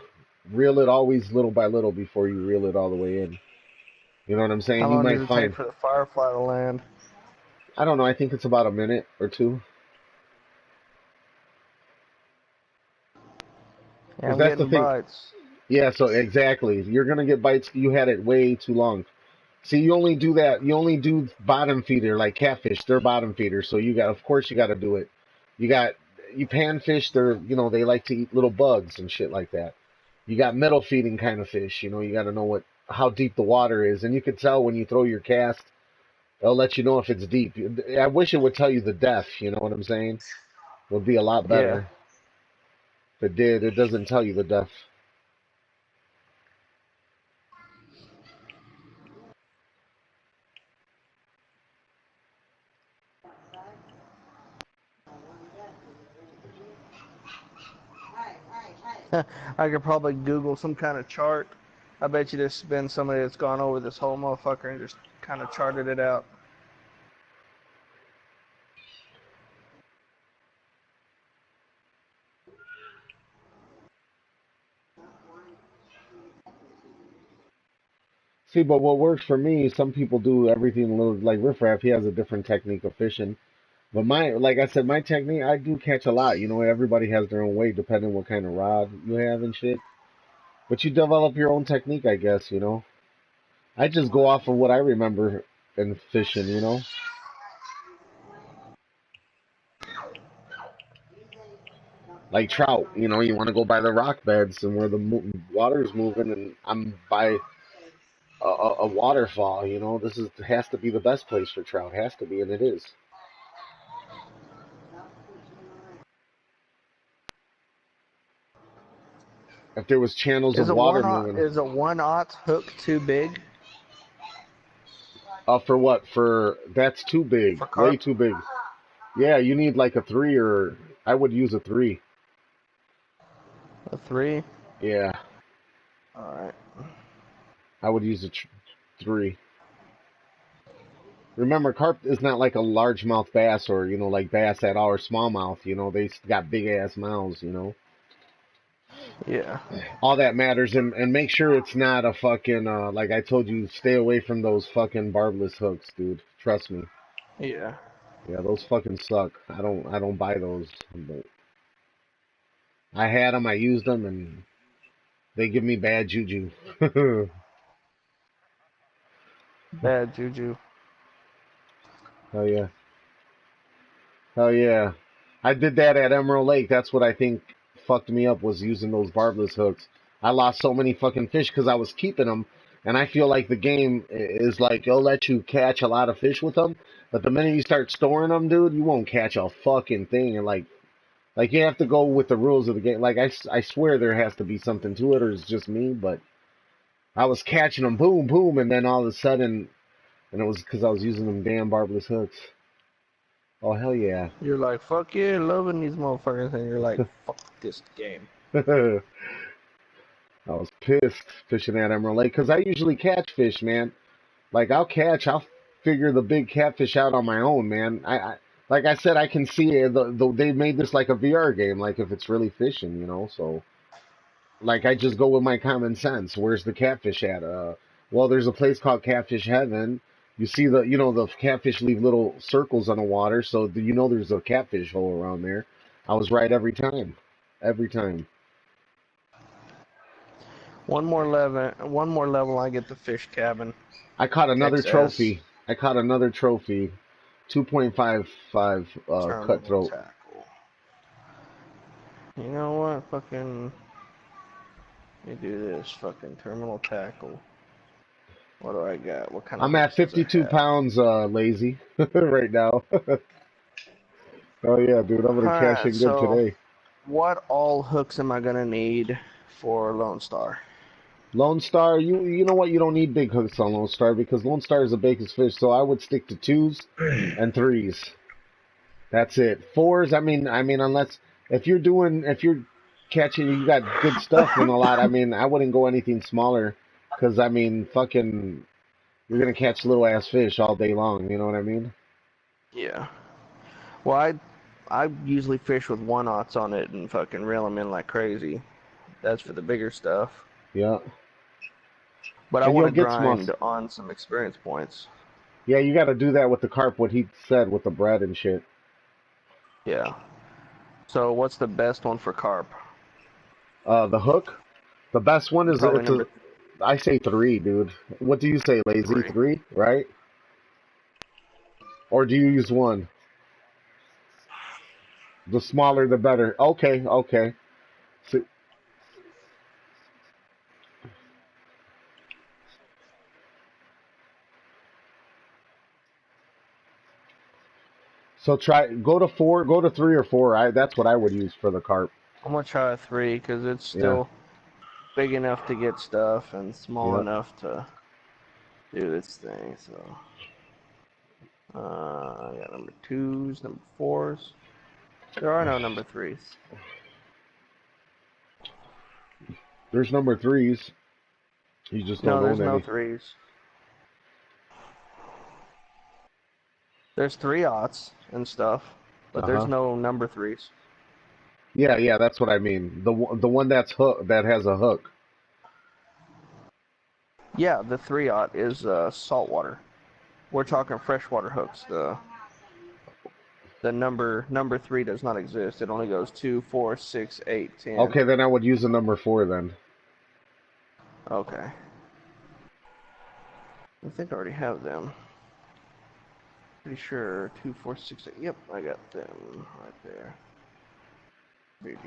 Speaker 1: Reel it always little by little before you reel it all the way in. You know what I'm
Speaker 3: How
Speaker 1: saying? You
Speaker 3: long does
Speaker 1: might
Speaker 3: it take
Speaker 1: find,
Speaker 3: for the firefly to land?
Speaker 1: I don't know, I think it's about a minute or two.
Speaker 3: Yeah,
Speaker 1: Because
Speaker 3: I'm
Speaker 1: that's the
Speaker 3: getting
Speaker 1: thing.
Speaker 3: bites.
Speaker 1: Yeah, so exactly. You're gonna get bites. You had it way too long. See, you only do that. You only do bottom feeder like catfish. They're bottom feeders, so you got. Of course, you got to do it. You got you panfish. They're they like to eat little bugs and shit like that. You got middle feeding kind of fish. You know, you got to know what how deep the water is, and you can tell when you throw your cast. It'll let you know if it's deep. I wish it would tell you the depth. You know what I'm saying? It would be a lot
Speaker 3: Yeah.
Speaker 1: better if it did. It doesn't tell you the depth.
Speaker 3: I could probably Google some kind of chart. I bet you there's been somebody that's gone over this whole motherfucker and just kind of charted it out.
Speaker 1: See, but what works for me, some people do everything a little like Riff Raff. He has a different technique of fishing. But like I said, my technique, I do catch a lot. You know, everybody has their own way depending what kind of rod you have and shit. But you develop your own technique, I guess, you know. I just go off of what I remember in fishing, you know. Like trout, you know, you want to go by the rock beds and where the water is moving, and I'm by a waterfall, you know. This is has to be the best place for trout, has to be, and it is. If there was channels of water moving,
Speaker 3: Is a 1/0 hook too big
Speaker 1: for what? For that's too big,
Speaker 3: for
Speaker 1: way
Speaker 3: carp?
Speaker 1: too big. Yeah, you need like a three, or I would use a three.
Speaker 3: A 3?
Speaker 1: Yeah,
Speaker 3: All right.
Speaker 1: I would use a three. Remember, carp is not like a largemouth bass or like bass at all or smallmouth. You know, they got big ass mouths. You know,
Speaker 3: Yeah.
Speaker 1: all that matters, and make sure it's not a fucking like I told you, stay away from those fucking barbless hooks, dude. Trust me.
Speaker 3: Yeah.
Speaker 1: Yeah, those fucking suck. I don't buy those. But I had them, I used them, and they give me bad juju.
Speaker 3: Bad juju.
Speaker 1: Hell yeah. Hell yeah. I did that at Emerald Lake. That's what I think fucked me up was using those barbless hooks. I lost so many fucking fish because I was keeping them, and I feel like the game is like it'll let you catch a lot of fish with them, but the minute you start storing them, dude, you won't catch a fucking thing. And like you have to go with the rules of the game. Like I swear there has to be something to it, or it's just me. But I was catching them, boom, boom, and then all of a sudden, and it was because I was using them damn barbless hooks. Oh hell yeah.
Speaker 3: You're like, fuck yeah, loving these motherfuckers, and you're like, fuck this game.
Speaker 1: I was pissed fishing at Emerald Lake because I usually catch fish, man. Like I'll figure the big catfish out on my own, man. Like I said, I can see it. They made this like a VR game, like if it's really fishing, you know. So like I just go with my common sense. Where's the catfish at? Well, there's a place called Catfish Heaven. You see the catfish leave little circles on the water, so you know there's a catfish hole around there. I was right every time.
Speaker 3: One more level, I get the fish cabin.
Speaker 1: I caught another
Speaker 3: XS
Speaker 1: trophy. I caught another trophy. 2.55
Speaker 3: terminal
Speaker 1: cutthroat.
Speaker 3: tackle. You know what? Fucking, let me do this. Fucking terminal tackle. What do I got? What kind of
Speaker 1: I'm at
Speaker 3: hooks does it
Speaker 1: 52
Speaker 3: have?
Speaker 1: pounds lazy right now. Oh yeah, dude, I'm gonna cash
Speaker 3: Alright,
Speaker 1: in good
Speaker 3: so
Speaker 1: today.
Speaker 3: what all hooks am I gonna need for Lone Star?
Speaker 1: Lone Star, you know what? You don't need big hooks on Lone Star because Lone Star is the biggest fish. So I would stick to twos and threes. That's it. Fours, I mean, unless if you're catching, you got good stuff and a lot. I mean, I wouldn't go anything smaller because I mean, fucking, you're gonna catch little ass fish all day long. You know what I mean?
Speaker 3: Yeah. Well, I usually fish with 1/0s on it and fucking reel them in like crazy. That's for the bigger stuff.
Speaker 1: Yeah.
Speaker 3: But I
Speaker 1: And
Speaker 3: want
Speaker 1: you'll
Speaker 3: to
Speaker 1: get small.
Speaker 3: grind on some experience points.
Speaker 1: Yeah, you got to do that with the carp. What he said with the bread and shit.
Speaker 3: Yeah. So what's the best one for carp?
Speaker 1: The hook. The best one is
Speaker 3: Probably
Speaker 1: it's a.
Speaker 3: number
Speaker 1: I say three, dude. What do you say, lazy?
Speaker 3: 3.
Speaker 1: Three, right? Or do you use one? The smaller, the better. Okay, okay. So, so try go to four, go to three or four. That's what I would use for the carp.
Speaker 3: I'm gonna try a 3 because it's
Speaker 1: Yeah,
Speaker 3: still big enough to get stuff and small
Speaker 1: yeah.
Speaker 3: enough to do its thing. So I got number 2s, number 4s. There are no number 3s.
Speaker 1: There's number threes. You just
Speaker 3: No,
Speaker 1: don't
Speaker 3: there's
Speaker 1: own
Speaker 3: no
Speaker 1: any.
Speaker 3: 3s. There's 3/0s and stuff, but
Speaker 1: Uh
Speaker 3: there's
Speaker 1: huh.
Speaker 3: no number 3s.
Speaker 1: Yeah, yeah. That's what I mean. The one that's hook that has a hook.
Speaker 3: Yeah, the 3/0 is saltwater. We're talking freshwater hooks. The number 3 does not exist. It only goes 2, 4, 6, 8, 10.
Speaker 1: Okay, then I would use a number four then.
Speaker 3: Okay. I think I already have them. Pretty sure 2, 4, 6, 8. Yep, I got them right there. Alright,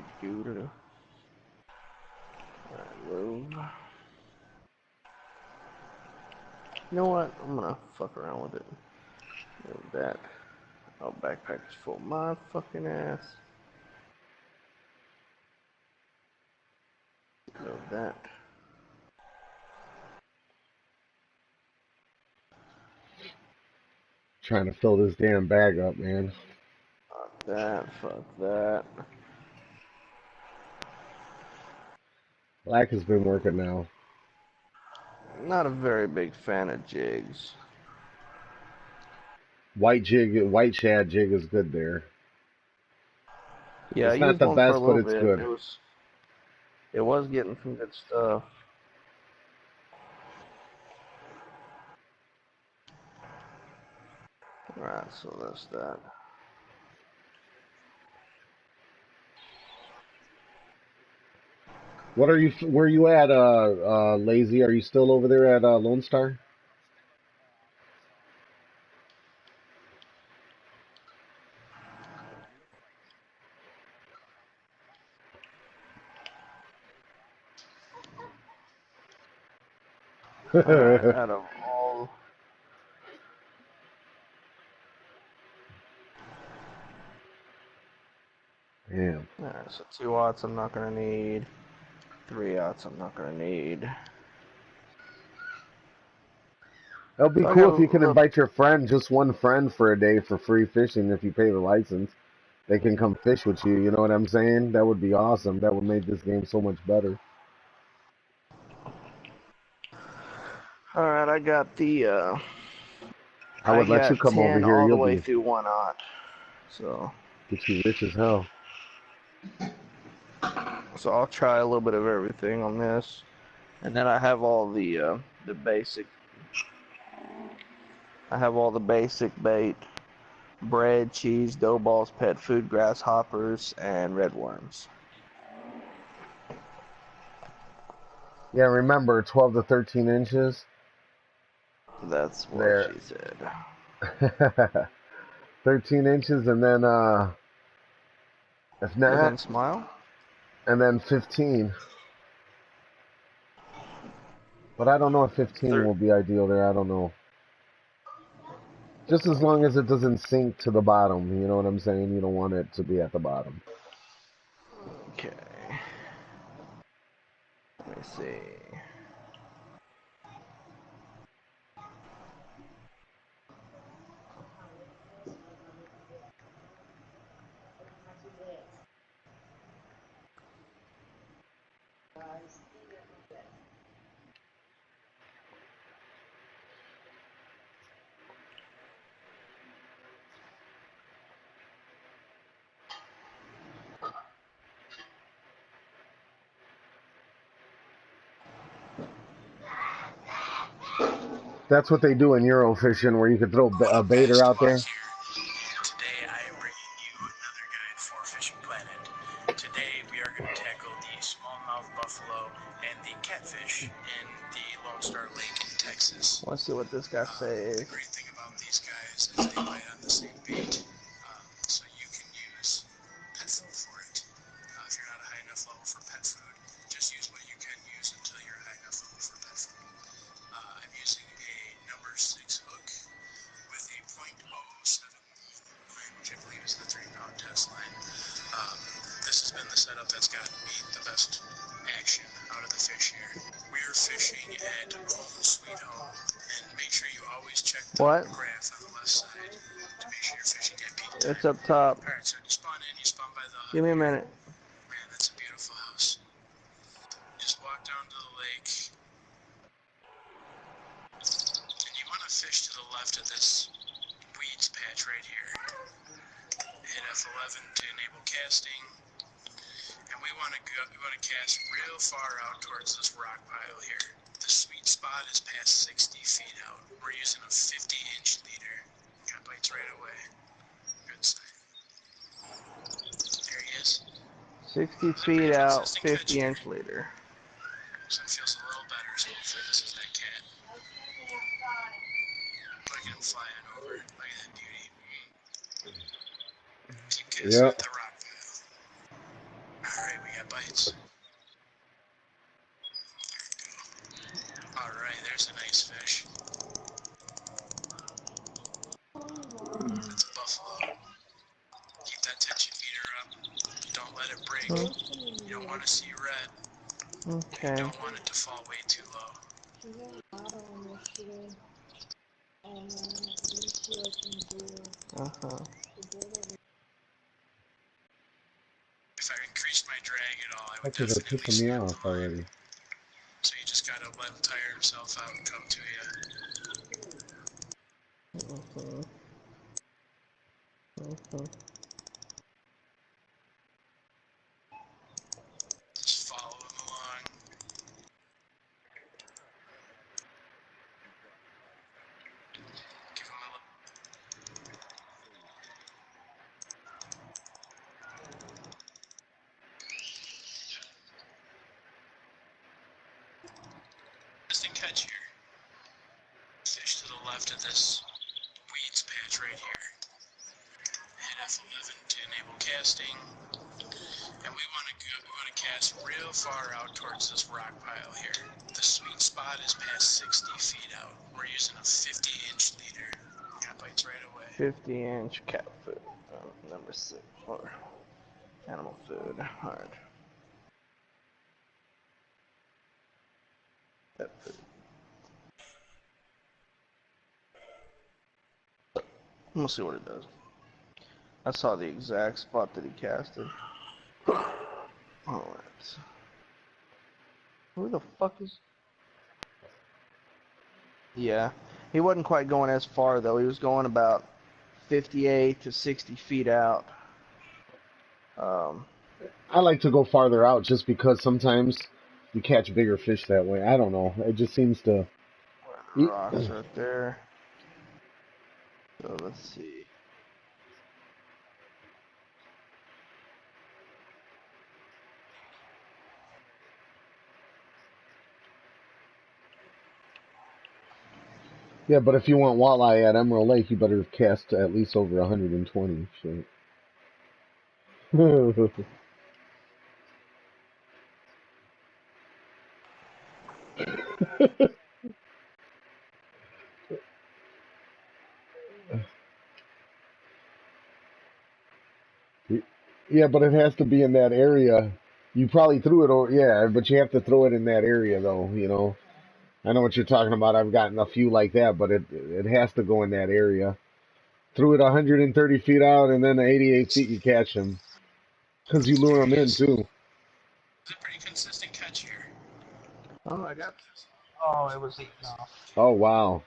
Speaker 3: move. You know what? I'm gonna fuck around with it. Move that. Oh, backpack is full. My fucking ass. Move that.
Speaker 1: Trying to fill this damn bag up, man.
Speaker 3: Fuck that. Fuck that.
Speaker 1: Black has been working now.
Speaker 3: Not a very big fan of jigs.
Speaker 1: White jig, white shad jig is good there.
Speaker 3: Yeah, I
Speaker 1: It's not
Speaker 3: used
Speaker 1: the
Speaker 3: one for a
Speaker 1: best, but
Speaker 3: little
Speaker 1: it's
Speaker 3: bit.
Speaker 1: good.
Speaker 3: It was getting some good stuff. Alright, so that's that.
Speaker 1: What are you? Where you at, Lazy? Are you still over there at Lone Star?
Speaker 3: Alright, out of all...
Speaker 1: Damn.
Speaker 3: Alright, so 2 watts I'm not gonna need. 3 watts I'm not gonna need.
Speaker 1: That'll be
Speaker 3: So I
Speaker 1: cool
Speaker 3: got
Speaker 1: if you can
Speaker 3: a little...
Speaker 1: invite your friend, just one friend for a day for free fishing if you pay the license. They can come fish with you, you know what I'm saying? That would be awesome. That would make this game so much better.
Speaker 3: Alright, I got the,
Speaker 1: I
Speaker 3: I
Speaker 1: would let you
Speaker 3: got
Speaker 1: come over
Speaker 3: 10
Speaker 1: here.
Speaker 3: all the
Speaker 1: You'll
Speaker 3: way
Speaker 1: be
Speaker 3: through 1 aught. So...
Speaker 1: get you rich as hell.
Speaker 3: So I'll try a little bit of everything on this. And then I have all the basic... I have all the basic bait. Bread, cheese, dough balls, pet food, grasshoppers, and red worms.
Speaker 1: Yeah, remember 12 to 13 inches.
Speaker 3: That's what
Speaker 1: There.
Speaker 3: she said.
Speaker 1: 13 inches, and then if
Speaker 3: And
Speaker 1: not,
Speaker 3: then smile.
Speaker 1: and then 15. But I don't know if 15
Speaker 3: Thir
Speaker 1: will be ideal there. I don't know. Just as long as it doesn't sink to the bottom, you know what I'm saying? You don't want it to be at the bottom.
Speaker 3: Okay. Let me see.
Speaker 1: That's what they do in Eurofishing, where you could throw
Speaker 5: What
Speaker 1: a
Speaker 5: up, guys?
Speaker 1: baiter out
Speaker 5: Deluxe
Speaker 1: there.
Speaker 5: here, and today I am bringing you another guide for Fishing Planet. Today we are going to tackle the smallmouth buffalo and the catfish in the Lone Star Lake in Texas.
Speaker 3: Let's see what this guy
Speaker 5: The
Speaker 3: says.
Speaker 5: great thing about these guys is they bite on the same bait, so you can use pet food for it. If you're not a high enough level for pet food, just use what you can use until you're high enough level for pet food. I'm using a number 6 hook with a .079, which I believe is the 3-pound test line. This has been the setup that's gotten me the best action out of the fish here. We are fishing at Home Sweet Home, and make sure you always check the
Speaker 3: What?
Speaker 5: graph on the left side to make sure you're fishing at peak
Speaker 3: It's
Speaker 5: time.
Speaker 3: up top.
Speaker 5: Alright, so you spawn in, you spawn by the hut
Speaker 3: Give me a
Speaker 5: here.
Speaker 3: minute.
Speaker 5: Man, that's a beautiful house. Just walk down to the lake, and you want to fish to the left of this weeds patch right here. Hit F11 to enable casting, and we want to cast real far out towards this rock pile here. The sweet spot is past 60 feet out. We're using a 50-inch leader. Got bites right away. Good sign. There he is.
Speaker 3: 60
Speaker 5: It's a pretty
Speaker 3: feet out,
Speaker 5: consistent catch here.
Speaker 3: 50-inch leader.
Speaker 5: So it feels a little better. So hopefully this is that cat. Look at him flying over. Look at that beauty. Keep casting at
Speaker 1: Yep.
Speaker 5: the rock pile. Alright, we got bites. Alright, there's a nice fish. That's a buffalo. Keep that tension meter up. Don't let it break. You don't want to see red. You
Speaker 3: Okay.
Speaker 5: don't want it to fall way too low.
Speaker 3: Uh-huh.
Speaker 5: If I increased my drag at all, I would
Speaker 1: Actually, they're
Speaker 5: definitely
Speaker 1: pissing me
Speaker 5: snap
Speaker 1: off
Speaker 5: the line.
Speaker 1: already.
Speaker 5: So you just gotta let him tire himself out and come to you.
Speaker 3: Uh-huh. Uh-huh.
Speaker 5: Just follow him along. Give him a little. this weeds patch right here. Hit F11 to enable casting, and we want to cast real far out towards this rock pile here. The sweet spot is past 60 feet out. We're using a 50-inch leader. Cat bites right away.
Speaker 3: 50-inch cat food. Number 6. Or animal food. Alright. Pet food. We'll see what it does. I saw the exact spot that he casted. Alright. Who the fuck is... Yeah. He wasn't quite going as far, though. He was going about 58 to 60 feet out.
Speaker 1: I like to go farther out just because sometimes you catch bigger fish that way. I don't know. It just seems to.
Speaker 3: Rocks right there. So let's see.
Speaker 1: Yeah, but if you want walleye at Emerald Lake, you better cast at least over 120. Shit. Yeah, but it has to be in that area. You probably threw it over, yeah, but you have to throw it in that area, though. You know, I know what you're talking about. I've gotten a few like that, but it has to go in that area. Threw it 130 feet out, and then 88 feet you catch them because you lure them in too.
Speaker 5: It's a pretty consistent catch here.
Speaker 3: Oh, I got this. Oh, it was enough.
Speaker 1: Oh wow!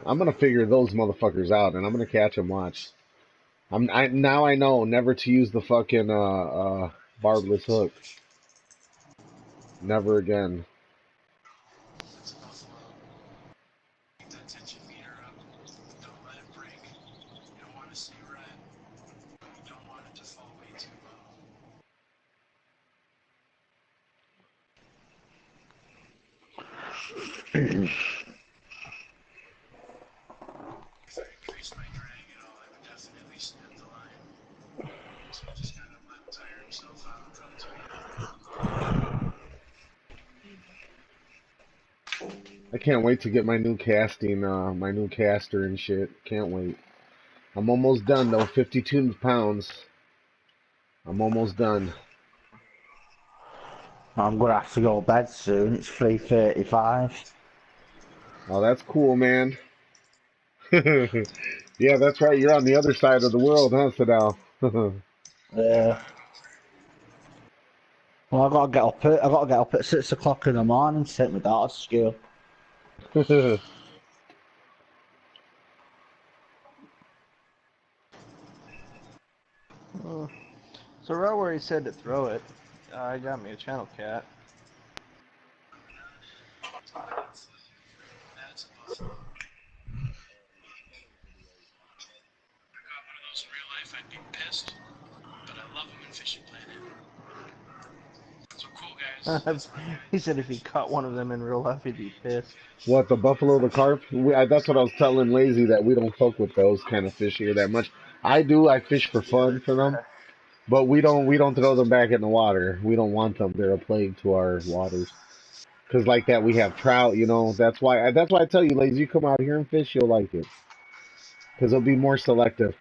Speaker 1: I'm gonna figure those motherfuckers out, and I'm gonna catch them. Watch. Now I know never to use the fucking barbless hook. Never again.
Speaker 5: It's a buffalo. Keep that tension meter up. Don't let it break. You don't want to see red. You don't want it to fall way too low. If I increase my drag at all, I would definitely snap the line. So you just gotta let him tire himself out and come to you.
Speaker 1: I can't wait to get my new casting, my new caster and shit. Can't wait. I'm almost done though. 52 pounds. I'm almost done.
Speaker 2: I'm gonna have to go to bed soon. It's 3:35.
Speaker 1: Oh, that's cool, man. Yeah, that's right. You're on the other side of the world, huh, Sadal?
Speaker 2: Yeah. Well, I gotta get up at 6 o'clock in the morning to take my daughter to school.
Speaker 3: So right where he said to throw it, I got me a channel cat.
Speaker 5: That's a buffalo. If I caught one of those in real life, I'd be pissed. But I love them in Fishing Planet. So cool, guys.
Speaker 3: He said if he caught one of them in real life, he'd be pissed.
Speaker 1: What, the buffalo, the carp? That's what I was telling Lazy, that we don't fuck with those kind of fish here that much. I do. I fish for
Speaker 3: Yeah,
Speaker 1: fun
Speaker 3: they're
Speaker 1: for them,
Speaker 3: trash.
Speaker 1: but we don't throw them back in the water. We don't want them. They're a plague to our waters. Because like that, we have trout. You know, that's why I tell you, Lazy, you come out here and fish, you'll like it. Because it'll be more selective.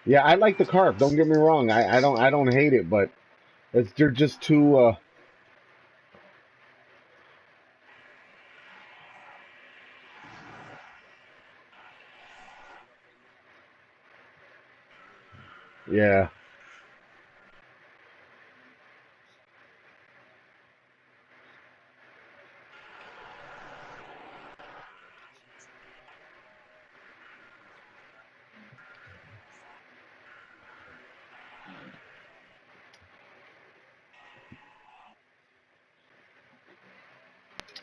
Speaker 1: Yeah, I like the carp. Don't get me wrong. I don't hate it, but they're just too. Yeah.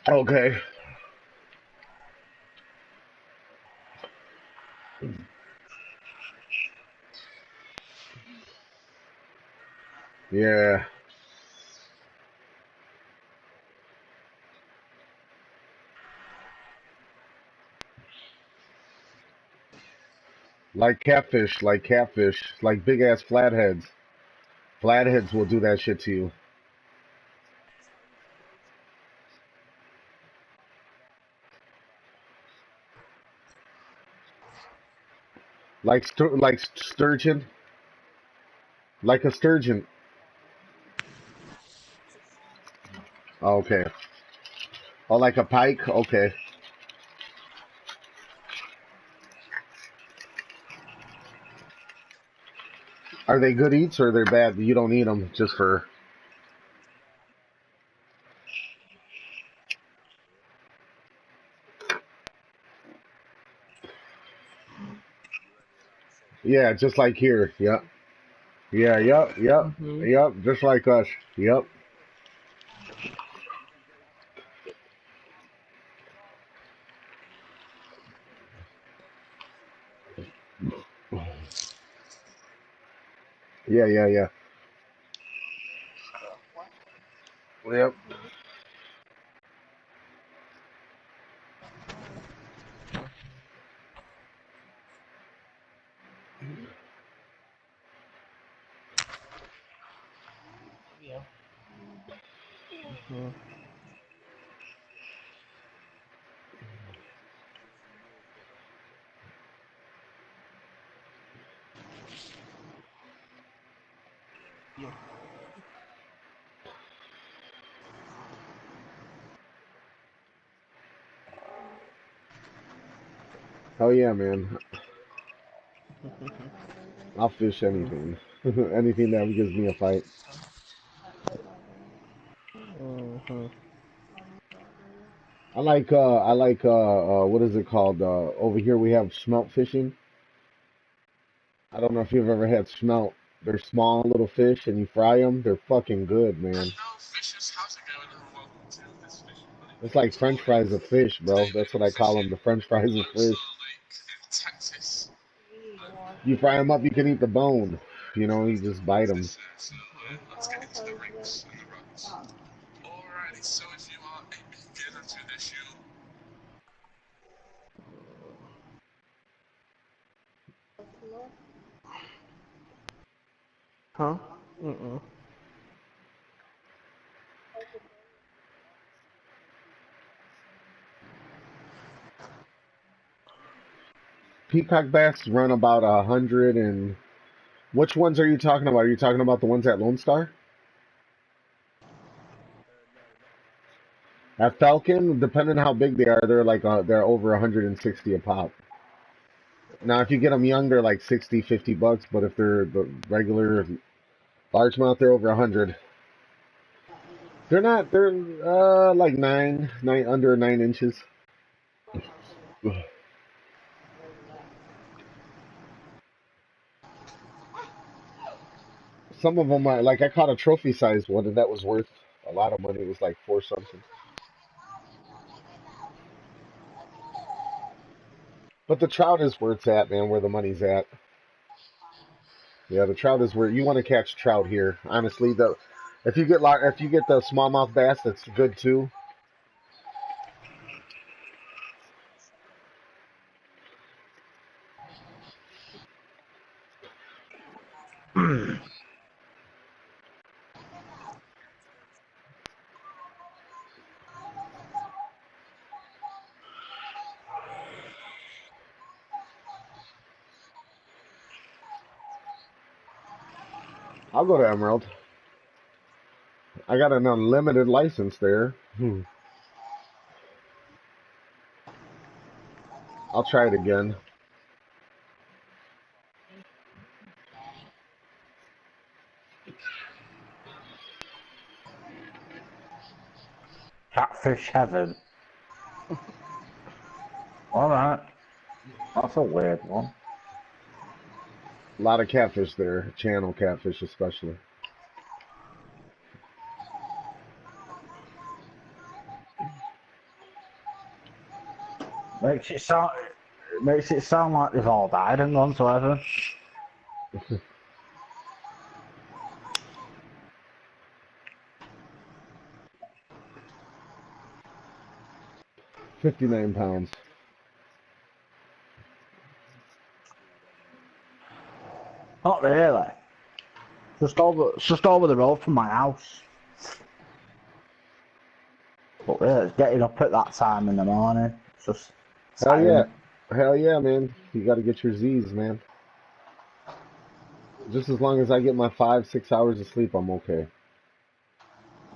Speaker 1: Okay. Yeah. Like catfish, like big ass flatheads. Flatheads will do that shit to you. Like sturgeon, like a sturgeon. Okay. Oh, like a pike. Okay. Are they good eats or they're bad? You don't eat them just for. Yeah, just like here. Yep. Yeah. Yep. Yep.
Speaker 3: Hmm.
Speaker 1: Yep. Just like us. Yep. Yeah. Yeah. Yeah. Yep.
Speaker 3: Hmm.
Speaker 1: Oh yeah, man. I'll fish anything. Anything that gives me a fight.
Speaker 3: Hmm.
Speaker 1: What is it called? Over here we have smelt fishing. I don't know if you've ever had smelt. They're small little fish and you fry them. They're fucking good, man.
Speaker 5: Hello, fishes. How's it going? And welcome to this fishing clinic
Speaker 1: It's
Speaker 5: with
Speaker 1: like
Speaker 5: Joy.
Speaker 1: French fries of fish,
Speaker 5: Today
Speaker 1: bro.
Speaker 5: we're
Speaker 1: That's
Speaker 5: going
Speaker 1: what
Speaker 5: to
Speaker 1: I
Speaker 5: be
Speaker 1: call them,
Speaker 5: fishing
Speaker 1: the French fries of
Speaker 5: Lobster
Speaker 1: fish.
Speaker 5: Lake in Texas.
Speaker 1: You fry them up, you can eat the bone. You know, you just bite them.
Speaker 5: This, so let's get into the rinks and the rods. Alrighty, so if you are a beginner to this, you
Speaker 3: Huh? Mm-mm.
Speaker 1: Peacock bass run about 100 and. Which ones are you talking about? Are you talking about the ones at Lone Star? At Falcon, depending on how big they are, they're over 160 a pop. Now, if you get them young, they're like 60, $50. But if they're the regular largemouth, they're over 100. They're not. They're like nine under 9 inches. Some of them are like I caught a trophy sized one, and that was worth a lot of money. It was like four something. But the trout is where it's at, man. Where the money's at. Yeah, the trout is where you want to catch trout here. Honestly, the if you get the smallmouth bass, that's good too. I'll go to Emerald. I got an unlimited license there. I'll try it again.
Speaker 2: Catfish heaven. Alright. That's a weird one.
Speaker 1: A lot of catfish there, channel catfish especially.
Speaker 2: Makes it sound makes it sound like they've all died and gone to heaven.
Speaker 1: 59 pounds.
Speaker 2: Not really. It's just over the road from my house. But yeah, it's getting up at that time in the morning. It's just
Speaker 1: Hell yeah.
Speaker 2: tiring.
Speaker 1: Hell yeah, man. You got to get your Z's, man. Just as long as I get my 5-6 hours of sleep, I'm okay.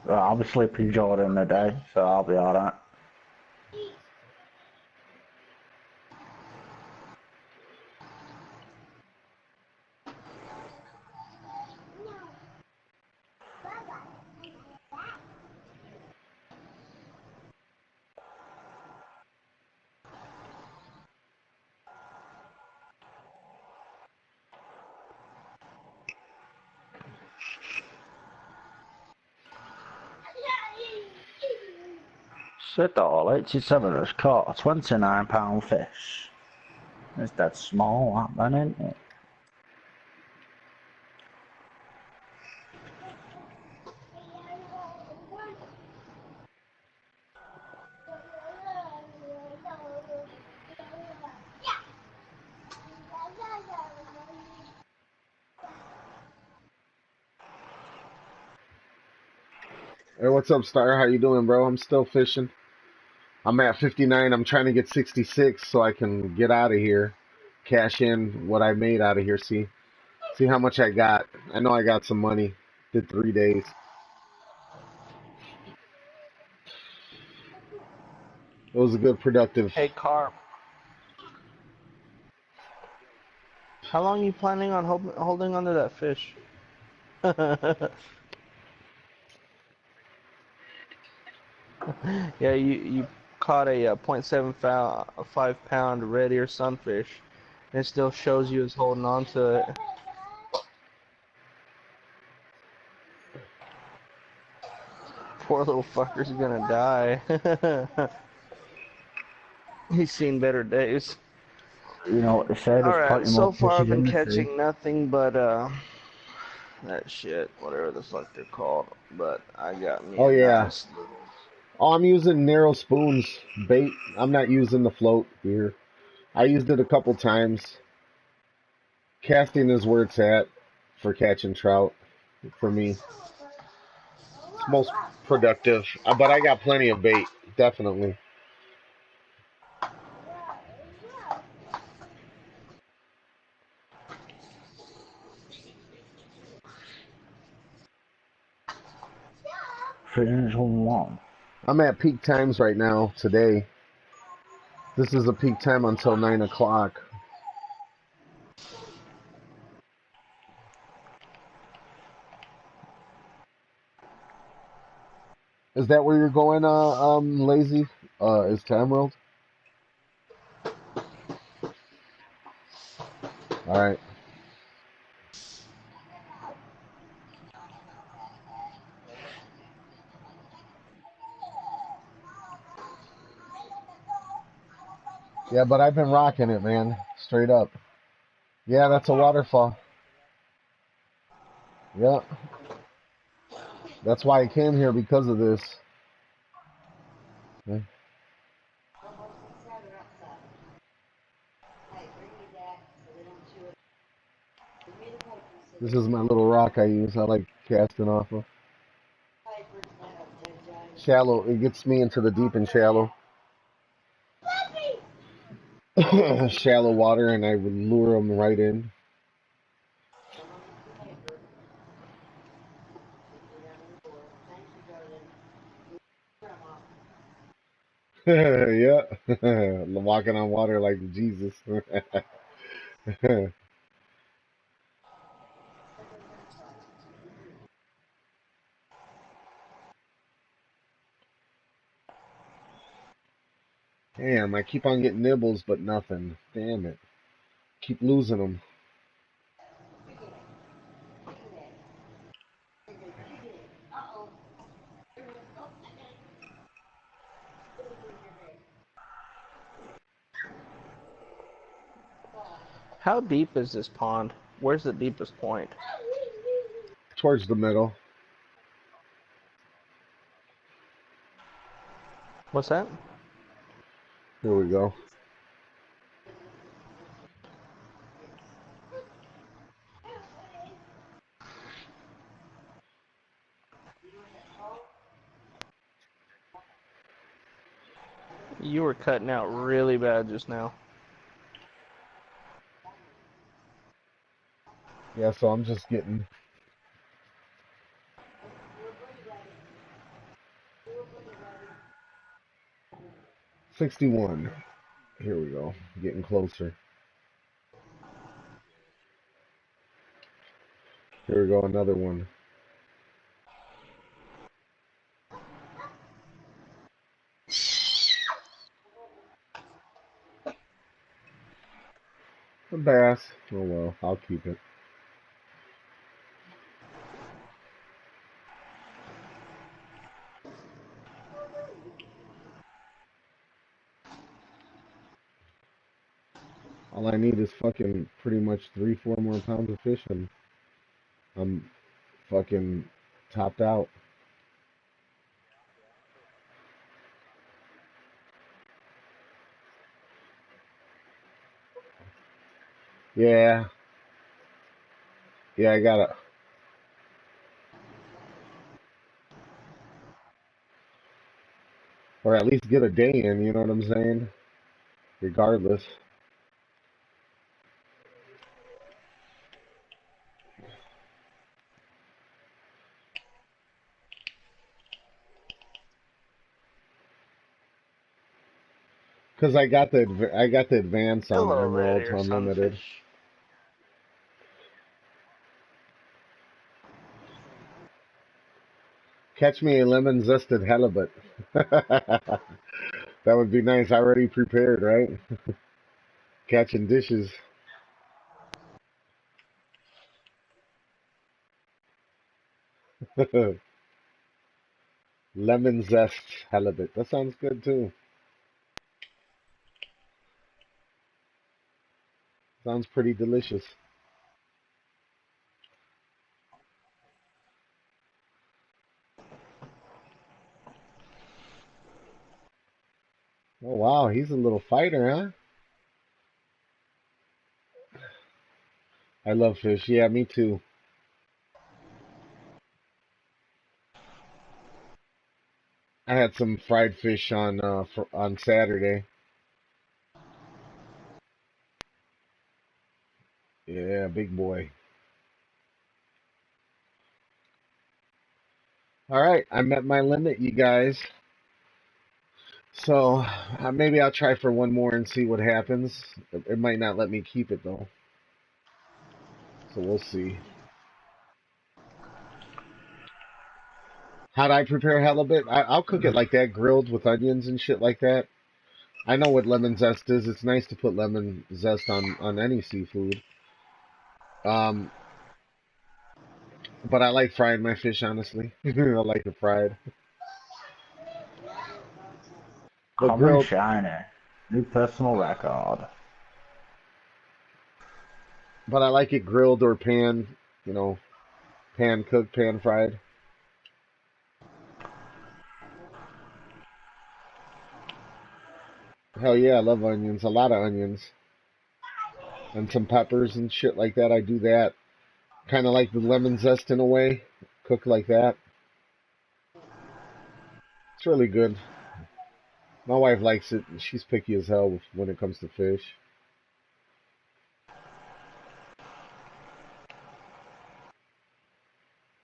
Speaker 2: I'll be sleeping during the day, so I'll be alright. Sit all, 87 has caught a 29-pound fish. It's that small, that then, isn't it?
Speaker 1: Hey, what's up, Star? How you doing, bro? I'm still fishing. I'm at 59. I'm trying to get 66 so I can get out of here. Cash in what I made out of here. See how much I got. I know I got some money. Did 3 days. It was a good productive.
Speaker 3: Hey, Carp. How long are you planning on holding onto that fish? Yeah, you caught a .75 pound red ear sunfish, and it still shows you as holding on to it. Poor little fucker's gonna die. He's seen better days.
Speaker 2: You know what they say, there's
Speaker 3: Alright,
Speaker 2: plenty more
Speaker 3: so far I've
Speaker 2: fishes
Speaker 3: been
Speaker 2: in the sea.
Speaker 3: catching nothing but that shit, whatever the fuck they're called. But I got me
Speaker 1: Oh,
Speaker 3: a
Speaker 1: yeah.
Speaker 3: nice little.
Speaker 1: Oh, I'm using narrow spoons bait. I'm not using the float here. I used it a couple times. Casting is where it's at for catching trout for me. It's most productive. But I got plenty of bait, definitely.
Speaker 2: Finish on one.
Speaker 1: I'm at peak times right now today. This is a peak time until 9 o'clock. Is that where you're going, Lazy? Is Time World? All right. Yeah, but I've been rocking it, man. Straight up. Yeah, that's a waterfall. Yeah. That's why I came here, because of this. Yeah. This is my little rock I use. I like casting off of. Shallow. It gets me into the deep and shallow. Shallow water, and I would lure them right in. Yeah. Walking on water like Jesus. Damn, I keep on getting nibbles, but nothing. Damn it. Keep losing them.
Speaker 3: How deep is this pond? Where's the deepest point?
Speaker 1: Towards the middle.
Speaker 3: What's that?
Speaker 1: Here we go.
Speaker 3: You were cutting out really bad just now.
Speaker 1: Yeah, so I'm just getting 61. Here we go. Getting closer. Here we go, another one. A bass. Oh well, I'll keep it. All I need is fucking pretty much 3, 4 more pounds of fish and I'm fucking topped out. Yeah. Yeah, I gotta, or at least get a day in, you know what I'm saying? Regardless. Cause I got the advance on
Speaker 3: Hello
Speaker 1: Emerald
Speaker 3: there,
Speaker 1: Unlimited.
Speaker 3: sunfish.
Speaker 1: Catch me a lemon zested halibut. That would be nice. Already prepared, right? Catching dishes. Lemon zest halibut. That sounds good too. Sounds pretty delicious. Oh wow, he's a little fighter, huh? I love fish. Yeah, me too. I had some fried fish on Saturday. Yeah, big boy. All right, I'm at my limit, you guys. So maybe I'll try for one more and see what happens. It might not let me keep it though, so we'll see. How'd I prepare halibut? I'll cook it like that, grilled with onions and shit like that. I know what lemon zest is. It's nice to put lemon zest on any seafood. Um, but I like frying my fish, honestly. I like it fried. But
Speaker 2: Common
Speaker 1: grilled,
Speaker 2: shiny. New personal record.
Speaker 1: but I like it grilled or pan, you know, pan cooked, pan fried. Hell yeah, I love onions. A lot of onions and some peppers and shit like that. I do that. Kind of like the lemon zest in a way. Cook like that. It's really good. My wife likes it. She's picky as hell when it comes to fish.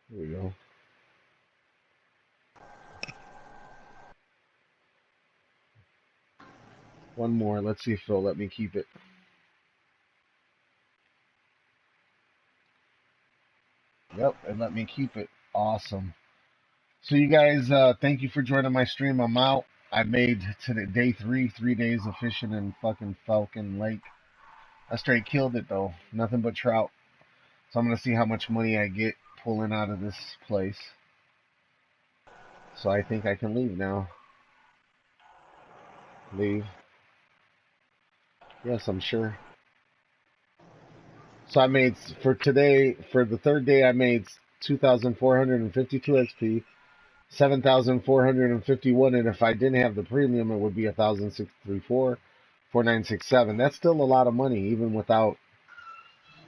Speaker 1: There we go. One more. Let's see if they'll let me keep it. Yep, and let me keep it. Awesome. So you guys, thank you for joining my stream. I'm out. I made today day 3, 3 days of fishing in fucking Falcon Lake. I straight killed it though. Nothing but trout. So I'm gonna see how much money I get pulling out of this place. So I think I can leave now. Leave. Yes, I'm sure. So I made for today, for the third day, I made 2,452 XP. 7,451, and if I didn't have the premium, it would be 1,634, 4,967. That's still a lot of money, even without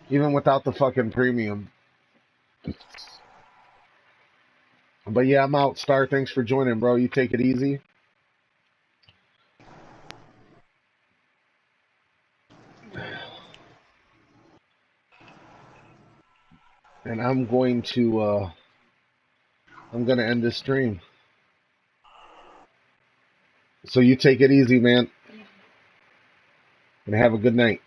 Speaker 1: the fucking premium. But yeah, I'm out. Star, thanks for joining, bro. You take it easy. And I'm going to end this stream. So you take it easy, man. And have a good night.